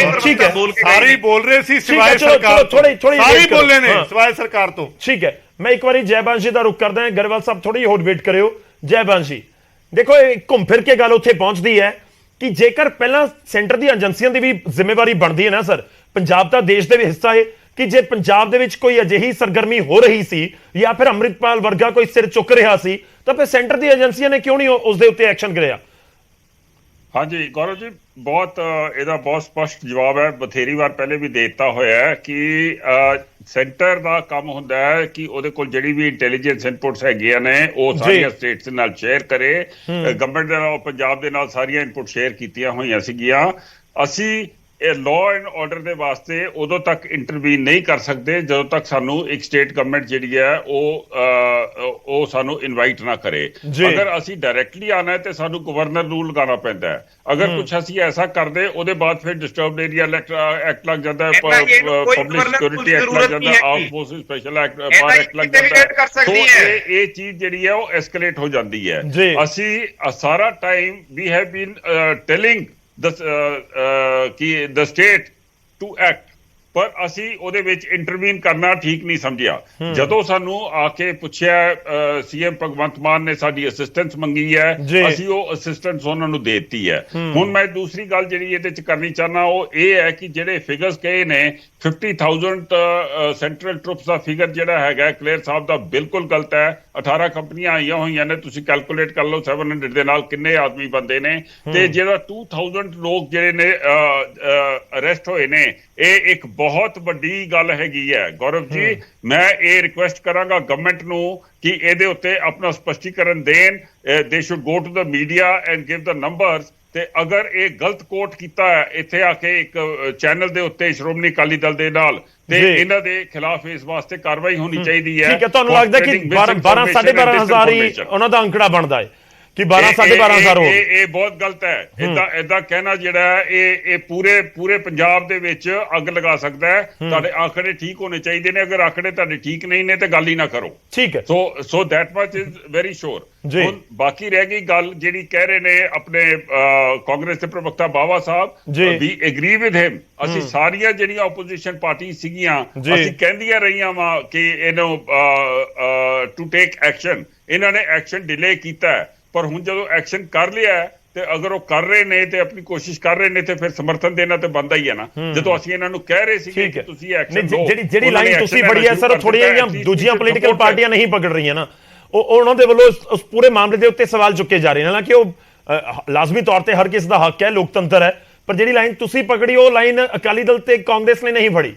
ਬੋਲ ਕੇ ਸਾਰੇ ਬੋਲ ਰਹੇ ਸੀ ਸਿਵਾਏ ਸਰਕਾਰ ਤੋਂ, ਸਾਰੇ ਬੋਲੇ ਨੇ ਸਿਵਾਏ ਸਰਕਾਰ ਤੋਂ। ਠੀਕ ਹੈ, ਮੈਂ ਇੱਕ ਵਾਰੀ ਜੈਬਾਂਸ਼ ਜੀ ਦਾ ਰੁਖ ਕਰਦਾ ਹਾਂ। ਗਰੇਵਾਲ ਸਾਹਿਬ ਥੋੜੀ ਹੋਰ ਵੇਟ ਕਰਿਓ। ਜੈਬਾਂਸ਼ ਜੀ, ਦੇਖੋ ਇਹ ਘੁੰਮ ਫਿਰ ਕੇ ਗੱਲ ਉੱਥੇ ਪਹੁੰਚਦੀ ਹੈ ਕਿ ਜੇਕਰ ਪਹਿਲਾਂ ਸੈਂਟਰ ਦੀਆਂ ਏਜੰਸੀਆਂ ਦੀ ਵੀ ਜ਼ਿੰਮੇਵਾਰੀ ਬਣਦੀ ਹੈ ਨਾ ਸਰ, ਪੰਜਾਬ ਤਾਂ ਦੇਸ਼ ਦੇ ਵੀ ਹਿੱਸਾ ਹੈ, ਕਿ ਜੇ ਪੰਜਾਬ ਦੇ ਵਿੱਚ ਕੋਈ ਅਜਿਹੀ ਸਰਗਰਮੀ ਹੋ ਰਹੀ ਸੀ ਜਾਂ ਫਿਰ ਅੰਮ੍ਰਿਤਪਾਲ ਵਰਗਾ ਕੋਈ ਸਿਰ ਚੁੱਕ ਰਿਹਾ ਸੀ ਤਾਂ ਫਿਰ ਸੈਂਟਰ ਦੀ ਏਜੰਸੀਆਂ ਨੇ ਕਿਉਂ ਨਹੀਂ ਉਸ ਦੇ ਉੱਤੇ ਐਕਸ਼ਨ ਕਰਿਆ? ਹਾਂਜੀ ਗੌਰਵ ਜੀ, ਇਹਦਾ ਬਹੁਤ ਸਪਸ਼ਟ ਜਵਾਬ ਹੈ, ਬਥੇਰੀ ਵਾਰ ਪਹਿਲੇ ਵੀ ਦੇ ਦਿੱਤਾ ਹੋਇਆ ਹੈ ਕਿ ਸੈਂਟਰ ਦਾ ਕੰਮ ਹੁੰਦਾ ਹੈ ਕਿ ਉਹਦੇ ਕੋਲ ਜਿਹੜੀ ਵੀ ਇੰਟੈਲੀਜੈਂਸ ਇਨਪੁਟਸ ਹੈਗੀਆਂ ਨੇ ਉਹ ਸਾਰੀਆਂ ਸਟੇਟਸ ਦੇ ਨਾਲ ਸ਼ੇਅਰ ਕਰੇ। ਗਵਰਨਮੈਂਟ ਦੇ ਨਾਲ ਪੰਜਾਬ ਦੇ ਨਾਲ ਸਾਰੀਆਂ ਇਨਪੁਟ ਸ਼ੇਅਰ ਕੀਤੀਆਂ ਹੋਈਆਂ ਸੀਗੀਆਂ। ਅਸੀਂ ਇਹ ਲਾਅ ਐਂਡ ਆਰਡਰ ਦੇ ਵਾਸਤੇ ਉਦੋਂ ਤੱਕ ਇੰਟਰਵੀਨ ਨਹੀਂ ਕਰ ਸਕਦੇ ਜਦੋਂ ਤੱਕ ਸਾਨੂੰ ਇੱਕ ਸਟੇਟ ਗਵਰਨਮੈਂਟ ਜਿਹੜੀ ਹੈ ਉਹ ਸਾਨੂੰ ਇਨਵਾਈਟ ਨਾ ਕਰੇ। ਅਗਰ ਅਸੀਂ ਡਾਇਰੈਕਟਲੀ ਆਣਾ ਹੈ ਤੇ ਸਾਨੂੰ ਗਵਰਨਰ ਨੂੰ ਲਗਾਉਣਾ ਪੈਂਦਾ ਹੈ। ਅਗਰ ਕੁਝ ਅਸੀਂ ਐਸਾ ਕਰਦੇ ਉਹਦੇ ਬਾਅਦ ਫਿਰ ਡਿਸਟਰਬਡ ਏਰੀਆ ਐਕਟ ਲੱਗ ਜਾਂਦਾ ਹੈ, ਪਬਲਿਕ ਸਿਕਿਉਰਿਟੀ ਐਕਟ ਲੱਗ ਜਾਂਦਾ ਹੈ, armed forces special power act ਲੱਗ ਜਾਂਦਾ ਹੈ। ਸੋ ਇਹ ਚੀਜ਼ ਜਿਹੜੀ ਹੈ ਉਹ ਐਸਕੇਲੇਟ ਹੋ ਜਾਂਦੀ ਹੈ। ਅਸੀਂ ਸਾਰਾ ਟਾਈਮ ਵੀ have been telling the state to act, ਪਰ ਅਸੀਂ ਉਹਦੇ ਵਿੱਚ ਇੰਟਰਵੀਨ ਕਰਨਾ ਠੀਕ ਨਹੀਂ ਸਮਝਿਆ। ਜਦੋਂ ਸਾਨੂੰ ਆ ਕੇ ਪੁੱਛਿਆ ਸੀਐਮ ਭਗਵੰਤ ਮਾਨ ਨੇ ਸਾਡੀ ਅਸਿਸਟੈਂਸ ਮੰਗੀ ਹੈ, ਅਸੀਂ ਉਹ ਅਸਿਸਟੈਂਸ ਉਹਨਾਂ ਨੂੰ ਦੇ ਦਿੱਤੀ ਹੈ। ਹੁਣ ਮੈਂ ਦੂਸਰੀ ਗੱਲ ਜਿਹੜੀ ਇਹਦੇ ਚ ਕਰਨੀ ਚਾਹੁੰਦਾ ਉਹ ਇਹ ਹੈ ਕਿ ਜਿਹੜੇ ਫਿਗਰਸ ਕਹੇ ਨੇ 50,000 ਸੈਂਟਰਲ ਟਰੂਪਸ ਦਾ ਫਿਗਰ ਜਿਹੜਾ ਹੈਗਾ ਕਲੇਰ ਸਾਹਿਬ ਦਾ ਬਿਲਕੁਲ ਗਲਤ ਹੈ। 18 ਕੰਪਨੀਆਂ ਆਈਆਂ ਹੋਈਆਂ ਨੇ, ਤੁਸੀਂ ਕੈਲਕੂਲੇਟ ਕਰ ਲਓ 700 ਦੇ ਨਾਲ ਕਿੰਨੇ ਆਦਮੀ ਬੰਦੇ ਨੇ। ਤੇ ਜਿਹੜਾ 2000 ਲੋਕ ਜਿਹੜੇ ਨੇ ਅਰੈਸਟ ਹੋਏ ਨੇ, ਇਹ ਇੱਕ ਬਹੁਤ ਵੱਡੀ ਗੱਲ ਹੈਗੀ ਹੈ। ਗੌਰਵ ਜੀ, ਮੈਂ ਇਹ ਰਿਕੁਐਸਟ ਕਰਾਂਗਾ ਗਵਰਨਮੈਂਟ ਨੂੰ ਕਿ ਇਹਦੇ ਉੱਤੇ ਆਪਣਾ ਸਪਸ਼ਟੀਕਰਨ ਦੇਣ। They should go to the media and give the numbers. ਤੇ ਅਗਰ ਇਹ ਗਲਤ ਕੋਟ ਕੀਤਾ ਹੈ ਇੱਥੇ ਆ ਕੇ ਇੱਕ ਚੈਨਲ ਦੇ ਉੱਤੇ ਸ਼੍ਰੋਮਣੀ ਅਕਾਲੀ ਦਲ ਦੇ ਨਾਲ, ਤੇ ਇਹਨਾਂ ਦੇ ਖਿਲਾਫ ਇਸ ਵਾਸਤੇ ਕਾਰਵਾਈ ਹੋਣੀ ਚਾਹੀਦੀ ਹੈ। ਠੀਕ ਹੈ, ਤੁਹਾਨੂੰ ਲੱਗਦਾ ਕਿ 12,500 ਹੀ ਉਹਨਾਂ ਦਾ ਅੰਕੜਾ ਬਣਦਾ ਹੈ ਕਿ 12,500 ਇਹ ਬਹੁਤ ਗਲਤ ਹੈ। ਏਦਾਂ ਕਹਿਣਾ ਜਿਹੜਾ ਇਹ ਪੂਰੇ ਪੰਜਾਬ ਦੇ ਵਿੱਚ ਅੱਗ ਲਗਾ ਸਕਦਾ ਹੈ। ਤੁਹਾਡੇ ਆંકੜੇ ਠੀਕ ਹੋਣੇ ਚਾਹੀਦੇ ਨੇ। ਅਗਰ ਆંકੜੇ ਤੁਹਾਡੇ ਠੀਕ ਨਹੀਂ ਨੇ ਤੇ ਗੱਲ ਹੀ ਨਾ ਕਰੋ। ਠੀਕ ਹੈ, so that much is very sure. ਹੁਣ ਬਾਕੀ ਰਹਿ ਗਈ ਗੱਲ ਜਿਹੜੀ ਕਹਿ ਰਹੇ ਨੇ ਆਪਣੇ ਕਾਂਗਰਸ ਦੇ ਪ੍ਰਵਕਤਾ ਬਾਵਾ ਸਾਹਿਬ, ਵੀ ਐਗਰੀ ਵਿਦ ਹਿਮ। ਅਸੀਂ ਸਾਰੀਆਂ ਜਿਹੜੀਆਂ ਆਪੋਜੀਸ਼ਨ ਪਾਰਟੀ ਸੀਗੀਆਂ ਅਸੀਂ ਕਹਿੰਦੀਆਂ ਰਹੀਆਂ ਵਾ ਕਿ ਇਹਨੂੰ ਟੂ ਟੇਕ ਐਕਸ਼ਨ। ਇਹਨਾਂ ਨੇ ਐਕਸ਼ਨ ਡਿਲੇ ਕੀਤਾ, ਪਰ ਹੁਣ ਜਦੋਂ ਐਕਸ਼ਨ ਕਰ ਲਿਆ ਤੇ ਅਗਰ ਉਹ ਕਰ ਰਹੇ ਨੇ ਤੇ ਆਪਣੀ ਕੋਸ਼ਿਸ਼ ਕਰ ਰਹੇ ਨੇ ਤੇ ਫਿਰ ਸਮਰਥਨ ਦੇਣਾ ਤੇ ਬਣਦਾ ਹੀ ਹੈ ਨਾ। ਜਦੋਂ ਅਸੀਂ ਇਹਨਾਂ ਨੂੰ ਕਹਿ ਰਹੇ ਸੀ ਕਿ ਤੁਸੀਂ ਐਕਸ਼ਨ ਲਓ, ਜਿਹੜੀ ਲਾਈਨ ਤੁਸੀਂ ਫੜੀ ਹੈ ਸਰ, ਥੋੜੀਆਂ ਜਿਹੀਆਂ ਦੂਜੀਆਂ ਪੋਲੀਟੀਕਲ ਪਾਰਟੀਆਂ ਨਹੀਂ ਪਕੜ ਰਹੀਆਂ ਨਾ, ਉਹਨਾਂ ਦੇ ਵੱਲੋਂ ਉਸ ਪੂਰੇ ਮਾਮਲੇ ਦੇ ਉੱਤੇ ਸਵਾਲ ਚੁੱਕੇ ਜਾ ਰਹੇ ਨੇ। ਹਾਲਾਂਕਿ ਉਹ ਲਾਜ਼ਮੀ ਤੌਰ ਤੇ ਹਰ ਕਿਸੇ ਦਾ ਹੱਕ ਹੈ, ਲੋਕਤੰਤਰ ਹੈ, ਪਰ ਜਿਹੜੀ ਲਾਈਨ ਤੁਸੀਂ ਪਕੜੀ ਉਹ ਲਾਈਨ ਅਕਾਲੀ ਦਲ ਤੇ ਕਾਂਗਰਸ ਨੇ ਨਹੀਂ ਫੜੀ।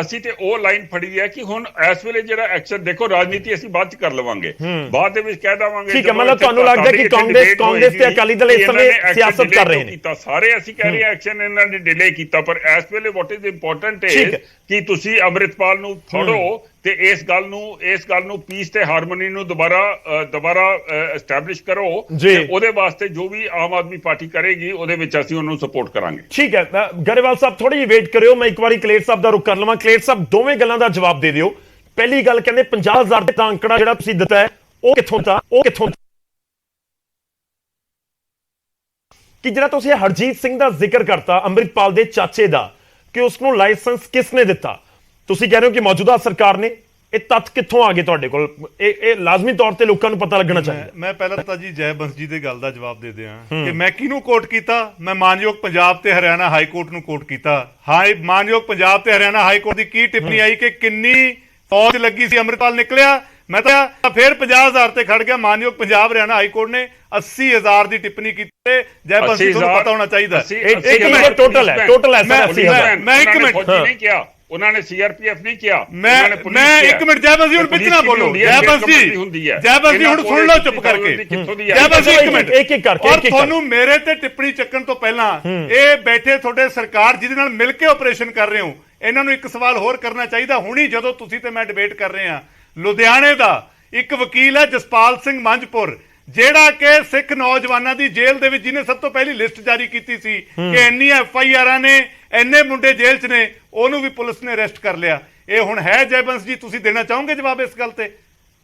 ਅਸੀਂ ਤੇ ਉਹ ਲਾਈਨ ਫੜੀ ਹੈ ਕਿ ਹੁਣ ਇਸ ਵੇਲੇ ਜਿਹੜਾ ਐਕਸ਼ਨ, ਦੇਖੋ ਰਾਜਨੀਤੀ ਅਸੀਂ ਬਾਅਦ ਚ ਕਰ ਲਵਾਂਗੇ, ਬਾਅਦ ਦੇ ਵਿੱਚ ਕਹਿ ਦੇਵਾਂਗੇ। ਠੀਕ ਹੈ, ਮਤਲਬ ਤੁਹਾਨੂੰ ਲੱਗਦਾ ਕਿ ਕਾਂਗਰਸ ਤੇ ਅਕਾਲੀ ਦਲ ਇਸ ਸਮੇਂ ਸਿਆਸਤ ਕਰ ਰਹੇ ਨੇ। ਸਾਰੇ ਅਸੀਂ ਕਹਿ ਰਹੇ ਐਕਸ਼ਨ ਇਹਨਾਂ ਨੇ ਡਿਲੇ ਕੀਤਾ, ਪਰ ਇਸ ਵੇਲੇ ਵਾਟ ਇਜ਼ ਇੰਪੋਰਟੈਂਟ ਹੈ ਕਿ ਤੁਸੀਂ ਅੰਮ੍ਰਿਤਪਾਲ ਨੂੰ ਫੜੋ ਤੇ ਇਸ ਗੱਲ ਨੂੰ ਪੀਸ ਤੇ ਹਾਰਮੋਨੀ ਨੂੰ ਦੁਬਾਰਾ ਐਸਟੈਬਲਿਸ਼ ਕਰੋ। ਉਹਦੇ ਵਾਸਤੇ ਜੋ ਵੀ ਆਮ ਆਦਮੀ ਪਾਰਟੀ ਕਰੇਗੀ ਉਹਦੇ ਵਿੱਚ ਅਸੀਂ ਉਹਨੂੰ ਸਪੋਰਟ ਕਰਾਂਗੇ। ਠੀਕ ਹੈ, ਗਰੇਵਾਲ ਸਾਹਿਬ ਥੋੜੀ ਜਿਹੀ ਵੇਟ ਕਰਿਓ, ਮੈਂ ਇੱਕ ਵਾਰੀ ਕਲੇਰ ਸਾਹਿਬ ਦਾ ਰੁਖ ਕਰ ਲਵਾਂ। ਕਲੇਰ ਸਾਹਿਬ ਦੋਵੇਂ ਗੱਲਾਂ ਦਾ ਜਵਾਬ ਦੇ ਦਿਓ। ਪਹਿਲੀ ਗੱਲ, ਕਹਿੰਦੇ 50,000 ਦਾ ਅੰਕੜਾ ਜਿਹੜਾ ਤੁਸੀਂ ਦਿੱਤਾ ਹੈ ਉਹ ਕਿੱਥੋਂ ਦਾ, ਕਿ ਜਿਹੜਾ ਤੁਸੀਂ ਹਰਜੀਤ ਸਿੰਘ ਦਾ ਜ਼ਿਕਰ ਕਰਤਾ ਅੰਮ੍ਰਿਤਪਾਲ ਦੇ ਚਾਚੇ ਦਾ, ਕਿ ਉਸ ਨੂੰ ਲਾਇਸੈਂਸ ਕਿਸ ਨੇ ਦਿੱਤਾ? ਤੁਸੀਂ ਕਹਿ ਰਹੇ ਹੋ ਕਿ ਮੌਜੂਦਾ ਸਰਕਾਰ ਨੇ, ਇਹ ਤੱਥ ਕਿੱਥੋਂ ਆ ਗਏ ਤੁਹਾਡੇ ਕੋਲ? ਇਹ ਲਾਜ਼ਮੀ ਤੌਰ ਤੇ ਲੋਕਾਂ ਨੂੰ ਪਤਾ ਲੱਗਣਾ ਚਾਹੀਦਾ। ਮੈਂ ਪਹਿਲਾਂ ਤਾਂ ਜੀ ਜੈ ਬੰਸ ਜੀ ਦੇ ਗੱਲ ਦਾ ਜਵਾਬ ਦੇ ਦਿਆਂ ਕਿ ਮੈਂ ਕਿਹਨੂੰ ਕੋਟ ਕੀਤਾ। ਮੈਂ ਮਾਨਯੋਗ ਪੰਜਾਬ ਤੇ ਹਰਿਆਣਾ ਹਾਈ ਕੋਰਟ ਨੂੰ ਕੋਟ ਕੀਤਾ। ਮਾਨਯੋਗ ਪੰਜਾਬ ਤੇ ਹਰਿਆਣਾ ਹਾਈ ਕੋਰਟ ਦੀ ਕੀ ਟਿੱਪਣੀ ਆਈ ਕਿ ਕਿੰਨੀ ਫੌਜ ਲੱਗੀ ਸੀ, ਅੰਮ੍ਰਿਤਪਾਲ ਨਿਕਲਿਆ, ਮੈਂ ਤਾਂ ਫਿਰ 50,000 ਤੇ ਖੜ ਗਿਆ। ਮਾਨਯੋਗ ਪੰਜਾਬ ਹਰਿਆਣਾ ਹਾਈ ਕੋਰਟ ਨੇ 80,000 ਦੀ ਟਿੱਪਣੀ ਕੀਤੀ। ਜੈ ਬੰਸ ਜੀ ਤੁਹਾਨੂੰ ਪਤਾ ਹੋਣਾ ਚਾਹੀਦਾ। ਇੱਕ ਮਿੰਟ ਟੋਟਲ ਹੈ ਸਰ 80,000। ਮੈਂ ਇੱਕ ਮਿੰਟ ਨਹੀਂ ਕਿਹਾ ਉਹਨਾਂ ਨੇ, ਸੀਆਰਪੀਐਫ ਨਹੀਂ ਕਿਹਾ, ਮੈਂ ਇੱਕ ਮਿੰਟ ਜੈ ਬੰਸ ਜੀ ਹੁਣ ਵਿੱਚ ਨਾ ਬੋਲੋ। ਜੈ ਬੰਸ ਜੀ ਹੁਣ ਸੁਣ ਲਓ ਚੁੱਪ ਕਰਕੇ। ਜੈ ਬੰਸ ਜੀ ਇੱਕ ਮਿੰਟ ਇੱਕ ਕਰਕੇ। ਔਰ ਤੁਹਾਨੂੰ ਮੇਰੇ ਤੇ ਟਿੱਪਣੀ ਚੱਕਣ ਤੋਂ ਪਹਿਲਾਂ ਇਹ ਬੈਠੇ ਤੁਹਾਡੇ ਸਰਕਾਰ ਜਿਹਦੇ ਨਾਲ ਮਿਲ ਕੇ ਆਪਰੇਸ਼ਨ ਕਰ ਰਹੇ ਹੋ, ਇਹਨਾਂ ਨੂੰ ਇੱਕ ਸਵਾਲ ਹੋਰ ਕਰਨਾ ਚਾਹੀਦਾ। ਹੁਣੀ ਜਦੋਂ ਤੁਸੀਂ ਤੇ ਮੈਂ ਡਿਬੇਟ ਕਰ ਰਹੇ ਹਾਂ, ਲੁਧਿਆਣੇ ਦਾ ਇੱਕ ਵਕੀਲ ਹੈ ਜਸਪਾਲ ਸਿੰਘ ਮੰਝਪੁਰ, ਜਿਹੜਾ ਕਿ ਸਿੱਖ ਨੌਜਵਾਨਾਂ ਦੀ ਜੇਲ੍ਹ ਦੇ ਵਿੱਚ, ਜਿਹਨੇ ਸਭ ਤੋਂ ਪਹਿਲੀ ਲਿਸਟ ਜਾਰੀ ਕੀਤੀ ਸੀ ਕਿ ਇੰਨੀ FIRਾਂ ਨੇ, ਇੰਨੇ ਮੁੰਡੇ ਜੇਲ੍ਹ 'ਚ ਨੇ, ਉਹਨੂੰ ਵੀ ਪੁਲਿਸ ਨੇ ਅਰੈਸਟ ਕਰ ਲਿਆ। ਇਹ ਹੁਣ ਹੈ ਜੈ ਬੰਸ ਜੀ, ਤੁਸੀਂ ਦੇਣਾ ਚਾਹੋਗੇ ਜਵਾਬ ਇਸ ਗੱਲ ਤੇ?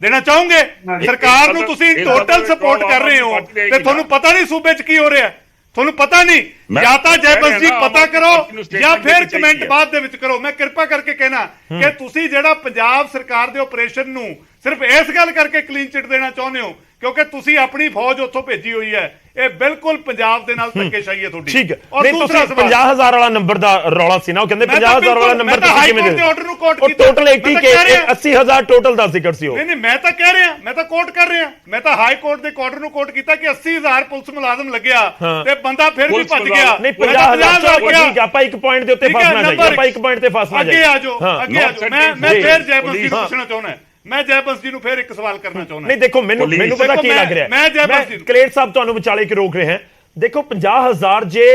ਦੇਣਾ ਚਾਹੋਗੇ? ਸਰਕਾਰ ਨੂੰ ਤੁਸੀਂ ਟੋਟਲ ਸਪੋਰਟ ਕਰ ਰਹੇ ਹੋ ਤੇ ਤੁਹਾਨੂੰ ਪਤਾ ਨਹੀਂ ਸੂਬੇ 'ਚ ਕੀ ਹੋ ਰਿਹਾ, ਤੁਹਾਨੂੰ ਪਤਾ ਨਹੀਂ। ਜਾਂ ਤਾਂ ਜੈ ਬੰਸ ਜੀ ਪਤਾ ਕਰੋ ਜਾਂ ਫਿਰ ਕਮੈਂਟ ਬਾਅਦ ਦੇ ਵਿੱਚ ਕਰੋ। ਮੈਂ ਕਿਰਪਾ ਕਰਕੇ ਕਹਿਣਾ ਕਿ ਤੁਸੀਂ ਜਿਹੜਾ ਪੰਜਾਬ ਸਰਕਾਰ ਦੇ ਆਪਰੇਸ਼ਨ ਨੂੰ ਸਿਰਫ ਇਸ ਗੱਲ ਕਰਕੇ ਕਲੀਨ ਚਿੱਟ ਦੇਣਾ ਚਾਹੁੰਦੇ ਹੋ ਕਿਉਂਕਿ ਤੁਸੀਂ ਆਪਣੀ ਫੌਜ ਉੱਥੋਂ ਭੇਜੀ ਹੋਈ ਹੈ। ਇਹ ਬਿਲਕੁਲ ਪੰਜਾਬ ਦੇ ਨਾਲ ਧੱਕੇਸ਼ਾਹੀ ਹੈ ਤੁਹਾਡੀ। ਠੀਕ ਹੈ, ਨਹੀਂ ਤੁਸੀਂ 50,000 ਵਾਲਾ ਨੰਬਰ ਦਾ ਰੌਲਾ ਸੀ ਨਾ, ਉਹ ਕਹਿੰਦੇ 50,000 ਵਾਲਾ ਨੰਬਰ ਤੁਸੀਂ ਕਿਵੇਂ ਦੇ ਆਰਡਰ ਨੂੰ ਕੋਟ ਕੀਤਾ? ਟੋਟਲ 80,000 ਟੋਟਲ ਦਾ ਜ਼ਿਕਰ ਸੀ ਉਹ। ਨਹੀਂ ਮੈਂ ਤਾਂ ਕਹਿ ਰਿਹਾ, ਮੈਂ ਤਾਂ ਕੋਟ ਕਰ ਰਿਹਾ, ਮੈਂ ਤਾਂ ਹਾਈ ਕੋਰਟ ਦੇ ਆਰਡਰ ਨੂੰ ਕੋਟ ਕੀਤਾ ਕਿ 80,000 ਪੁਲਿਸ ਮੁਲਾਜ਼ਮ ਲੱਗਿਆ ਤੇ ਬੰਦਾ ਫਿਰ ਵੀ ਭੱਜ ਗਿਆ। ਨਹੀਂ 50,000 ਠੀਕ, ਆਪਾਂ ਇੱਕ ਪੁਆਇੰਟ ਦੇ ਉੱਤੇ ਫਸਣਾ ਚਾਹੀਦਾ, ਆਪਾਂ ਇੱਕ ਪੁਆਇੰਟ ਤੇ ਫਸਣਾ ਚਾਹੀਦਾ। ਅੱਗੇ ਆ ਜਾਓ। ਮੈਂ ਫਿਰ ਜੈ ਬੰਸ ਜੀ ਨੂੰ ਪੁੱਛਣਾ ਚਾਹੁੰਦਾ, ਮੈਂ ਜੈ ਬੰਸ ਜੀ ਨੂੰ ਫਿਰ ਇੱਕ ਸਵਾਲ ਕਰਨਾ ਚਾਹੁੰਦਾ। ਨਹੀਂ ਦੇਖੋ ਮੈਨੂੰ ਪਤਾ ਕੀ ਲੱਗ ਰਿਹਾ, ਮੈਂ ਕਲੇਰ ਸਾਹਿਬ ਤੁਹਾਨੂੰ ਵਿਚਾਲੇ ਕਿ ਰੋਕ ਰਹੇ ਹਾਂ। ਦੇਖੋ 50,000 ਜੇ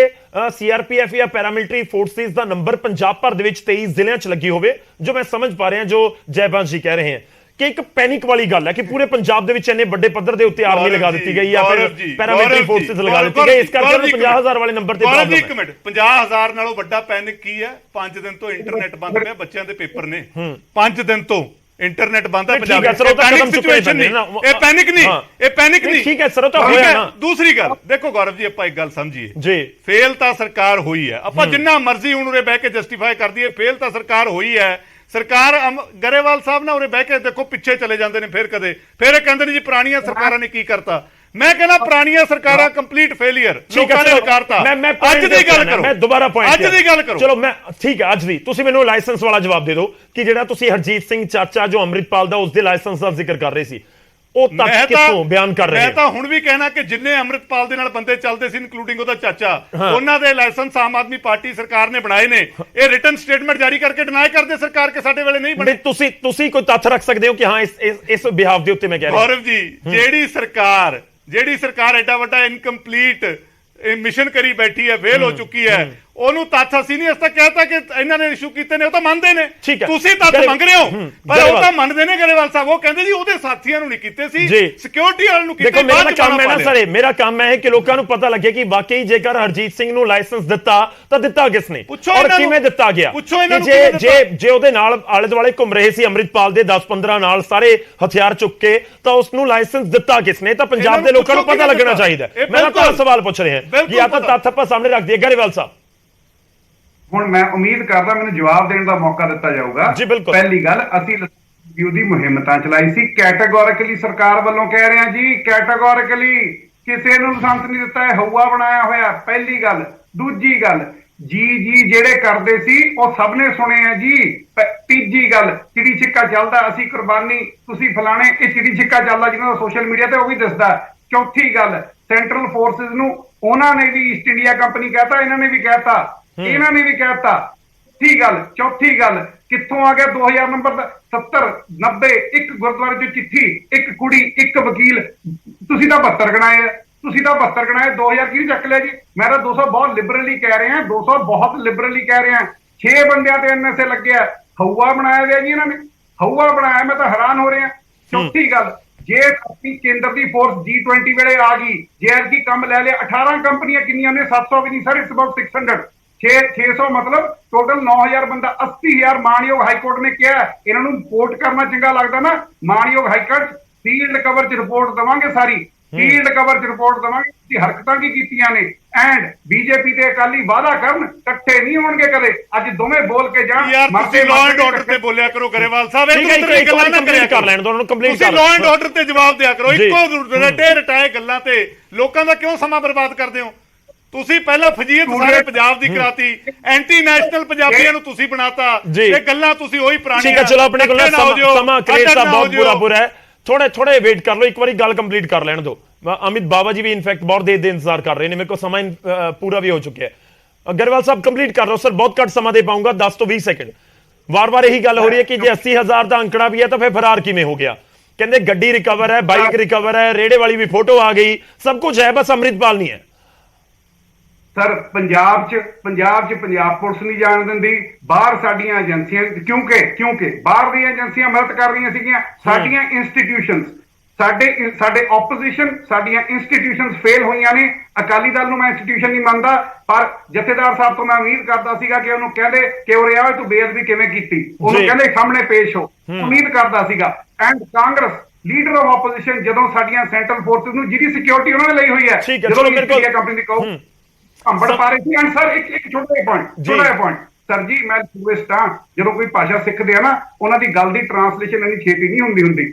CRPF ਜਾਂ ਪੈਰਾਮਿਲਟਰੀ ਫੋਰਸਿਸ ਦਾ ਨੰਬਰ ਪੰਜਾਬ ਭਰ ਦੇ ਵਿੱਚ 23 ਜ਼ਿਲ੍ਹਿਆਂ 'ਚ ਲੱਗੀ ਹੋਵੇ, ਜੋ ਮੈਂ ਸਮਝ ਪਾ ਰਿਹਾ ਜੋ ਜੈ ਬੰਸ ਜੀ ਕਹਿ ਰਹੇ ਹਨ ਕਿ ਇੱਕ ਪੈਨਿਕ ਵਾਲੀ ਗੱਲ ਹੈ ਕਿ ਪੂਰੇ ਪੰਜਾਬ ਦੇ ਵਿੱਚ ਇੰਨੇ ਵੱਡੇ ਪੱਧਰ ਦੇ ਉੱਤੇ ਆਰਮੀ ਲਗਾ ਦਿੱਤੀ ਗਈ ਜਾਂ ਫਿਰ ਪੈਰਾਮਿਲਟਰੀ ਫੋਰਸਿਸ ਲਗਾ ਦਿੱਤੀ ਗਈ, ਇਸ ਕਰਕੇ 50,000 ਵਾਲੇ ਨੰਬਰ ਤੇ ਪ੍ਰੋਬਲਮ ਹੈ। ਇੱਕ ਮਿੰਟ, 50,000 ਨਾਲੋਂ ਵੱਡਾ ਪੈਨਿਕ ਕੀ ਹੈ? 5 ਦਿਨ ਤੋਂ ਇੰਟਰਨੈਟ ਬੰਦ ਪਿਆ, ਬੱਚਿਆਂ ਦੇ ਪੇਪਰ ਨੇ, 5 ਦਿਨ ਤੋਂ ਇੰਟਰਨੈਟ ਬੰਦ ਹੈ ਪੰਜਾਬ ਵਿੱਚ। ਇਹ ਪੈਨਿਕ ਨਹੀਂ। ਠੀਕ ਹੈ ਸਰ, ਉਹ ਤਾਂ ਹੋਇਆ ਨਾ। ਦੂਸਰੀ ਗੱਲ ਦੇਖੋ ਗੌਰਵ ਜੀ, ਆਪਾਂ ਇੱਕ ਗੱਲ ਸਮਝੀਏ ਜੀ, ਫੇਲ ਤਾਂ ਸਰਕਾਰ ਹੋਈ ਹੈ। ਆਪਾਂ ਜਿੰਨਾ ਮਰਜ਼ੀ ਹੁਣ ਉਰੇ ਬਹਿ ਕੇ ਜਸਟੀਫਾਈ ਕਰ ਦਈਏ, ਫੇਲ ਤਾਂ ਸਰਕਾਰ ਹੋਈ ਹੈ। ਸਰਕਾਰ ਗਰੇਵਾਲ ਸਾਹਿਬ ਨਾ ਉਰੇ ਬਹਿ ਕੇ ਦੇਖੋ ਪਿੱਛੇ ਚਲੇ ਜਾਂਦੇ ਨੇ, ਫਿਰ ਇਹ ਕਹਿੰਦੇ ਨੇ ਜੀ ਪੁਰਾਣੀਆਂ ਸਰਕਾਰਾਂ ਨੇ ਕੀ ਕਰਤਾ। ਮੈਂ ਕਹਿੰਦਾ ਪੁਰਾਣੀਆਂ ਸਰਕਾਰਾਂ ਕੰਪਲੀਟ ਫੇਲਿਅਰ, ਲੋਕਾਂ ਨੇ ਨਕਾਰਤਾ। ਅੱਜ ਦੀ ਗੱਲ ਕਰੋ, ਮੈਂ ਦੁਬਾਰਾ ਪੁਆਇੰਟ, ਅੱਜ ਦੀ ਗੱਲ ਕਰੋ। ਚਲੋ ਮੈਂ ਠੀਕ ਹੈ, ਅੱਜ ਦੀ ਤੁਸੀਂ ਮੈਨੂੰ ਲਾਇਸੈਂਸ ਵਾਲਾ ਜਵਾਬ ਦੇ ਦਿਓ ਕਿ ਜਿਹੜਾ ਤੁਸੀਂ ਹਰਜੀਤ ਸਿੰਘ ਚਾਚਾ ਜੋ ਅੰਮ੍ਰਿਤਪਾਲ ਦਾ ਉਸਦੇ ਲਾਇਸੈਂਸ ਦਾ ਜ਼ਿਕਰ ਕਰ ਰਹੇ ਸੀ, ਉਹ ਤੱਕ ਕਿੱਥੋਂ ਬਿਆਨ ਕਰ ਰਹੇ? ਮੈਂ ਤਾਂ ਹੁਣ ਵੀ ਕਹਿਣਾ ਕਿ ਜਿੰਨੇ ਅੰਮ੍ਰਿਤਪਾਲ ਦੇ ਨਾਲ ਬੰਦੇ ਚੱਲਦੇ ਸੀ ਇਨਕਲੂਡਿੰਗ ਉਹਦਾ ਚਾਚਾ, ਉਹਨਾਂ ਦੇ ਲਾਇਸੈਂਸ ਆਮ ਆਦਮੀ ਪਾਰਟੀ ਸਰਕਾਰ ਨੇ ਬਣਾਏ ਨੇ। ਇਹ ਰਿਟਨ ਸਟੇਟਮੈਂਟ ਜਾਰੀ ਕਰਕੇ ਡਿਨਾਈ ਕਰਦੇ ਸਰਕਾਰ ਕੇ ਸਾਡੇ ਵੇਲੇ ਨਹੀਂ ਬਣੇ। ਤੁਸੀਂ ਕੋਈ ਤੱਥ ਰੱਖ ਸਕਦੇ ਹੋ ਕਿ ਹਾਂ ਇਸ ਬਿਹਾਫ ਦੇ ਉੱਤੇ ਮੈਂ ਕਹਿ ਰਿਹਾ? ਗੌਰਵ ਜੀ, ਜਿਹੜੀ ਸਰਕਾਰ ਐਡਾ ਵੱਡਾ ਇਨਕੰਪਲੀਟ ਮਿਸ਼ਨ ਕਰੀ ਬੈਠੀ ਹੈ, ਫੇਲ ਹੋ ਚੁੱਕੀ ਹੈ, ਉਹਨੂੰ ਤੱਥ ਅਸੀਂ ਨਹੀਂ, ਅਸੀਂ ਤਾਂ ਕਹਿਤਾ ਕਿ ਇਹਨਾਂ ਨੇ ਇਸ਼ੂ ਕੀਤੇ ਨੇ, ਉਹ ਤਾਂ ਮੰਨਦੇ ਨੇ। ਤੁਸੀਂ ਤੱਥ ਮੰਗ ਰਹੇ ਹੋ ਪਰ ਉਹ ਤਾਂ ਮੰਨਦੇ ਨੇ ਗਰੇਵਾਲ ਸਾਹਿਬ। ਉਹ ਕਹਿੰਦੇ ਜੀ ਉਹਦੇ ਸਾਥੀਆਂ ਨੂੰ ਨਹੀਂ ਕੀਤੇ ਸੀ, ਸਿਕਿਉਰਿਟੀ ਵਾਲਿਆਂ ਨੂੰ ਕੀਤੇ। ਮੇਰਾ ਕੰਮ ਹੈ ਨਾ ਸਰ, ਮੇਰਾ ਕੰਮ ਹੈ ਕਿ ਲੋਕਾਂ ਨੂੰ ਪਤਾ ਲੱਗੇ ਕਿ ਵਾਕਈ ਜੇਕਰ ਹਰਜੀਤ ਸਿੰਘ ਨੂੰ ਲਾਇਸੈਂਸ ਦਿੱਤਾ ਤਾਂ ਦਿੱਤਾ ਕਿਸ ਨੇ ਔਰ ਕਿਵੇਂ ਦਿੱਤਾ ਗਿਆ। ਜੇ ਉਹਦੇ ਨਾਲ ਆਲੇ ਦੁਆਲੇ ਘੁੰਮ ਰਹੇ ਸੀ ਅੰਮ੍ਰਿਤਪਾਲ ਦੇ 10-15 ਨਾਲ ਸਾਰੇ ਹਥਿਆਰ ਚੁੱਕ ਕੇ, ਤਾਂ ਉਸਨੂੰ ਲਾਇਸੈਂਸ ਦਿੱਤਾ ਕਿਸ ਨੇ? ਤਾਂ ਪੰਜਾਬ ਦੇ ਲੋਕਾਂ ਨੂੰ ਪਤਾ ਲੱਗਣਾ ਚਾਹੀਦਾ। ਮੈਂ ਤਾਂ ਸਵਾਲ ਪੁੱਛ ਰਿਹਾ ਜਾਂ ਤਾਂ ਤੱਥ ਆਪਾਂ ਸਾਹਮਣੇ ਰੱਖ ਦਈਏ। ਗਰੇਵਾਲ ਸਾਹਿਬ, ਹੁਣ ਮੈਂ ਉਮੀਦ ਕਰਦਾ ਮੈਨੂੰ ਜਵਾਬ ਦੇਣ ਦਾ ਮੌਕਾ ਦਿੱਤਾ ਜਾਊਗਾ। ਪਹਿਲੀ ਗੱਲ, ਅਸੀਂ ਦੀ ਮੁਹਿੰਮ ਤਾਂ ਚਲਾਈ ਸੀ, ਕੈਟਾਗੋਰਿਕਲੀ ਸਰਕਾਰ ਵੱਲੋਂ ਕਹਿ ਰਹੇ ਹਾਂ ਜੀ, ਕੈਟਾਗੋਰਿਕਲੀ ਕਿਸੇ ਨੂੰ ਲਾਇਸੈਂਸ ਨਹੀਂ ਦਿੱਤਾ, ਹੈ ਹਊਆ ਬਣਾਇਆ ਹੋਇਆ, ਪਹਿਲੀ ਗੱਲ। ਦੂਜੀ ਗੱਲ, ਜੀ ਜਿਹੜੇ ਕਰਦੇ ਸੀ ਉਹ ਸਭ ਨੇ ਸੁਣੇ ਆ ਜੀ। ਤੀਜੀ ਗੱਲ, ਚਿੜੀ ਛਿੱਕਾ ਚੱਲਦਾ, ਅਸੀਂ ਕੁਰਬਾਨੀ, ਤੁਸੀਂ ਫਲਾਣੇ, ਇਹ ਚਿੜੀ ਛਿੱਕਾ ਚੱਲਦਾ ਜਿਹਨਾਂ ਦਾ ਸੋਸ਼ਲ ਮੀਡੀਆ ਤੇ ਉਹ ਵੀ ਦੱਸਦਾ। ਚੌਥੀ ਗੱਲ, ਸੈਂਟਰਲ ਫੋਰਸਿਸ ਨੂੰ ਉਹਨਾਂ ਨੇ ਵੀ ਈਸਟ ਇੰਡੀਆ ਕੰਪਨੀ ਕਹਿਤਾ, ਇਹਨਾਂ ਨੇ ਵੀ ਕਹਿਤਾ, ਇਹਨਾਂ ਨੇ ਵੀ ਕਹਿਤਾ। ਠੀਕ ਗੱਲ। ਚੌਥੀ ਗੱਲ, ਕਿੱਥੋਂ ਆ ਗਿਆ 2000 ਨੰਬਰ ਦਾ? 70, 90, ਇੱਕ ਗੁਰਦੁਆਰੇ ਚ ਚਿੱਠੀ, ਇੱਕ ਕੁੜੀ, ਇੱਕ ਵਕੀਲ। ਤੁਸੀਂ ਤਾਂ 72 ਗਣਾਏ ਆ, 2000 ਕਿਹਨੂੰ ਚੱਕ ਲਿਆ ਜੀ? ਮੈਂ ਤਾਂ 200 ਬਹੁਤ ਲਿਬਰਲੀ ਕਹਿ ਰਿਹਾ, 200 ਬਹੁਤ ਲਿਬਰਲੀ ਕਹਿ ਰਿਹਾ। 6 ਬੰਦਿਆਂ ਤੇ NSA ਲੱਗਿਆ, ਹਊਆ ਬਣਾਇਆ ਗਿਆ ਜੀ ਇਹਨਾਂ ਨੇ, ਹਊਆ ਬਣਾਇਆ। ਮੈਂ ਤਾਂ ਹੈਰਾਨ ਹੋ ਰਿਹਾ। ਚੌਥੀ ਗੱਲ, ਜੇ ਆਪਣੀ ਕੇਂਦਰ ਦੀ ਫੋਰਸ G20 ਵੇਲੇ ਆ ਗਈ, ਜੇ ਐਤਕੀ ਕੰਮ ਲੈ ਲਿਆ, 18 ਕੰਪਨੀਆਂ ਕਿੰਨੀਆਂ ਨੇ? 700 ਵੀ ਨਹੀਂ ਸਰ, ਇਟਸ ਅਬਾਊਟ 600। 600 ਮਤਲਬ ਟੋਟਲ 9,000 ਬੰਦਾ, 80,000 ਮਾਨਯੋਗ ਹਾਈਕੋਰਟ ਨੇ ਕਿਹਾ। ਇਹਨਾਂ ਨੂੰ ਰਿਪੋਰਟ ਕਰਨਾ ਚੰਗਾ ਲੱਗਦਾ ਨਾ, ਮਾਨਯੋਗ ਹਾਈਕੋਰਟ ਫੀਲਡ ਕਵਰ 'ਚ ਰਿਪੋਰਟ ਦੇਵਾਂਗੇ ਸਾਰੀ। ਫੀਲਡ ਕਵਰ ਚ ਰਿਪੋਰਟ ਦਵਾਂਗੇ ਕਿ ਹਰਕਤਾਂ ਕੀ ਕੀਤੀਆਂ ਨੇ। ਐਂਡ ਬੀਜੇਪੀ ਤੇ ਅਕਾਲੀ ਵਾਅਦਾ ਕਰਨ ਇਕੱਠੇ ਨਹੀਂ ਹੋਣਗੇ ਕਦੇ। ਅੱਜ ਦੋਵੇਂ ਬੋਲ ਕੇ ਜਾਣ। ਯਾਰ ਤੁਸੀਂ ਲਾਅ ਐਂਡ ਆਰਡਰ ਤੇ ਬੋਲਿਆ ਕਰੋ ਗਰੇਵਾਲ ਸਾਹਿਬ, ਇਹ ਗੱਲਾਂ ਨਾ ਕਰਿਆ ਕਰ ਲੈਣ ਦੋ ਉਹਨਾਂ ਨੂੰ ਕੰਪਲੀਟ ਕਰ। ਤੁਸੀਂ ਲਾਅ ਐਂਡ ਆਰਡਰ ਤੇ ਜਵਾਬ ਦਿਆ ਕਰੋ, ਇੱਕੋ ਰਟੇ ਰਟਾਏ ਗੱਲਾਂ ਤੇ ਲੋਕਾਂ ਦਾ ਕਿਉਂ ਸਮਾਂ ਬਰਬਾਦ ਕਰਦੇ ਹੋ? ਤੁਸੀਂ ਪਹਿਲਾਂ ਫਜੀਅਤ ਸਾਰੇ ਪੰਜਾਬ ਦੀ ਕਰਾਤੀ, ਐਂਟੀ ਨੈਸ਼ਨਲ ਪੰਜਾਬੀਆਂ ਨੂੰ ਤੁਸੀਂ ਬਣਾਤਾ, ਇਹ ਗੱਲਾਂ ਤੁਸੀਂ ਉਹੀ ਪੁਰਾਣੀਆਂ। ਠੀਕ ਹੈ, ਚਲੋ ਆਪਣੇ ਕੋਲ ਸਮਾਂ ਕ੍ਰੇਜ਼ ਦਾ ਬਹੁਤ ਬੁਰਾ ਹੈ। ਥੋੜੇ ਵੇਟ ਕਰ ਲਓ, ਇੱਕ ਵਾਰੀ ਗੱਲ ਕੰਪਲੀਟ ਕਰ ਲੈਣ ਦਿਓ। ਅਮਿਤ ਬਾਵਾ ਜੀ ਵੀ ਇਨਫੈਕਟ ਬਹੁਤ ਦੇਰ ਦੇ ਇੰਤਜ਼ਾਰ ਕਰ ਰਹੇ ਨੇ, ਮੇਰੇ ਕੋਲ ਸਮਾਂ ਪੂਰਾ ਵੀ ਹੋ ਚੁੱਕਿਆ ਹੈ। ਗਰੇਵਾਲ ਸਾਹਿਬ ਕੰਪਲੀਟ ਕਰ ਲਓ ਸਰ, ਬਹੁਤ ਘੱਟ ਸਮਾਂ ਦੇ ਪਾਉਂਗਾ, 10 ਤੋਂ 20 ਸੈਕਿੰਡ। ਵਾਰ-ਵਾਰ ਇਹੀ ਗੱਲ ਹੋ ਰਹੀ ਹੈ ਕਿ ਜੇ 80,000 ਦਾ ਅੰਕੜਾ ਵੀ ਹੈ ਤਾਂ ਫਿਰ ਫਰਾਰ ਕਿਵੇਂ ਹੋ ਗਿਆ? ਕਹਿੰਦੇ ਗੱਡੀ ਰਿਕਵਰ ਹੈ, ਬਾਈਕ ਰਿਕਵਰ ਹੈ, ਰੇੜੇ ਵਾਲੀ ਵੀ ਫੋਟੋ ਆ ਗਈ, ਸਭ ਕੁਝ ਹੈ, ਬਸ ਅੰਮ੍ਰਿਤਪਾਲ ਨਹੀਂ ਹੈ। ਸਰ ਪੰਜਾਬ 'ਚ ਪੰਜਾਬ ਪੁਲਿਸ ਨਹੀਂ ਜਾਣ ਦਿੰਦੀ, ਬਾਹਰ ਸਾਡੀਆਂ ਏਜੰਸੀਆਂ, ਕਿਉਂਕਿ ਬਾਹਰ ਦੀਆਂ ਏਜੰਸੀਆਂ ਮਦਦ ਕਰ ਰਹੀਆਂ ਸੀਗੀਆਂ। ਸਾਡੀਆਂ ਇੰਸਟੀਟਿਊਸ਼ਨਸ, ਸਾਡੇ ਆਪੋਜੀਸ਼ਨ, ਸਾਡੀਆਂ ਇੰਸਟੀਟਿਊਸ਼ਨਸ ਫੇਲ ਹੋਈਆਂ ਨੇ। ਅਕਾਲੀ ਦਲ ਨੂੰ ਮੈਂ ਇੰਸਟੀਟਿਊਸ਼ਨ ਨਹੀਂ ਮੰਨਦਾ, ਪਰ ਜਥੇਦਾਰ ਸਾਹਿਬ ਤੋਂ ਮੈਂ ਉਮੀਦ ਕਰਦਾ ਸੀਗਾ ਕਿ ਉਹਨੂੰ ਕਹਿੰਦੇ ਕਿ ਉਰੇ ਆਓ ਤੂੰ ਬੇਅਦਬੀ ਕਿਵੇਂ ਕੀਤੀ, ਉਹਨੂੰ ਕਹਿੰਦੇ ਸਾਹਮਣੇ ਪੇਸ਼ ਹੋ, ਉਮੀਦ ਕਰਦਾ ਸੀਗਾ। And Congress leader of opposition ਜਦੋਂ ਸਾਡੀਆਂ ਸੈਂਟਰਲ ਫੋਰਸਿਸ ਨੂੰ ਜਿਹਦੀ ਸਿਕਿਉਰਿਟੀ ਉਹਨਾਂ ਨੇ ਲਈ ਹੋਈ ਹੈ, ਜਦੋਂ ਕੰਪਨੀ ਦੀ ਕਹੋ ਅੰਬੜ ਪਾ ਰਹੀ ਸੀ। ਐਂਡ ਸਰ ਇੱਕ ਛੋਟਾ ਜਿਹਾ ਪੁਆਇੰਟ ਸਰ ਜੀ, ਮੈਂ ਟੂਰਿਸਟ ਹਾਂ, ਜਦੋਂ ਕੋਈ ਭਾਸ਼ਾ ਸਿੱਖਦੇ ਆ ਨਾ, ਉਹਨਾਂ ਦੀ ਗੱਲ ਦੀ ਟ੍ਰਾਂਸਲੇਸ਼ਨ ਇੰਨੀ ਛੇਤੀ ਨਹੀਂ ਹੁੰਦੀ।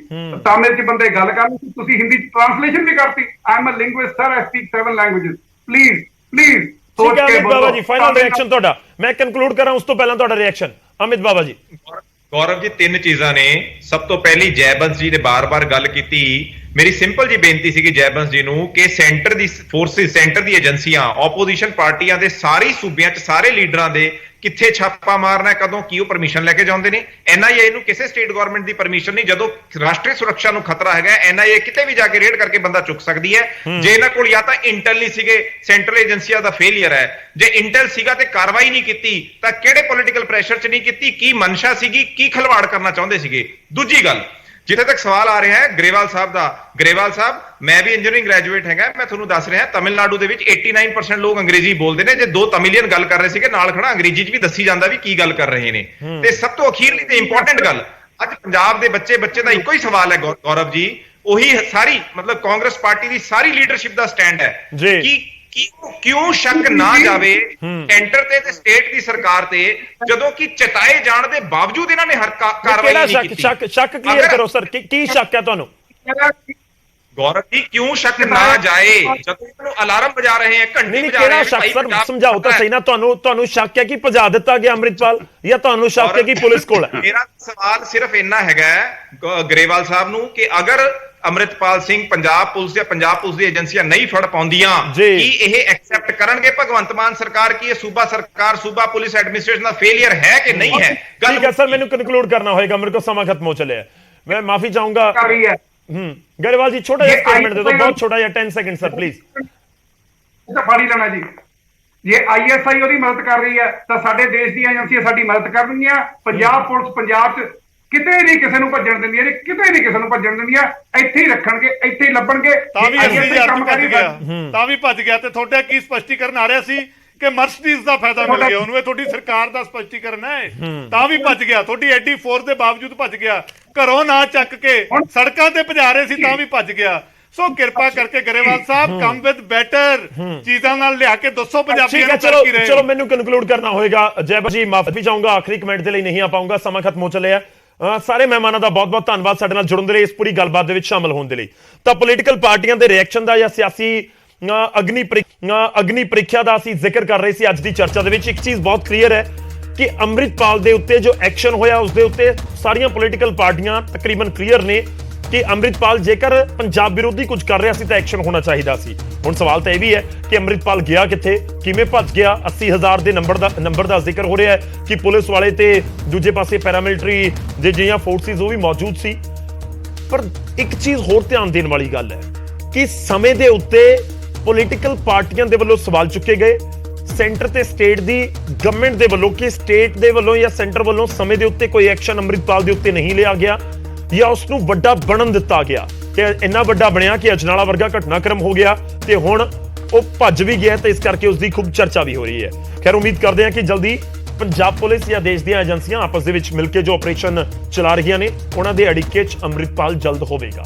ਤਾਮਿਲ ਚ ਬੰਦੇ ਗੱਲ ਕਰਨ, ਤੁਸੀਂ ਹਿੰਦੀ ਚ ਟ੍ਰਾਂਸਲੇਸ਼ਨ ਵੀ ਕਰਤੀ। I am a linguist sir, I speak 7 languages. Please ਠੀਕ ਹੈ ਅਮਿਤ ਬਾਵਾ ਜੀ, ਫਾਈਨਲ ਰਿਐਕਸ਼ਨ ਤੁਹਾਡਾ। ਮੈਂ ਕਨਕਲੂਡ ਕਰਾਂ ਉਸ ਤੋਂ ਪਹਿਲਾਂ ਤੁਹਾਡਾ ਰਿਐਕਸ਼ਨ ਅਮਿਤ ਬਾਵਾ ਜੀ। ਗੌਰਵ ਜੀ, ਤਿੰਨ ਚੀਜ਼ਾਂ ਨੇ। ਸਭ ਤੋਂ ਪਹਿਲੀ, ਜੈਬੰਸ ਜੀ ਨੇ ਬਾਰ-ਬਾਰ ਗੱਲ ਕੀਤੀ। ਮੇਰੀ ਸਿੰਪਲ ਜੀ ਬੇਨਤੀ ਸੀ ਕਿ ਜੈਬੰਸ ਜੀ ਨੂੰ ਕਿ ਸੈਂਟਰ ਦੀ ਫੋਰਸਿਸ, ਸੈਂਟਰ ਦੀ ਏਜੰਸੀਆਂ, ਆਪੋਜੀਸ਼ਨ ਪਾਰਟੀਆਂ ਦੇ ਸਾਰੇ ਸੂਬਿਆਂ 'ਚ ਸਾਰੇ ਲੀਡਰਾਂ ਦੇ ਕਿੱਥੇ ਛਾਪਾ ਮਾਰਨਾ, ਕਦੋਂ ਕੀ ਉਹ ਪਰਮਿਸ਼ਨ ਲੈ ਕੇ ਜਾਂਦੇ ਨੇ। ਐਨਆਈਏ ਨੂੰ ਕਿਸੇ ਸਟੇਟ ਗਵਰਨਮੈਂਟ ਦੀ ਪਰਮਿਸ਼ਨ ਨਹੀਂ। ਜਦੋਂ ਰਾਸ਼ਟਰੀ ਸੁਰੱਖਿਆ ਨੂੰ ਖਤਰਾ ਹੈਗਾ, ਐਨਆਈਏ ਕਿਤੇ ਵੀ ਜਾ ਕੇ ਰੇਡ ਕਰਕੇ ਬੰਦਾ ਚੁੱਕ ਸਕਦੀ ਹੈ। ਜੇ ਇਹਨਾਂ ਕੋਲ ਜਾਂ ਤਾਂ ਇੰਟੈਲ ਨਹੀਂ ਸੀਗੇ, ਸੈਂਟਰਲ ਏਜੰਸੀਆਂ ਦਾ ਫੇਲਿਅਰ ਹੈ। ਜੇ ਇੰਟੈਲ ਸੀਗਾ ਤੇ ਕਾਰਵਾਈ ਨਹੀਂ ਕੀਤੀ ਤਾਂ ਕਿਹੜੇ ਪੋਲੀਟੀਕਲ ਪ੍ਰੈਸ਼ਰ 'ਚ ਨਹੀਂ ਕੀਤੀ, ਕੀ ਮਨਸ਼ਾ ਸੀਗੀ, ਕੀ ਖਲਵਾੜ ਕਰਨਾ ਚਾਹੁੰਦੇ ਸੀਗੇ। ਦੂਜੀ ਗੱਲ, ਜਿੱਥੇ ਤੱਕ ਸਵਾਲ ਆ ਰਿਹਾ ਹੈ ਗਰੇਵਾਲ ਸਾਹਿਬ ਦਾ, ਗਰੇਵਾਲ ਸਾਹਿਬ, ਮੈਂ ਵੀ ਇੰਜੀਨੀਅਰਿੰਗ ਗ੍ਰੈਜੂਏਟ ਹੈਗਾ, ਮੈਂ ਤੁਹਾਨੂੰ ਦੱਸ ਰਿਹਾ, ਤਮਿਲਨਾਡੂ ਦੇ ਵਿੱਚ 89% ਲੋਕ ਅੰਗਰੇਜ਼ੀ ਬੋਲਦੇ ਨੇ। ਜੇ ਦੋ ਤਮਿਲੀਅਨ ਗੱਲ ਕਰ ਰਹੇ ਸੀਗੇ, ਨਾਲ ਖੜਾ ਅੰਗਰੇਜ਼ੀ 'ਚ ਵੀ ਦੱਸੀ ਜਾਂਦਾ ਵੀ ਕੀ ਗੱਲ ਕਰ ਰਹੇ ਨੇ। ਤੇ ਸਭ ਤੋਂ ਅਖੀਰਲੀ ਤੇ ਇੰਪੋਰਟੈਂਟ ਗੱਲ, ਅੱਜ ਪੰਜਾਬ ਦੇ ਬੱਚੇ ਦਾ ਇੱਕੋ ਹੀ ਸਵਾਲ ਹੈ ਗੌਰਵ ਜੀ, ਉਹੀ ਸਾਰੀ ਮਤਲਬ ਕਾਂਗਰਸ ਪਾਰਟੀ ਦੀ ਸਾਰੀ ਲੀਡਰਸ਼ਿਪ ਦਾ ਸਟੈਂਡ ਹੈ ਕਿ ਕਿਉਂ ਸ਼ੱਕ ਨਾ ਜਾਵੇ ਸੈਂਟਰ ਤੇ ਸਟੇਟ ਦੀ ਸਰਕਾਰ ਤੇ, ਜਦੋਂ ਕਿ ਚਤਾਏ ਜਾਣ ਦੇ ਬਾਵਜੂਦ ਇਹਨਾਂ ਨੇ ਹਰ ਕਾਰਵਾਈ ਨਹੀਂ ਕੀਤੀ। ਸ਼ੱਕ ਕਲੀਅਰ ਕਰੋ ਸਰ, ਕੀ ਸ਼ੱਕ ਹੈ ਤੁਹਾਨੂੰ? ਗੌਰਵ ਜੀ, ਕਿਉਂ ਸ਼ੱਕ ਨਾ ਜਾਏ ਜਦੋਂ ਇਹਨੂੰ ਅਲਾਰਮ ਵਜਾ ਰਹੇ ਹੈ, ਘੰਟੀ ਵਜਾ ਰਹੇ ਹੈ? ਸ਼ੱਕ ਸਰ ਸਮਝਾਓ ਤਾਂ ਸਹੀ ਨਾ। ਤੁਹਾਨੂੰ ਸ਼ੱਕ ਹੈ ਕਿ ਭਜਾ ਦਿੱਤਾ ਗਿਆ ਅੰਮ੍ਰਿਤਪਾਲ, ਜਾਂ ਤੁਹਾਨੂੰ ਸ਼ੱਕ ਹੈ ਕਿ ਪੁਲਿਸ ਕੋਲ ਹੈ? ਮੇਰਾ ਸਵਾਲ ਸਿਰਫ ਇੰਨਾ ਹੈਗਾ ਗਰੇਵਾਲ ਸਾਹਿਬ ਨੂੰ ਕਿ ਅਗਰ ਅਮਰਿਤਪਾਲ ਸਿੰਘ ਪੰਜਾਬ ਪੁਲਿਸ ਜਾਂ ਪੰਜਾਬ ਪੁਲਿਸ ਦੀ ਏਜੰਸੀਆਂ ਨਹੀਂ ਫੜ ਪਾਉਂਦੀਆਂ, ਕੀ ਇਹ ਐਕਸੈਪਟ ਕਰਨਗੇ ਭਗਵੰਤ ਮਾਨ ਸਰਕਾਰ ਕਿ ਇਹ ਸੂਬਾ ਸਰਕਾਰ, ਸੂਬਾ ਪੁਲਿਸ ਐਡਮਿਨਿਸਟ੍ਰੇਸ਼ਨ ਦਾ ਫੇਲਿਅਰ ਹੈ ਕਿ ਨਹੀਂ ਹੈ? ਠੀਕ ਹੈ ਸਰ, ਮੈਨੂੰ ਕਨਕਲੂਡ ਕਰਨਾ ਹੋਏਗਾ, ਮੇਰੇ ਕੋਲ ਸਮਾਂ ਖਤਮ ਹੋ ਚੱਲਿਆ। ਮੈਂ ਮਾਫੀ ਚਾਹੂੰਗਾ ਗਰੇਵਾਲ ਜੀ, ਛੋਟਾ ਜਿਹਾ ਸਟੇਟਮੈਂਟ ਦੇ ਦਿਓ, ਬਹੁਤ ਛੋਟਾ ਜਿਹਾ, 10 ਸੈਕਿੰਡ ਸਰ ਪਲੀਜ਼। ਫਾੜੀ ਲੈਣਾ ਜੀ। ਜੇ ਆਈਐਸਆਈ ਉਹਦੀ ਮਦਦ ਕਰ ਰਹੀ ਹੈ ਤਾਂ ਸਾਡੇ ਦੇਸ਼ ਦੀਆਂ ਏਜੰਸੀਆਂ ਸਾਡੀ ਮਦਦ ਕਰਨਗੀਆਂ। ਪੰਜਾਬ ਪੁਲਿਸ ਪੰਜਾਬ 'ਚ ਕਿਤੇ ਨਹੀਂ ਕਿਸੇ ਨੂੰ ਭੱਜਣ ਦਿੰਦੀਆਂ ਨੇ, ਕਿਤੇ ਨਹੀਂ ਕਿਸੇ ਨੂੰ ਭੱਜਣ ਦਿੰਦੀਆਂ। ਇੱਥੇ ਹੀ ਰੱਖਣਗੇ, ਇੱਥੇ ਹੀ ਲੱਭਣਗੇ। ਤਾਂ ਵੀ ਭੱਜ ਗਿਆ ਤੇ ਤੁਹਾਡਾ ਕੀ ਸਪਸ਼ਟੀਕਰਨ ਆ ਰਿਹਾ ਸੀ ਕਿ ਮਰਸੀਡੀਜ਼ ਦਾ ਫਾਇਦਾ ਮਿਲ ਗਿਆ ਉਹਨੂੰ? ਇਹ ਤੁਹਾਡੀ ਸਰਕਾਰ ਦਾ ਸਪਸ਼ਟੀਕਰਨ ਹੈ। ਤਾਂ ਵੀ ਭੱਜ ਗਿਆ, ਤੁਹਾਡੀ ਐਡੀ ਫੋਰਸ ਦੇ ਬਾਵਜੂਦ ਭੱਜ ਗਿਆ। ਘਰੋਂ ਨਾ ਚੱਕ ਕੇ ਸੜਕਾਂ ਤੇ ਭਜਾ ਰਹੇ ਸੀ ਤਾਂ ਵੀ ਭੱਜ ਗਿਆ। ਸੋ ਕਿਰਪਾ ਕਰਕੇ ਗਰੇਵਾਲ ਸਾਹਿਬ, ਕਮ ਵਿਦ ਬੈਟਰ ਚੀਜ਼ਾਂ ਨਾਲ ਲਿਆ ਕੇ ਦੱਸੋ ਪੰਜਾਬੀਆਂ ਨੂੰ। ਚਲੋ ਮੈਨੂੰ ਕਨਕਲੂਡ ਕਰਨਾ ਹੋਏਗਾ। ਜੈਬ ਜੀ ਮਾਫੀ ਚਾਹੂੰਗਾ, ਆਖਰੀ ਕਮੈਂਟ ਦੇ ਲਈ ਨਹੀਂ ਆ ਪਾਉਂਗਾ, ਸਮਾਂ ਖਤਮ ਹੋ ਚੱਲਿਆ। ਸਾਰੇ ਮਹਿਮਾਨਾਂ ਦਾ ਬਹੁਤ ਬਹੁਤ ਧੰਨਵਾਦ ਸਾਡੇ ਨਾਲ ਜੁੜਨ ਦੇ ਲਈ, ਇਸ ਪੂਰੀ ਗੱਲਬਾਤ ਦੇ ਵਿੱਚ ਸ਼ਾਮਲ ਹੋਣ ਦੇ ਲਈ। ਤਾਂ ਪੋਲੀਟੀਕਲ ਪਾਰਟੀਆਂ ਦੇ ਰਿਐਕਸ਼ਨ ਦਾ ਜਾਂ ਸਿਆਸੀ ਅਗਨੀ ਪ੍ਰੀਖਿਆ ਦਾ ਅਸੀਂ ਜ਼ਿਕਰ ਕਰ ਰਹੇ ਸੀ ਅੱਜ ਦੀ ਚਰਚਾ ਦੇ ਵਿੱਚ। ਇੱਕ ਚੀਜ਼ ਬਹੁਤ ਕਲੀਅਰ ਹੈ ਕਿ ਅੰਮ੍ਰਿਤਪਾਲ ਦੇ ਉੱਤੇ ਜੋ ਐਕਸ਼ਨ ਹੋਇਆ, ਉਸ ਦੇ ਉੱਤੇ ਸਾਰੀਆਂ ਪੋਲੀਟੀਕਲ ਪਾਰਟੀਆਂ ਤਕਰੀਬਨ ਕਲੀਅਰ ਨੇ ਕਿ ਅੰਮ੍ਰਿਤਪਾਲ ਜੇਕਰ ਪੰਜਾਬ ਵਿਰੋਧੀ ਕੁਝ ਕਰ ਰਿਹਾ ਸੀ ਤਾਂ ਐਕਸ਼ਨ ਹੋਣਾ ਚਾਹੀਦਾ ਸੀ। ਹੁਣ ਸਵਾਲ ਤਾਂ ਇਹ ਵੀ ਹੈ ਕਿ ਅੰਮ੍ਰਿਤਪਾਲ ਗਿਆ ਕਿੱਥੇ, ਕਿਵੇਂ ਭੱਜ ਗਿਆ? 80,000 ਦੇ ਨੰਬਰ ਦਾ ਜ਼ਿਕਰ ਹੋ ਰਿਹਾ ਹੈ ਕਿ ਪੁਲਿਸ ਵਾਲੇ ਤੇ ਦੂਜੇ ਪਾਸੇ ਪੈਰਾਮਿਲਟਰੀ ਦੇ ਜਿਹੜੀਆਂ ਫੋਰਸਿਸ ਉਹ ਵੀ ਮੌਜੂਦ ਸੀ। ਪਰ ਇੱਕ ਚੀਜ਼ ਹੋਰ ਧਿਆਨ ਦੇਣ ਵਾਲੀ ਗੱਲ ਹੈ ਕਿ ਸਮੇਂ ਦੇ ਉੱਤੇ ਪੋਲੀਟੀਕਲ ਪਾਰਟੀਆਂ ਦੇ ਵੱਲੋਂ ਸਵਾਲ ਚੁੱਕੇ ਗਏ, ਸੈਂਟਰ ਤੇ ਸਟੇਟ ਦੀ ਗਵਰਨਮੈਂਟ ਦੇ ਵੱਲੋਂ ਕਿ ਸਟੇਟ ਦੇ ਵੱਲੋਂ ਜਾਂ ਸੈਂਟਰ ਵੱਲੋਂ ਸਮੇਂ ਦੇ ਉੱਤੇ ਕੋਈ ਐਕਸ਼ਨ ਅੰਮ੍ਰਿਤਪਾਲ ਦੇ ਉੱਤੇ ਨਹੀਂ ਲਿਆ ਗਿਆ ਜਾਂ ਉਸ ਨੂੰ ਵੱਡਾ ਬਣਨ ਦਿੱਤਾ ਗਿਆ ਤੇ ਇੰਨਾ ਵੱਡਾ ਬਣਿਆ ਕਿ ਅਜਨਾਲਾ ਵਰਗਾ ਘਟਨਾਕ੍ਰਮ ਹੋ ਗਿਆ ਤੇ ਹੁਣ ਉਹ ਭੱਜ ਵੀ ਗਿਆ ਤੇ ਇਸ ਕਰਕੇ ਉਸ ਦੀ ਖੂਬ ਚਰਚਾ ਵੀ ਹੋ ਰਹੀ ਹੈ। ਖੈਰ ਉਮੀਦ ਕਰਦੇ ਹਾਂ ਕਿ ਜਲਦੀ ਪੰਜਾਬ ਪੁਲਿਸ ਜਾਂ ਦੇਸ਼ ਦੀਆਂ ਏਜੰਸੀਆਂ ਆਪਸ ਦੇ ਵਿੱਚ ਮਿਲ ਕੇ ਜੋ ਆਪਰੇਸ਼ਨ ਚਲਾ ਰਹੀਆਂ ਨੇ ਉਹਨਾਂ ਦੇ ਅੜਿੱਕੇ 'ਚ ਅੰਮ੍ਰਿਤਪਾਲ ਜਲਦ ਹੋਵੇਗਾ।